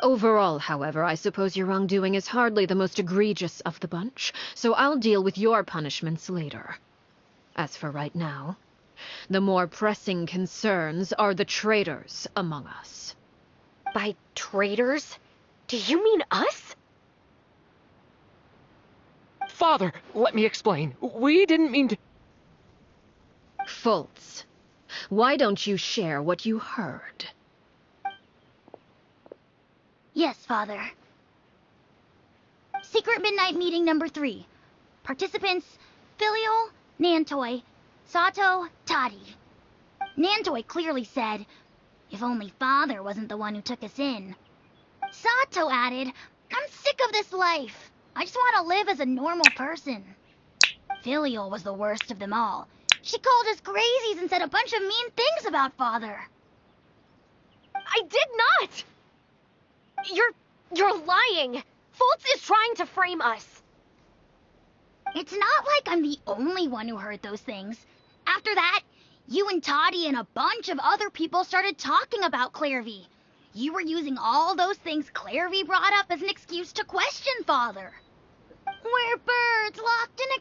Overall, however, I suppose your wrongdoing is hardly the most egregious of the bunch, so I'll deal with your punishments later. As for right now, the more pressing concerns are the traitors among us. By traitors? Do you mean us? Father, let me explain. We didn't mean to... Fultz, why don't you share what you heard? Yes, Father. Secret Midnight Meeting number 3. Participants, Filial, Nantoi, Sato, Toddy. Nantoi clearly said, if only Father wasn't the one who took us in. Sato added, I'm sick of this life. I just want to live as a normal person. Filial was the worst of them all. She called us crazies and said a bunch of mean things about Father. I did not! You're lying! Fultz is trying to frame us. It's not like I'm the only one who heard those things. After that, you and Toddy and a bunch of other people started talking about Clairvy. You were using all those things Clairvy brought up as an excuse to question Father. We're birds locked in a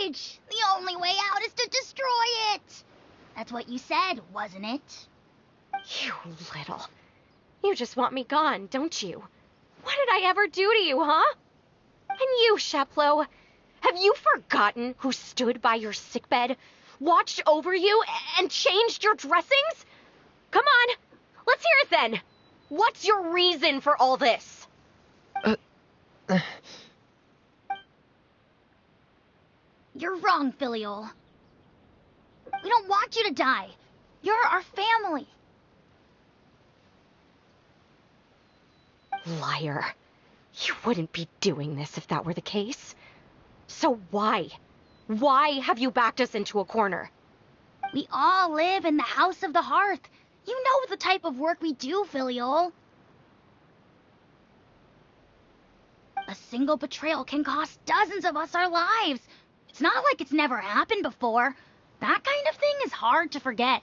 cage. The only way out is to destroy it. That's what you said, wasn't it? You little... You just want me gone, don't you? What did I ever do to you, huh? And you, Sheplo, have you forgotten who stood by your sickbed, watched over you, and changed your dressings? Come on, let's hear it then. What's your reason for all this? You're wrong, Filial. We don't want you to die. You're our family. Liar. You wouldn't be doing this if that were the case. So why? Why have you backed us into a corner? We all live in the House of the Hearth. You know the type of work we do, Filial. A single betrayal can cost dozens of us our lives. It's not like it's never happened before. That kind of thing is hard to forget.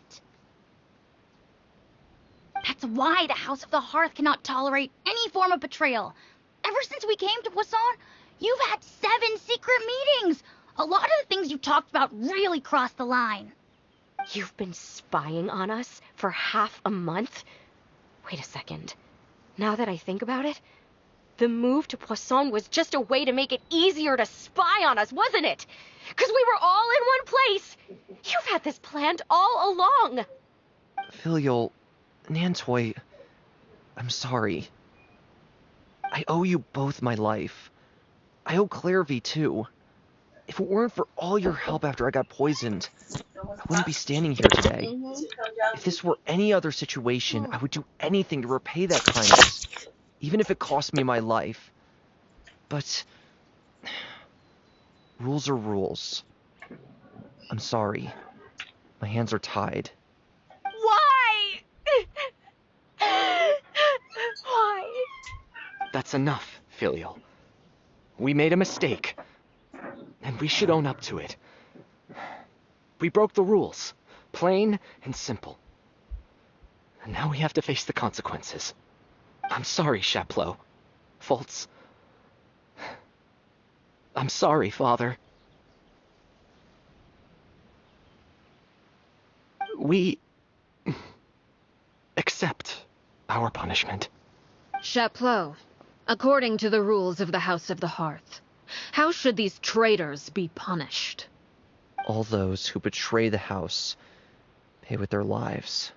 That's why the House of the Hearth cannot tolerate any form of betrayal. Ever since we came to Poisson, you've had 7 secret meetings. A lot of the things you talked about really crossed the line. You've been spying on us for half a month? Wait a second. Now that I think about it, the move to Poisson was just a way to make it easier to spy on us, wasn't it? Because we were all in one place. You've had this planned all along. Filial, Nantoi, I'm sorry. I owe you both my life. I owe Clairvy too. If it weren't for all your help after I got poisoned, I wouldn't be standing here today. If this were any other situation, I would do anything to repay that kindness, even if it cost me my life. But rules are rules. I'm sorry. My hands are tied. Why? Why? That's enough, Filial. We made a mistake, and we should own up to it. We broke the rules, plain and simple. And now we have to face the consequences. I'm sorry, Chapleau. Fultz. I'm sorry, Father. We accept our punishment. Chapleau, According to the rules of the House of the Hearth, how should these traitors be punished? All those who betray the house pay with their lives.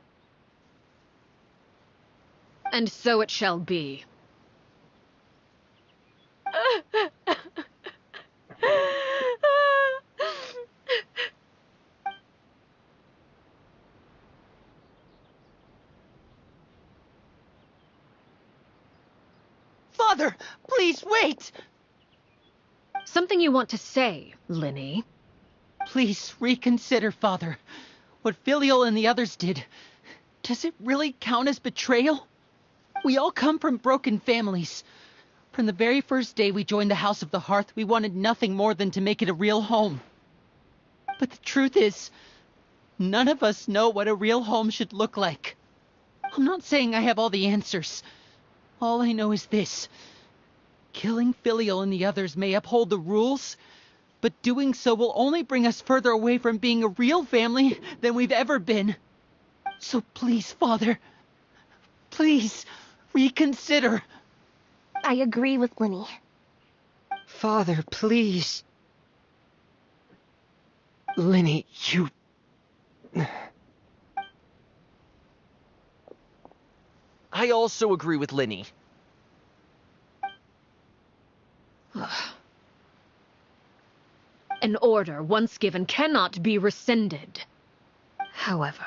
And so it shall be. Father, please wait! Something you want to say, Linny? Please reconsider, Father. What Filial and the others did, does it really count as betrayal? We all come from broken families. From the very first day we joined the House of the Hearth, we wanted nothing more than to make it a real home. But the truth is, none of us know what a real home should look like. I'm not saying I have all the answers. All I know is this. Killing Filial and the others may uphold the rules, but doing so will only bring us further away from being a real family than we've ever been. So please, Father, please reconsider. I agree with Linny. Father, please. Linny, you... I also agree with Linny. An order once given cannot be rescinded. However,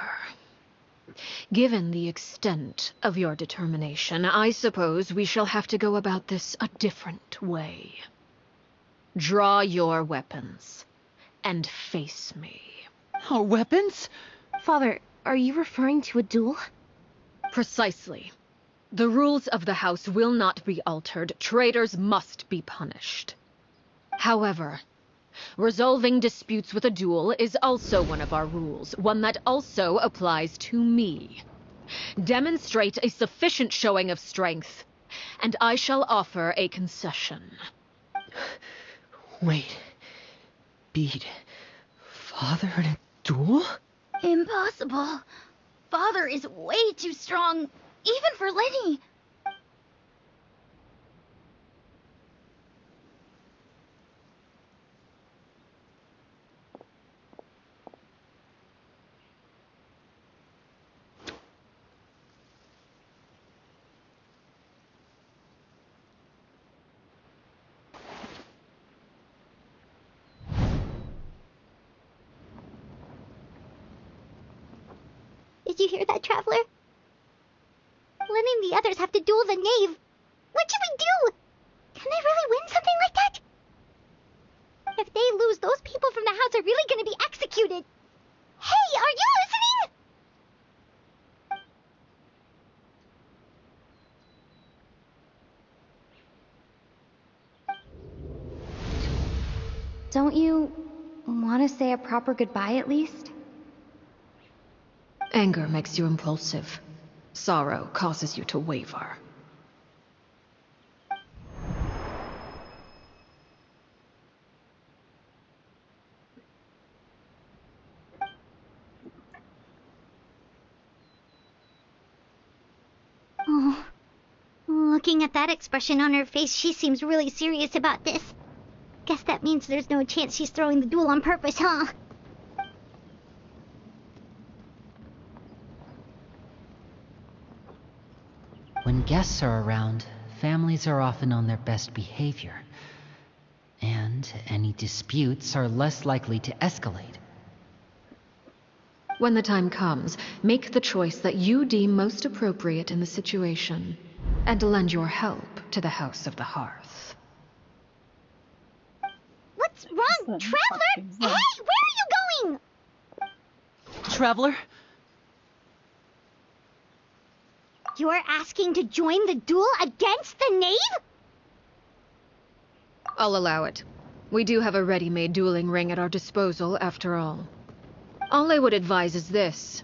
given the extent of your determination, I suppose we shall have to go about this a different way. Draw your weapons and face me. Our weapons? Father, are you referring to a duel? Precisely. The rules of the house will not be altered. Traitors must be punished. However, resolving disputes with a duel is also one of our rules, one that also applies to me. Demonstrate a sufficient showing of strength, and I shall offer a concession. Wait. Beat Father in a duel? Impossible. Father is way too strong, even for Linny. Did you hear that, Traveler? Linny and the others have to duel the knave. What should we do? Can they really win something like that? If they lose, those people from the house are really going to be executed. Hey, are you listening? Don't you want to say a proper goodbye at least? Anger makes you impulsive. Sorrow causes you to waver. Oh, looking at that expression on her face, she seems really serious about this. Guess that means there's no chance she's throwing the duel on purpose, huh? When guests are around, families are often on their best behavior. And any disputes are less likely to escalate. When the time comes, make the choice that you deem most appropriate in the situation, and lend your help to the House of the Hearth. What's wrong, Traveler? Hey, where are you going? Traveler? You're asking to join the duel against the knave? I'll allow it. We do have a ready-made dueling ring at our disposal, after all. All I would advise is this.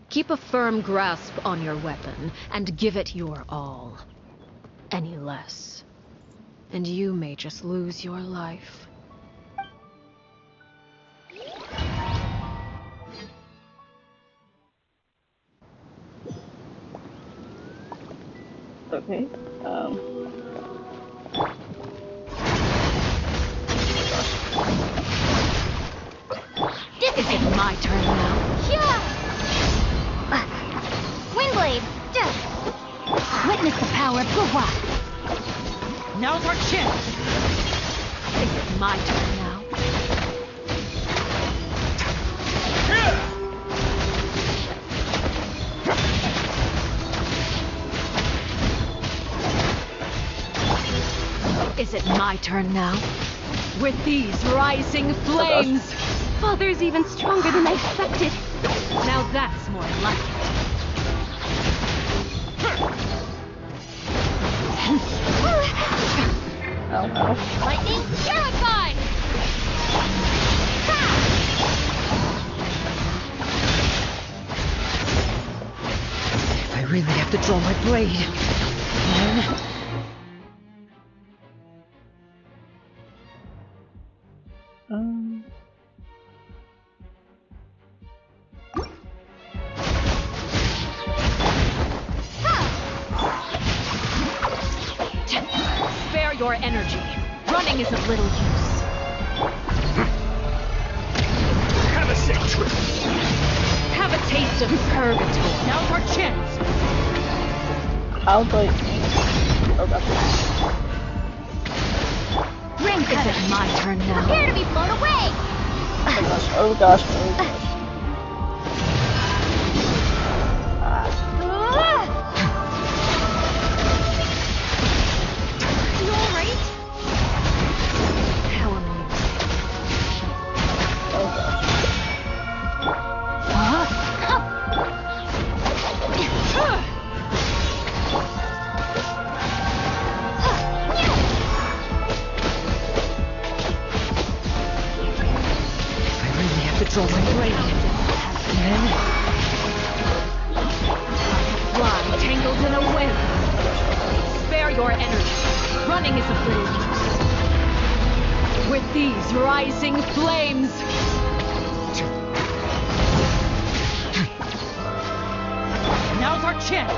Keep a firm grasp on your weapon, and give it your all. Any less, and you may just lose your life. Okay. turn now. Windblade! Witness the power of Guhua. Now's our chance. Is it my turn now? Is it my turn now? With these rising flames! Father's even stronger than I expected. Now that's more like it. Oh no. Lightning purified! If I really have to draw my blade, then... Spare your energy. Running is of little use. Have a sick trip. Have a taste of purgatory. Now's our chance. I'll like... Oh god. Ring is it my turn now? Prepare to be blown away! Oh gosh, oh gosh. You alright? How amusing. Oh gosh. I really have to draw my blade, then... Fly tangled in a web. Spare your energy. Running is of little use. With these rising flames. Now's our chance.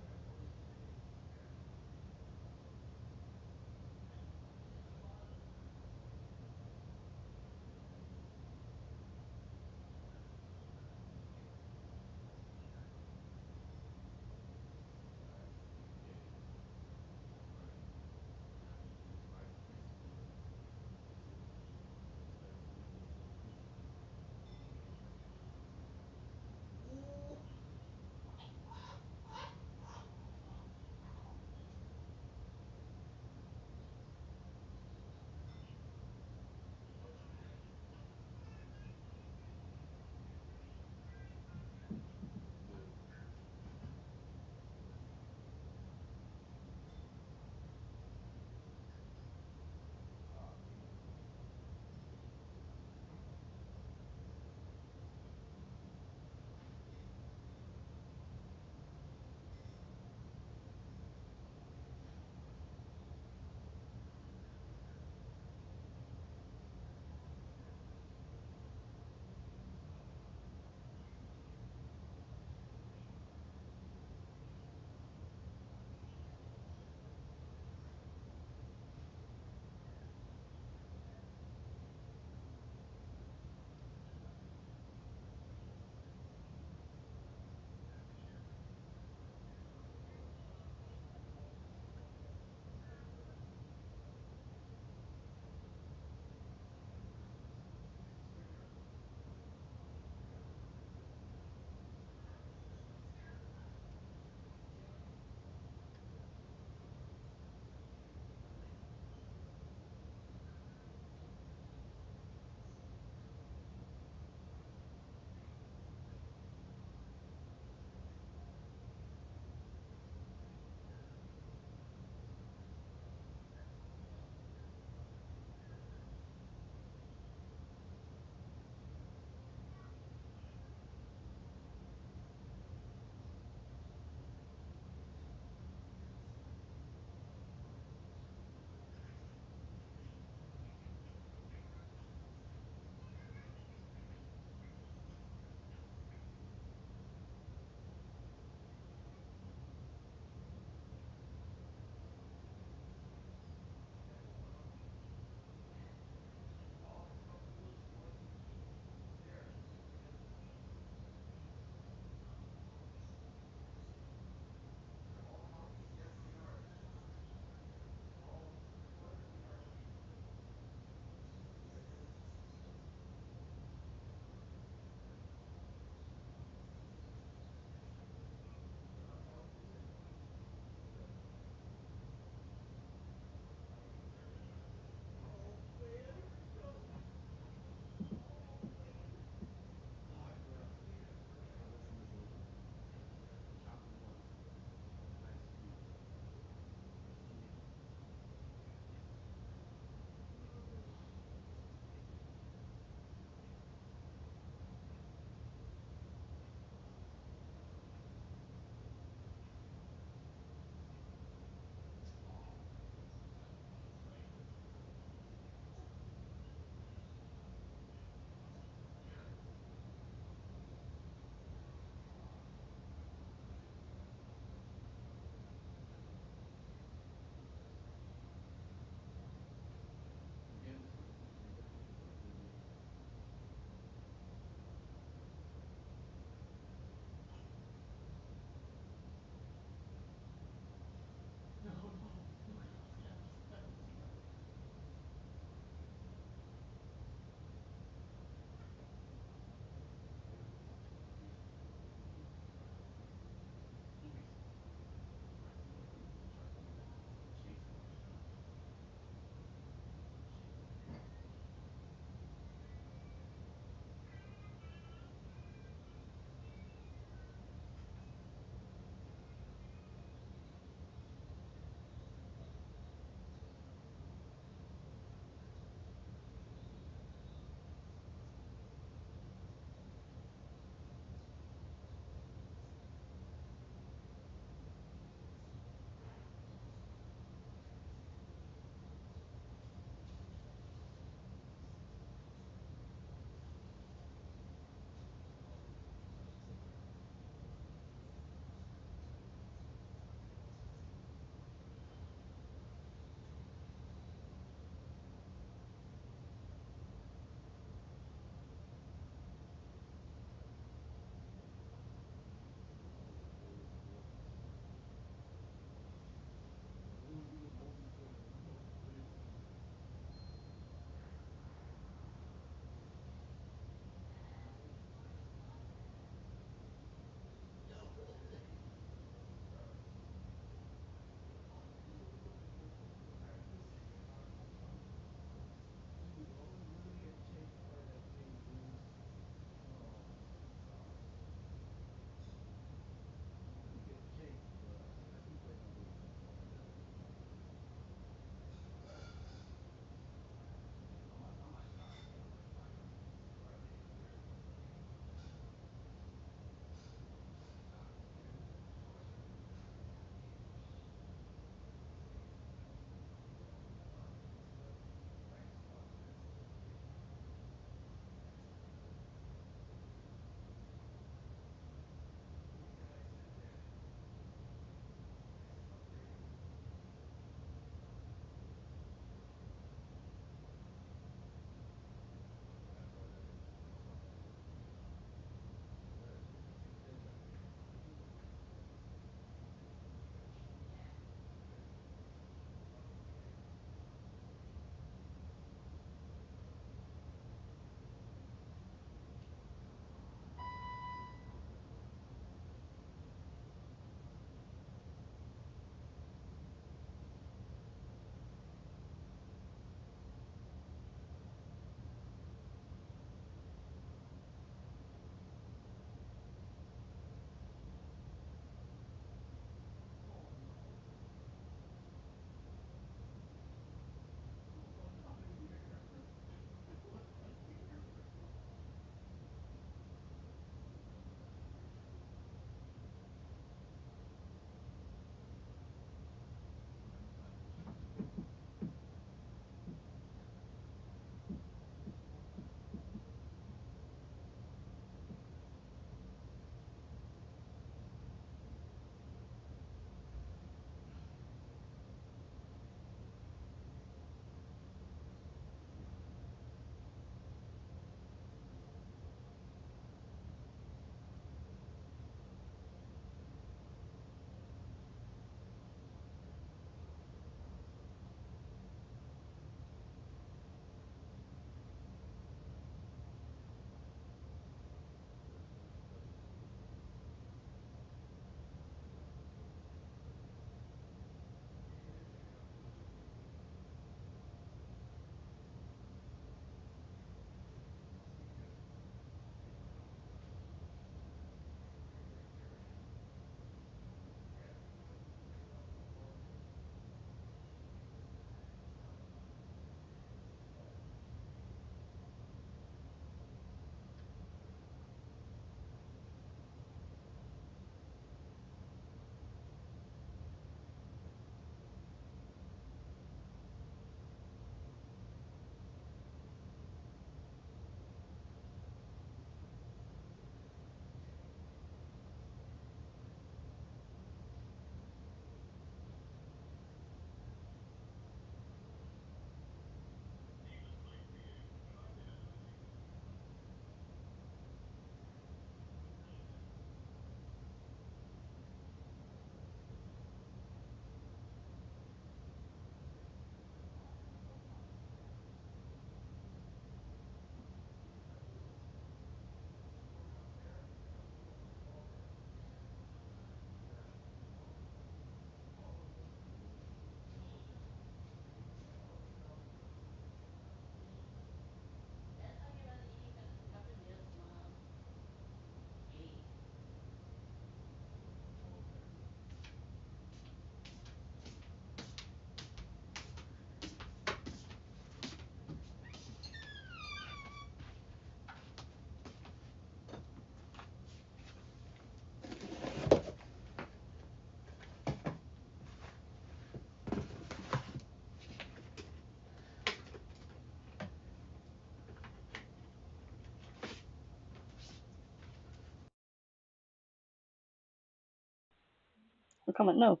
Or comment no.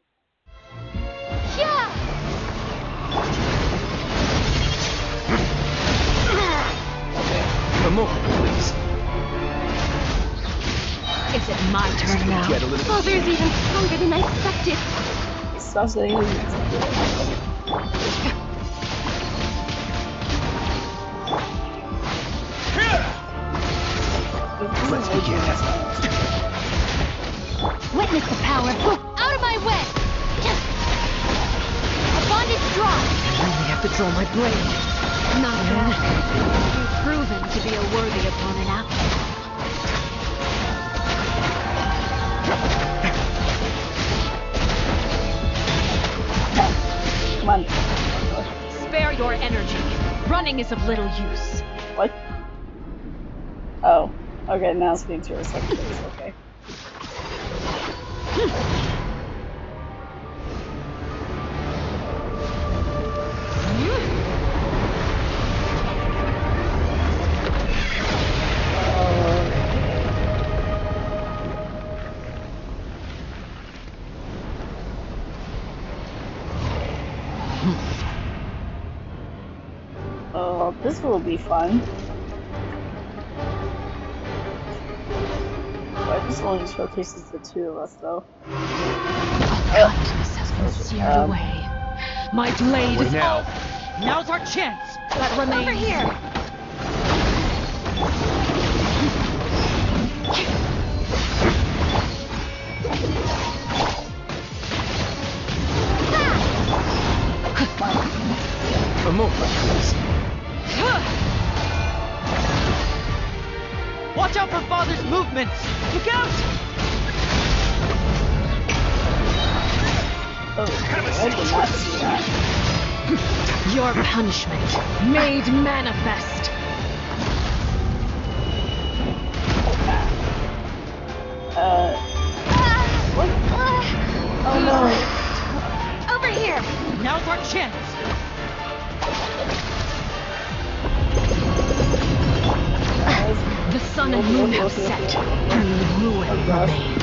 Yeah! A moment, please. Is it my turn now? Father's even stronger than I expected. Stop saying it. Let's begin. Witness the power. Out of my way! A bondage draw! I really have to draw my blade. Not bad. You've proven to be a worthy opponent after all. Come on. Spare your energy. Running is of little use. What? Oh. Okay, now it's getting to a second base. Okay. Oh, this will be fun. This only showcases the two of us, though. Kindness has been seared away. My blade is now. Now's our chance. That remains. Over here! A moment, please. Watch out for Father's movements! Look out! Oh, I did not see that. Your punishment made manifest. What? Oh no. Over here! Now's our chance. The sun and moon have set. Only ruin remains.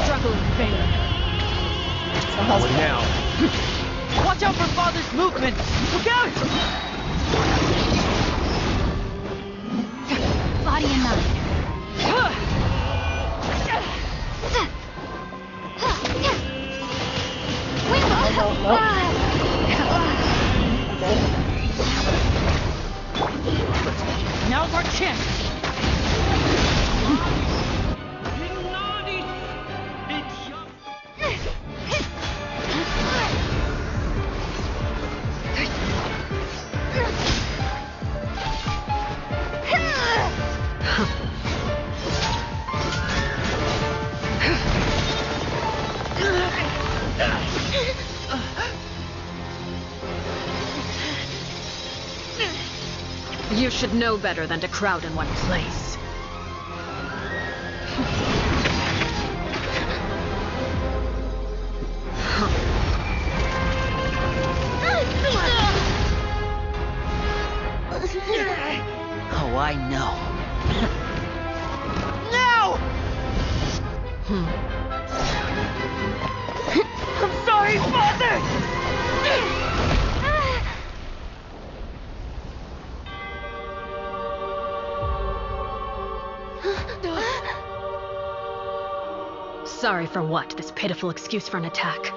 Struggle in vain. What now? Watch out for Father's movements! Look out! Body and mind. Now's our chance! You should know better than to crowd in one place. Oh, I know. No! I'm sorry, Father! Sorry for what? This pitiful excuse for an attack.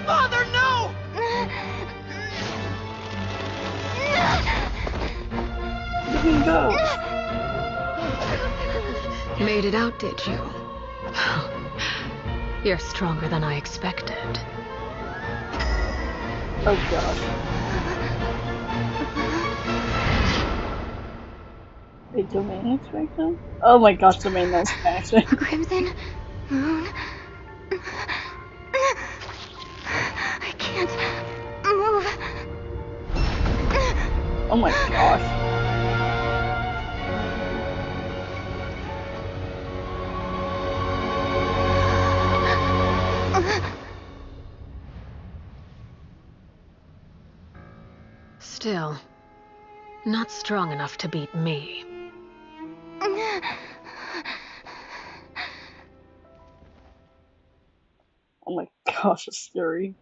Father, no! Made it out, did you? You're stronger than I expected. Oh gosh. Wait, domain expansion? Oh my gosh, domain expansion. Crimson Moon. I can't move. Oh my gosh. Still, not strong enough to beat me. Oh my gosh, it's scary.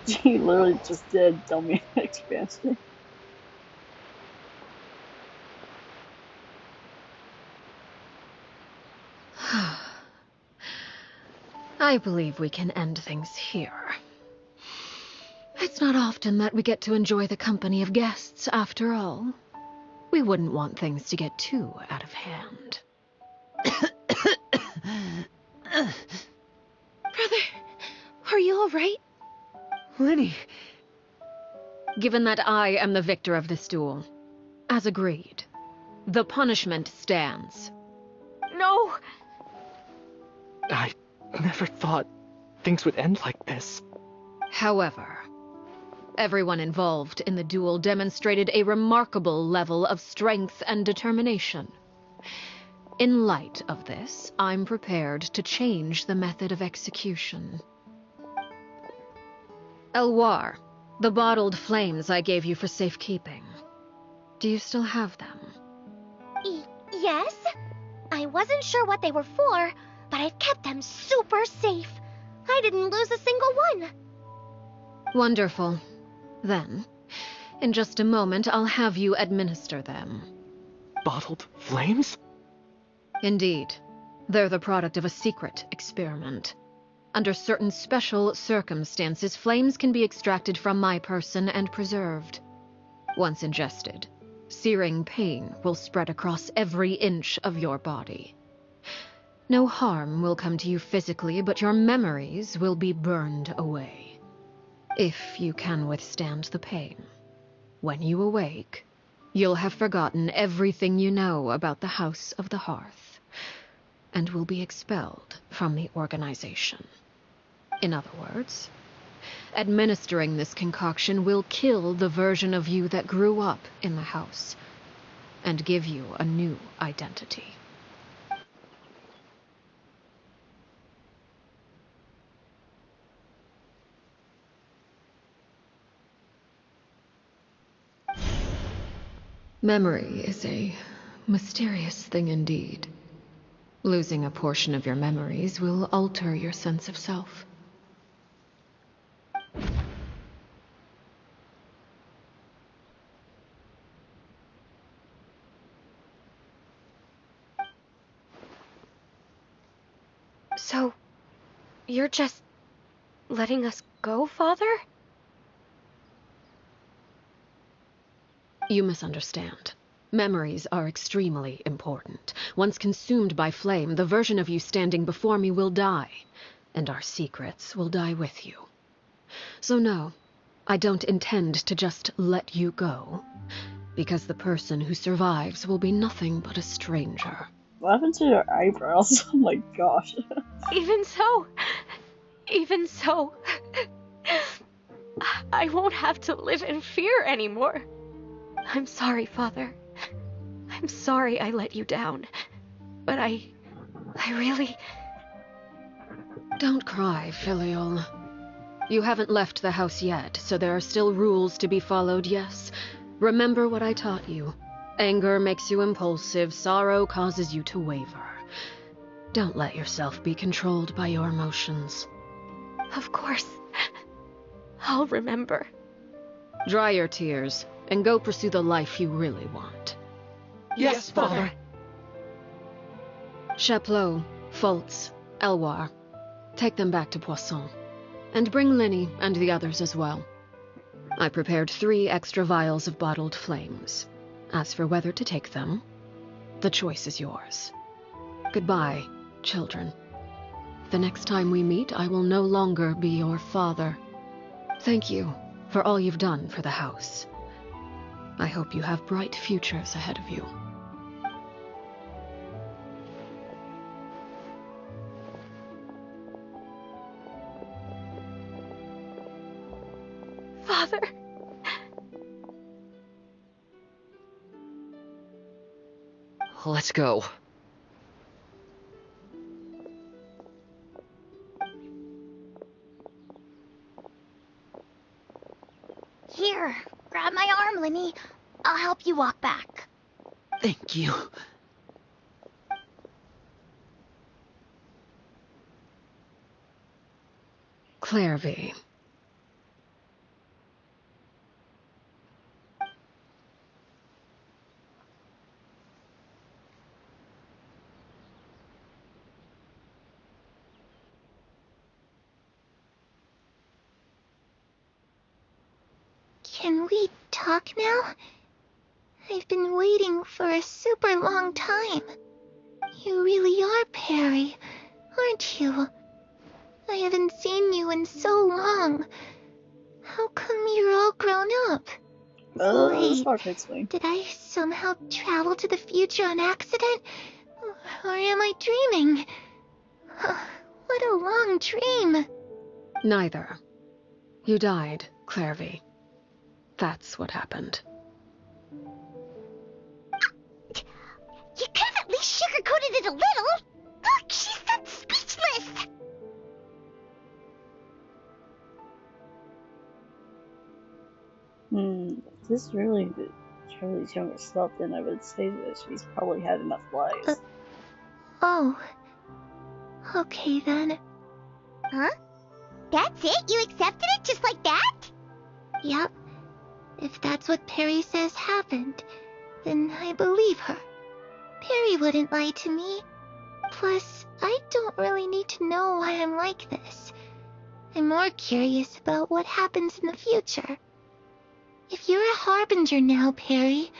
He literally just did domain expansion. I believe we can end things here. It's not often that we get to enjoy the company of guests, after all. We wouldn't want things to get too out of hand. Brother, are you alright? Lenny. Given that I am the victor of this duel, as agreed, the punishment stands. No! I never thought things would end like this. However, everyone involved in the duel demonstrated a remarkable level of strength and determination. In light of this, I'm prepared to change the method of execution. Elwar, the bottled flames I gave you for safekeeping. Do you still have them? Yes? I wasn't sure what they were for, but I've kept them super safe. I didn't lose a single one. Wonderful. Then, in just a moment, I'll have you administer them. Bottled flames? Indeed. They're the product of a secret experiment. Under certain special circumstances, flames can be extracted from my person and preserved. Once ingested, searing pain will spread across every inch of your body. No harm will come to you physically, but your memories will be burned away. If you can withstand the pain. When you awake, you'll have forgotten everything you know about the House of the Hearth, and will be expelled from the organization. In other words, administering this concoction will kill the version of you that grew up in the house, and give you a new identity. Memory is a mysterious thing indeed. Losing a portion of your memories will alter your sense of self. So, you're just letting us go, Father? You misunderstand. Memories are extremely important. Once consumed by flame, the version of you standing before me will die, and our secrets will die with you. So no, I don't intend to just let you go, because the person who survives will be nothing but a stranger. What happened to your eyebrows? Oh my gosh. Even so, I won't have to live in fear anymore. I'm sorry, Father. I'm sorry I let you down. But I really... Don't cry, Filial. You haven't left the house yet, so there are still rules to be followed, yes? Remember what I taught you. Anger makes you impulsive, sorrow causes you to waver. Don't let yourself be controlled by your emotions. Of course. I'll remember. Dry your tears, and go pursue the life you really want. Yes, Father. Chaplot, Foltz, Elwar, take them back to Poisson. And bring Lenny and the others as well. I prepared 3 extra vials of bottled flames. As for whether to take them, the choice is yours. Goodbye, children. The next time we meet, I will no longer be your father. Thank you for all you've done for the house. I hope you have bright futures ahead of you. Father. Let's go. Here, grab my arm, Linny. I'll help you walk back. Thank you. Claire V. Can we talk now? I've been waiting for a super long time. You really are Perry, aren't you? I haven't seen you in so long. How come you're all grown up? Wait, did I somehow travel to the future on accident? Or am I dreaming? What a long dream. Neither. You died, Claire V. That's what happened. You could have at least sugarcoated it a little. Look, she's that speechless. If this is really Charlie's younger self, then I would say that she's probably had enough lives. Oh. Okay then. Huh? That's it? You accepted it just like that? Yep. If that's what Perry says happened, then I believe her. Perry wouldn't lie to me. Plus, I don't really need to know why I'm like this. I'm more curious about what happens in the future. If you're a harbinger now, Perry,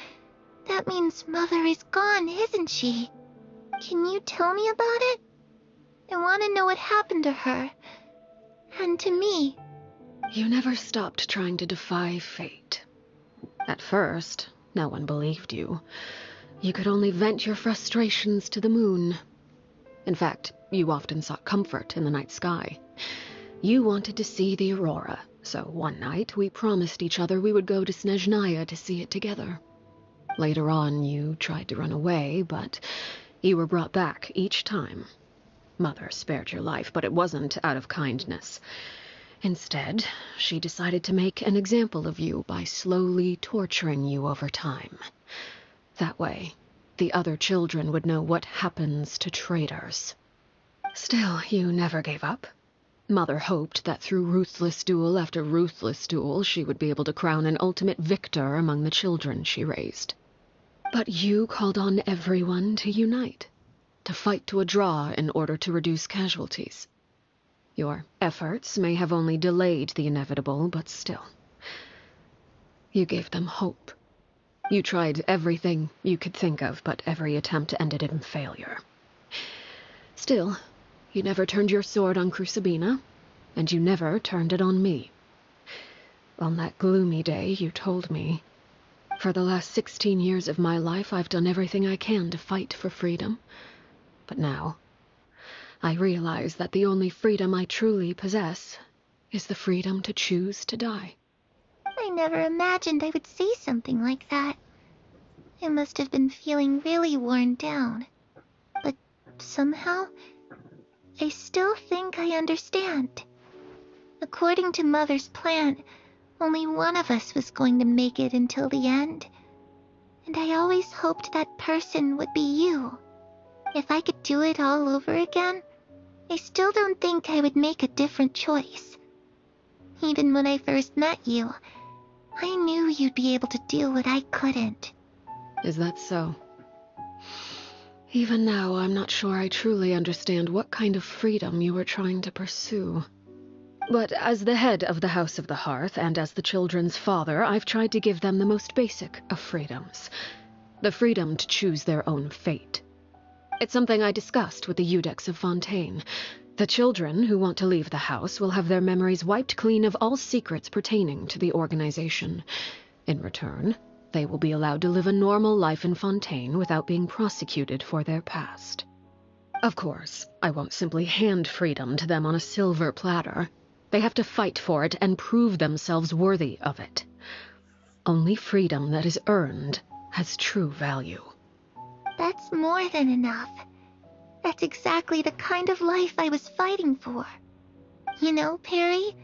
that means Mother is gone, isn't she? Can you tell me about it? I want to know what happened to her. And to me. You never stopped trying to defy fate. At first, no one believed you. You could only vent your frustrations to the moon. In fact, you often sought comfort in the night sky. You wanted to see the aurora, so one night we promised each other we would go to Snezhnaya to see it together. Later on, you tried to run away, but you were brought back each time. Mother spared your life, but it wasn't out of kindness. Instead, she decided to make an example of you by slowly torturing you over time. That way, the other children would know what happens to traitors. Still, you never gave up. Mother hoped that through ruthless duel after ruthless duel, she would be able to crown an ultimate victor among the children she raised. But you called on everyone to unite, to fight to a draw in order to reduce casualties. Your efforts may have only delayed the inevitable, but still. You gave them hope. You tried everything you could think of, but every attempt ended in failure. Still, you never turned your sword on Crucibina, and you never turned it on me. On that gloomy day, you told me, "For the last 16 years of my life, I've done everything I can to fight for freedom. But now, I realize that the only freedom I truly possess is the freedom to choose to die." I never imagined I would say something like that. I must have been feeling really worn down. But somehow, I still think I understand. According to Mother's plan, only one of us was going to make it until the end. And I always hoped that person would be you. If I could do it all over again, I still don't think I would make a different choice. Even when I first met you, I knew you'd be able to do what I couldn't. Is that so? Even now, I'm not sure I truly understand what kind of freedom you were trying to pursue. But as the head of the House of the Hearth, and as the children's father, I've tried to give them the most basic of freedoms. The freedom to choose their own fate. It's something I discussed with the Eudex of Fontaine. The children who want to leave the house will have their memories wiped clean of all secrets pertaining to the organization. In return, they will be allowed to live a normal life in Fontaine without being prosecuted for their past. Of course, I won't simply hand freedom to them on a silver platter. They have to fight for it and prove themselves worthy of it. Only freedom that is earned has true value. That's more than enough. That's exactly the kind of life I was fighting for. You know, Perry,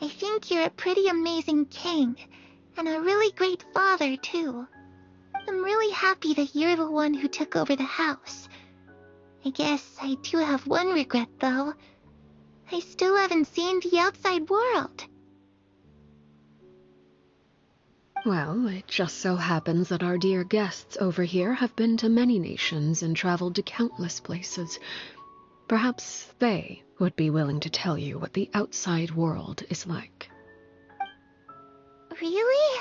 I think you're a pretty amazing king, and a really great father, too. I'm really happy that you're the one who took over the house. I guess I do have one regret, though. I still haven't seen the outside world. Well, it just so happens that our dear guests over here have been to many nations and traveled to countless places. Perhaps they would be willing to tell you what the outside world is like. Really?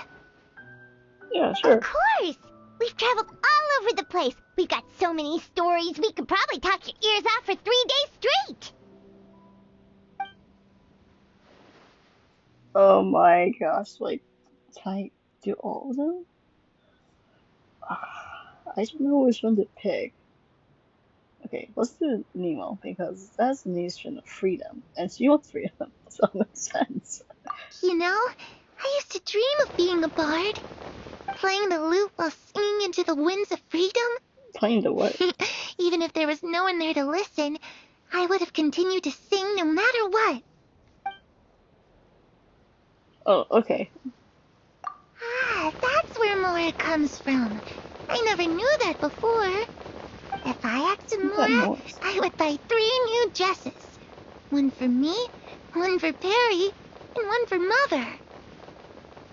Yeah, sure. Of course! We've traveled all over the place. We've got so many stories, we could probably talk your ears off for 3 days straight. Oh my gosh, like, can I do all of them? I don't know which one to pick. Okay, let's do Nemo, because that's the nation of freedom, and she wants freedom, so it makes sense. You know, I used to dream of being a bard. Playing the lute while singing into the winds of freedom. Playing the what? Even if there was no one there to listen, I would have continued to sing no matter what. Oh, okay. Ah, that's where Mora comes from. I never knew that before. If I acted Mora, I would buy 3 new dresses. One for me, one for Perry, and one for Mother.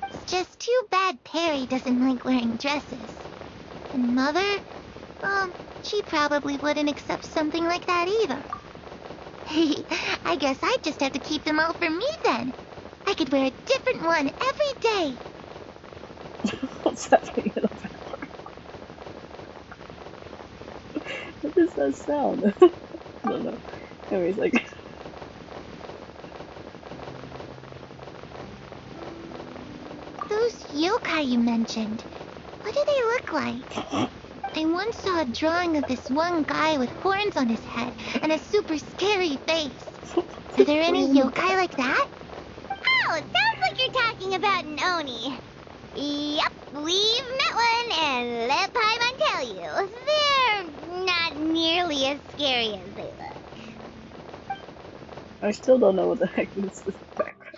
It's just too bad Perry doesn't like wearing dresses. And Mother, she probably wouldn't accept something like that either. I guess I'd just have to keep them all for me then. I could wear a different one every day. What's happening in the background? What does that sound? I don't know. Anyways, like... Those yokai you mentioned, what do they look like? I once saw a drawing of this one guy with horns on his head and a super scary face. Are there any yokai like that? Oh, it sounds like you're talking about an Oni. Yep, we've met one, and let Paimon tell you, they're not nearly as scary as they look. I still don't know what the heck this is.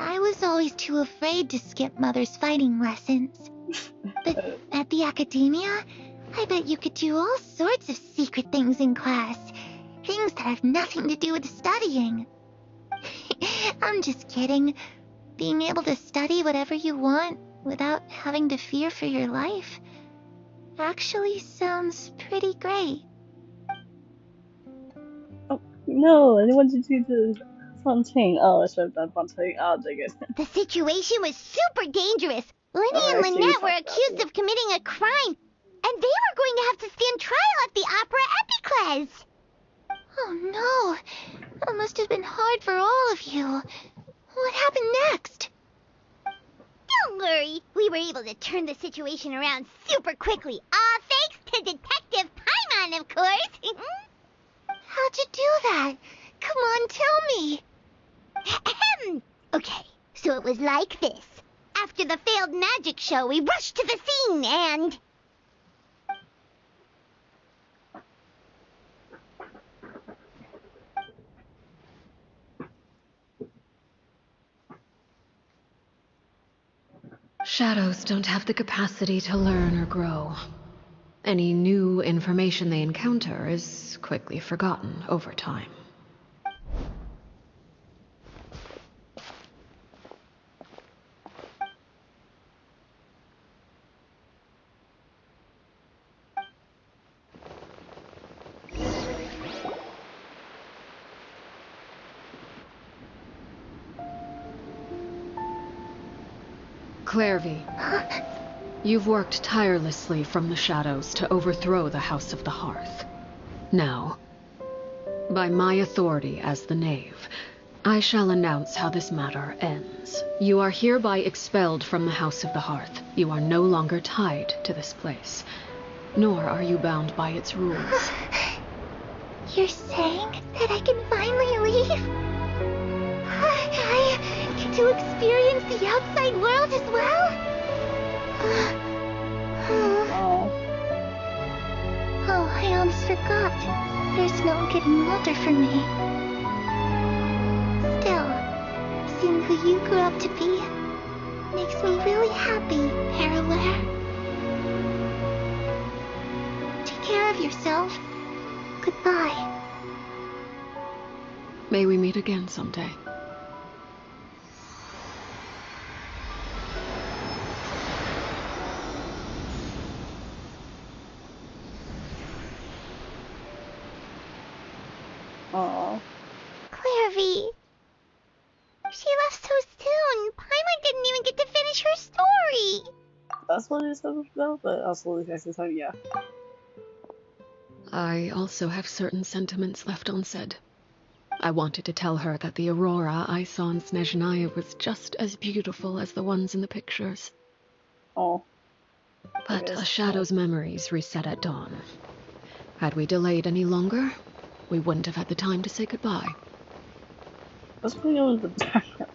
I was always too afraid to skip Mother's fighting lessons. But at the academia, I bet you could do all sorts of secret things in class. Things that have nothing to do with studying. I'm just kidding. Being able to study whatever you want without having to fear for your life actually sounds pretty great. Oh, no, I want to do the Fontaine. Oh, I should have done Fontaine. Oh, dang it. The situation was super dangerous. Lenny and Lynette were accused of committing a crime, and they were going to have to stand trial at the Opera Epicles. Oh no, that must have been hard for all of you. What happened next? Don't worry, we were able to turn the situation around super quickly. All thanks to Detective Paimon, of course. How'd you do that? Come on, tell me. Okay, so it was like this. After the failed magic show, we rushed to the scene and... Shadows don't have the capacity to learn or grow. Any new information they encounter is quickly forgotten over time. Clairvy, you've worked tirelessly from the shadows to overthrow the House of the Hearth. Now, By my authority as the knave, I shall announce how this matter ends. You are hereby expelled from the House of the Hearth. You are no longer tied to this place, nor are you bound by its rules. You're saying that I can finally leave? I get to experience the outside world as well? Oh, I almost forgot. There's no one getting older for me. Still, seeing who you grew up to be makes me really happy, Parallel. Take care of yourself. Goodbye. May we meet again someday. Aww. Clairvy. She left so soon. Paimon didn't even get to finish her story. That's what it said though, but also the next time, yeah. I also have certain sentiments left unsaid. I wanted to tell her that the aurora I saw in Snezhnaya was just as beautiful as the ones in the pictures. Oh. But a shadow's memories reset at dawn. Had we delayed any longer, we wouldn't have had the time to say goodbye. What's going on in the background?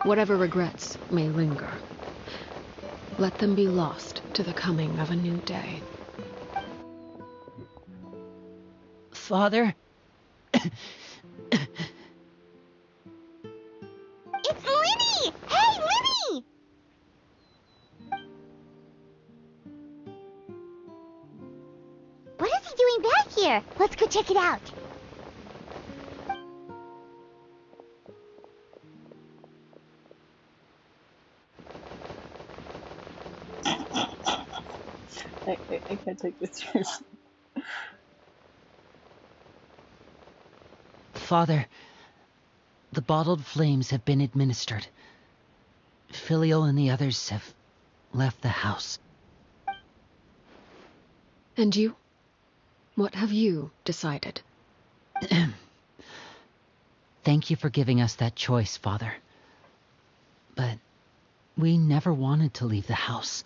Whatever regrets may linger, let them be lost to the coming of a new day. Father? It's Linny! Hey, Linny! What is he doing back here? Let's go check it out. I can't take this seriously. Father, the bottled flames have been administered. Filial and the others have left the house. And you? What have you decided? Thank you for giving us that choice, Father. But we never wanted to leave the house.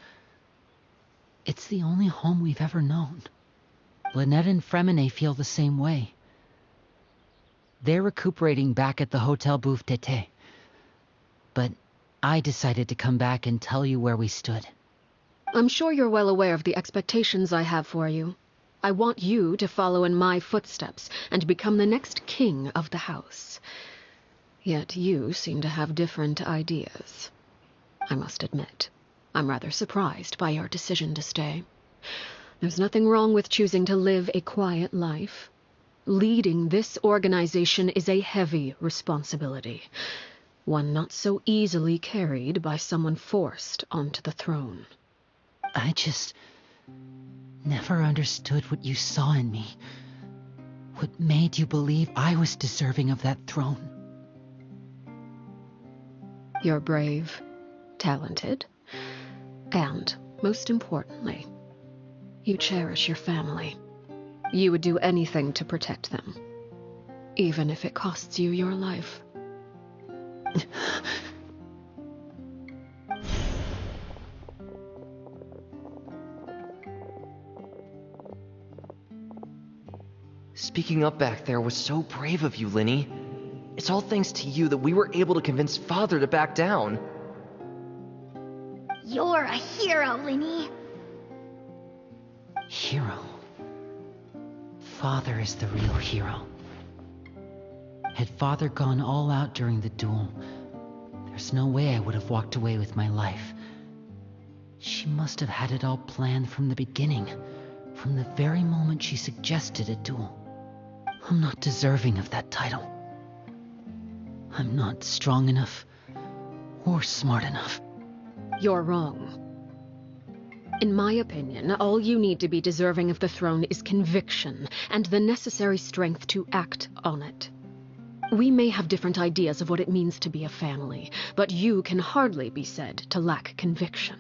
It's the only home we've ever known. Lynette and Fremine feel the same way. They're recuperating back at the Hotel Bouffe Tété. But I decided to come back and tell you where we stood. I'm sure you're well aware of the expectations I have for you. I want you to follow in my footsteps and become the next king of the house. Yet you seem to have different ideas. I must admit, I'm rather surprised by your decision to stay. There's nothing wrong with choosing to live a quiet life. Leading this organization is a heavy responsibility, one not so easily carried by someone forced onto the throne. I just never understood what you saw in me. What made you believe I was deserving of that throne? You're brave, talented, and, most importantly, you cherish your family. You would do anything to protect them, even if it costs you your life. Speaking up back there was so brave of you, Linny. It's all thanks to you that we were able to convince Father to back down. You're a hero, Linny. Hero? Father is the real hero. Had Father gone all out during the duel, there's no way I would have walked away with my life. She must have had it all planned from the beginning, from the very moment she suggested a duel. I'm not deserving of that title. I'm not strong enough or smart enough. You're wrong. In my opinion, all you need to be deserving of the throne is conviction and the necessary strength to act on it. We may have different ideas of what it means to be a family, but you can hardly be said to lack conviction.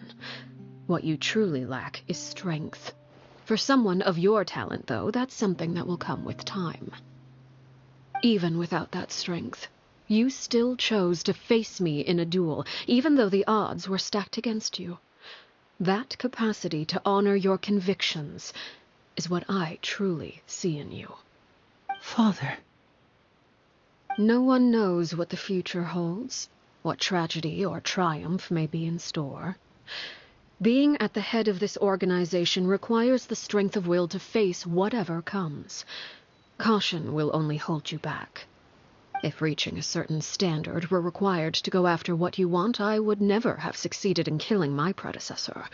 What you truly lack is strength. For someone of your talent, though, that's something that will come with time. Even without that strength, you still chose to face me in a duel, even though the odds were stacked against you. That capacity to honor your convictions is what I truly see in you. Father. No one knows what the future holds, what tragedy or triumph may be in store. Being at the head of this organization requires the strength of will to face whatever comes. Caution will only hold you back. If reaching a certain standard were required to go after what you want, I would never have succeeded in killing my predecessor.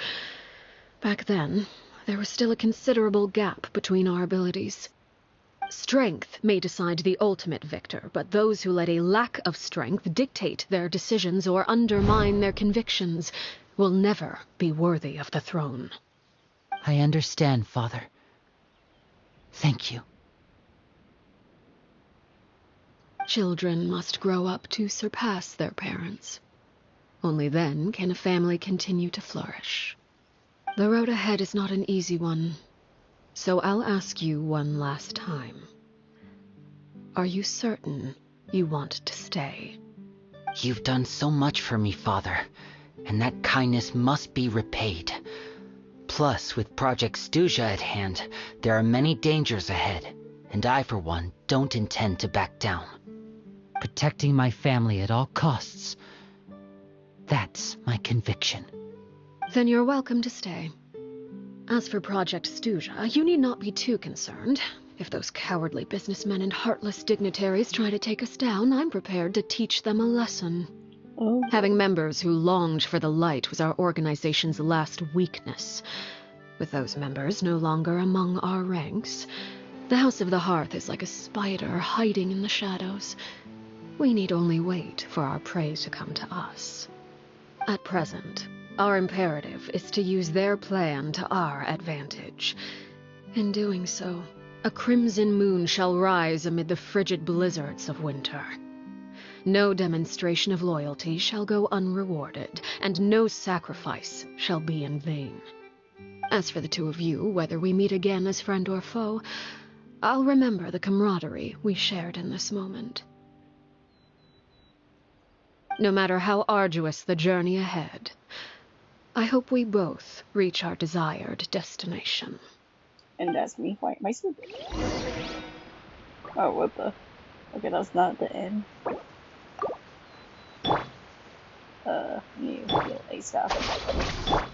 Back then, there was still a considerable gap between our abilities. Strength may decide the ultimate victor, but those who let a lack of strength dictate their decisions or undermine their convictions will never be worthy of the throne. I understand, Father. Thank you. Children must grow up to surpass their parents. Only then can a family continue to flourish. The road ahead is not an easy one, so I'll ask you one last time. Are you certain you want to stay? You've done so much for me, Father, and that kindness must be repaid. Plus, with Project Stuja at hand, there are many dangers ahead, and I, for one, don't intend to back down. Protecting my family at all costs. That's my conviction. Then you're welcome to stay. As for Project Stuja, you need not be too concerned. If those cowardly businessmen and heartless dignitaries try to take us down, I'm prepared to teach them a lesson. Having members who longed for the light was our organization's last weakness. With those members no longer among our ranks, the House of the Hearth is like a spider hiding in the shadows. We need only wait for our prey to come to us. At present, our imperative is to use their plan to our advantage. In doing so, a crimson moon shall rise amid the frigid blizzards of winter. No demonstration of loyalty shall go unrewarded, and no sacrifice shall be in vain. As for the two of you, whether we meet again as friend or foe, I'll remember the camaraderie we shared in this moment. No matter how arduous the journey ahead, I hope we both reach our desired destination. And ask me, why am I sleeping? Oh, what the? Okay, that's not the end. New heal ASAP.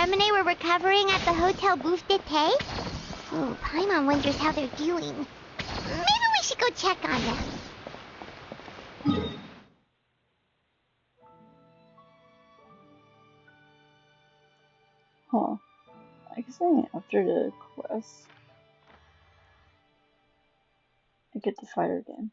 Remine were recovering at the Hotel Booth d'été? Oh, Paimon wonders how they're doing. Maybe we should go check on them. Huh. I guess after the quest, I get to fight her again.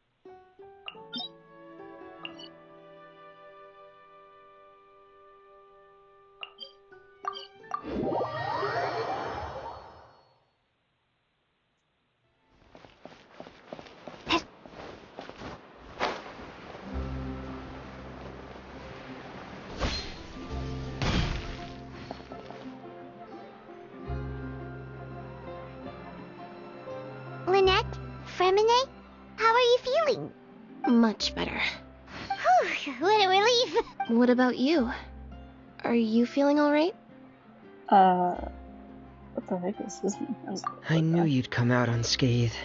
Remine, how are you feeling? Much better. Whew, what a relief. What about you? Are you feeling alright? What the heck is this? I knew you'd come out unscathed.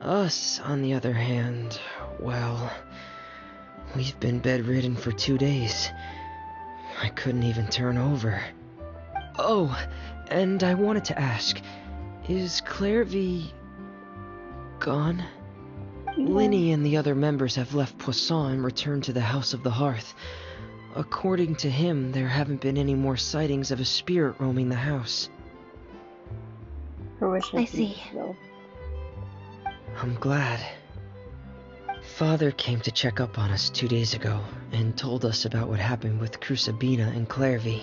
Us, on the other hand, well, we've been bedridden for 2 days. I couldn't even turn over. Oh, and I wanted to ask, is Claire V gone? Yeah. Linny and the other members have left Poisson and returned to the House of the Hearth. according to him, there haven't been any more sightings of a spirit roaming the house. I see. I'm glad. Father came to check up on us 2 days ago and told us about what happened with Crusabina and Clairvy.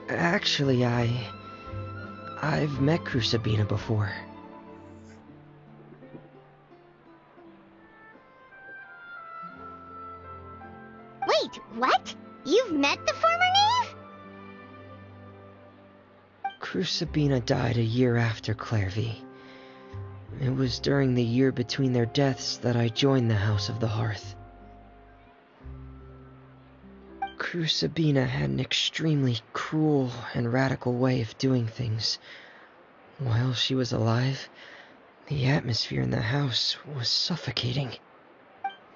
Actually, I've met Crusabina before. Wait, what? You've met the former knave? Crusabina died a year after Clairvy. It was during the year between their deaths that I joined the House of the Hearth. Crusabina had an extremely cruel and radical way of doing things. While she was alive, the atmosphere in the house was suffocating.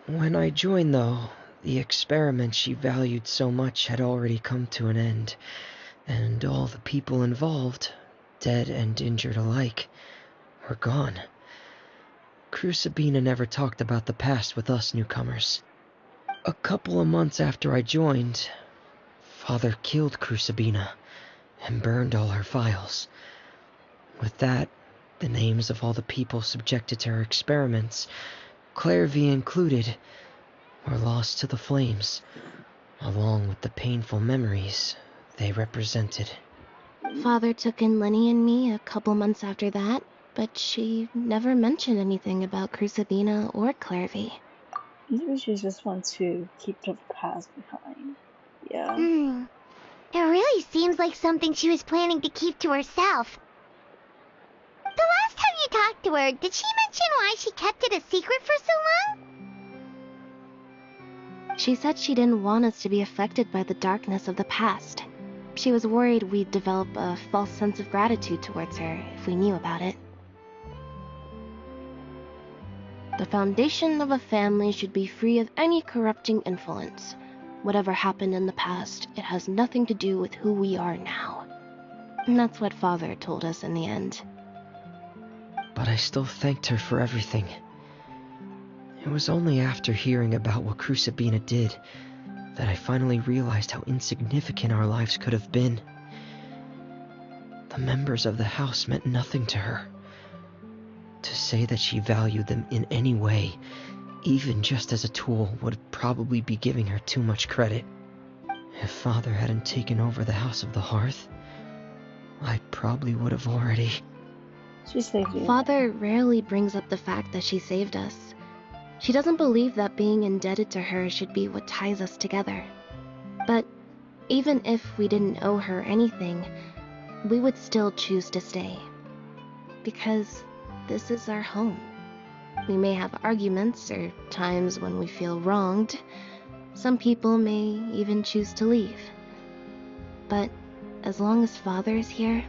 When I joined, though, the experiment she valued so much had already come to an end, and all the people involved, dead and injured alike, were gone. Crusabina never talked about the past with us newcomers. A couple of months after I joined, Father killed Crusabina and burned all her files. With that, the names of all the people subjected to her experiments, Clairvy included, were lost to the flames, along with the painful memories they represented. Father took in Lenny and me a couple months after that, but she never mentioned anything about Crusabina or Clairvy. Maybe she just wants to keep the past behind. Yeah. It really seems like something she was planning to keep to herself. The last time you talked to her, did she mention why she kept it a secret for so long? She said she didn't want us to be affected by the darkness of the past. She was worried we'd develop a false sense of gratitude towards her if we knew about it. The foundation of a family should be free of any corrupting influence. Whatever happened in the past, it has nothing to do with who we are now. And that's what Father told us in the end. But I still thanked her for everything. It was only after hearing about what Crusabina did that I finally realized how insignificant our lives could have been. The members of the house meant nothing to her. To say that she valued them in any way, even just as a tool, would probably be giving her too much credit. If Father hadn't taken over the House of the Hearth, I probably would have already... She saved you. Father rarely brings up the fact that she saved us. She doesn't believe that being indebted to her should be what ties us together. But even if we didn't owe her anything, we would still choose to stay. Because this is our home. We may have arguments or times when we feel wronged. Some people may even choose to leave. But as long as Father is here,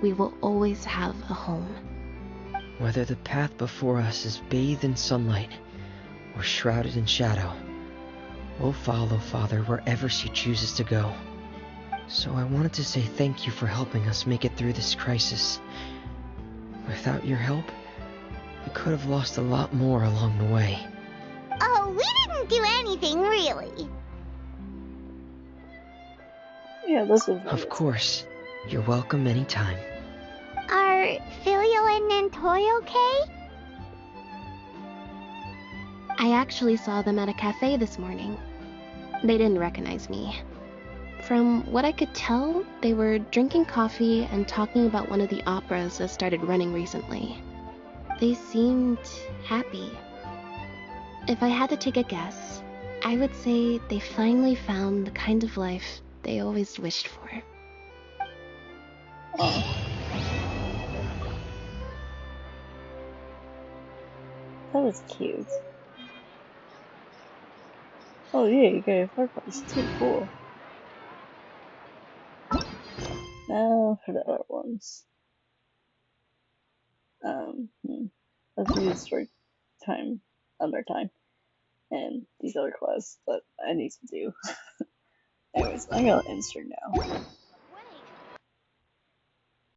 we will always have a home. Whether the path before us is bathed in sunlight or shrouded in shadow, we'll follow Father wherever she chooses to go. So I wanted to say thank you for helping us make it through this crisis. Without your help, we could have lost a lot more along the way. Oh, we didn't do anything, really. Yeah, this is... Of course. You're welcome anytime. Are Filio and Nantoy okay? I actually saw them at a cafe this morning. They didn't recognize me. From what I could tell, they were drinking coffee and talking about one of the operas that started running recently. They seemed happy. If I had to take a guess, I would say they finally found the kind of life they always wished for. Oh. That was cute. Oh yeah, you got a fireplace too, cool. Now for the other ones. Let's do story time, other time, and these other quests that I need to do. Anyways, I'm gonna end stream now.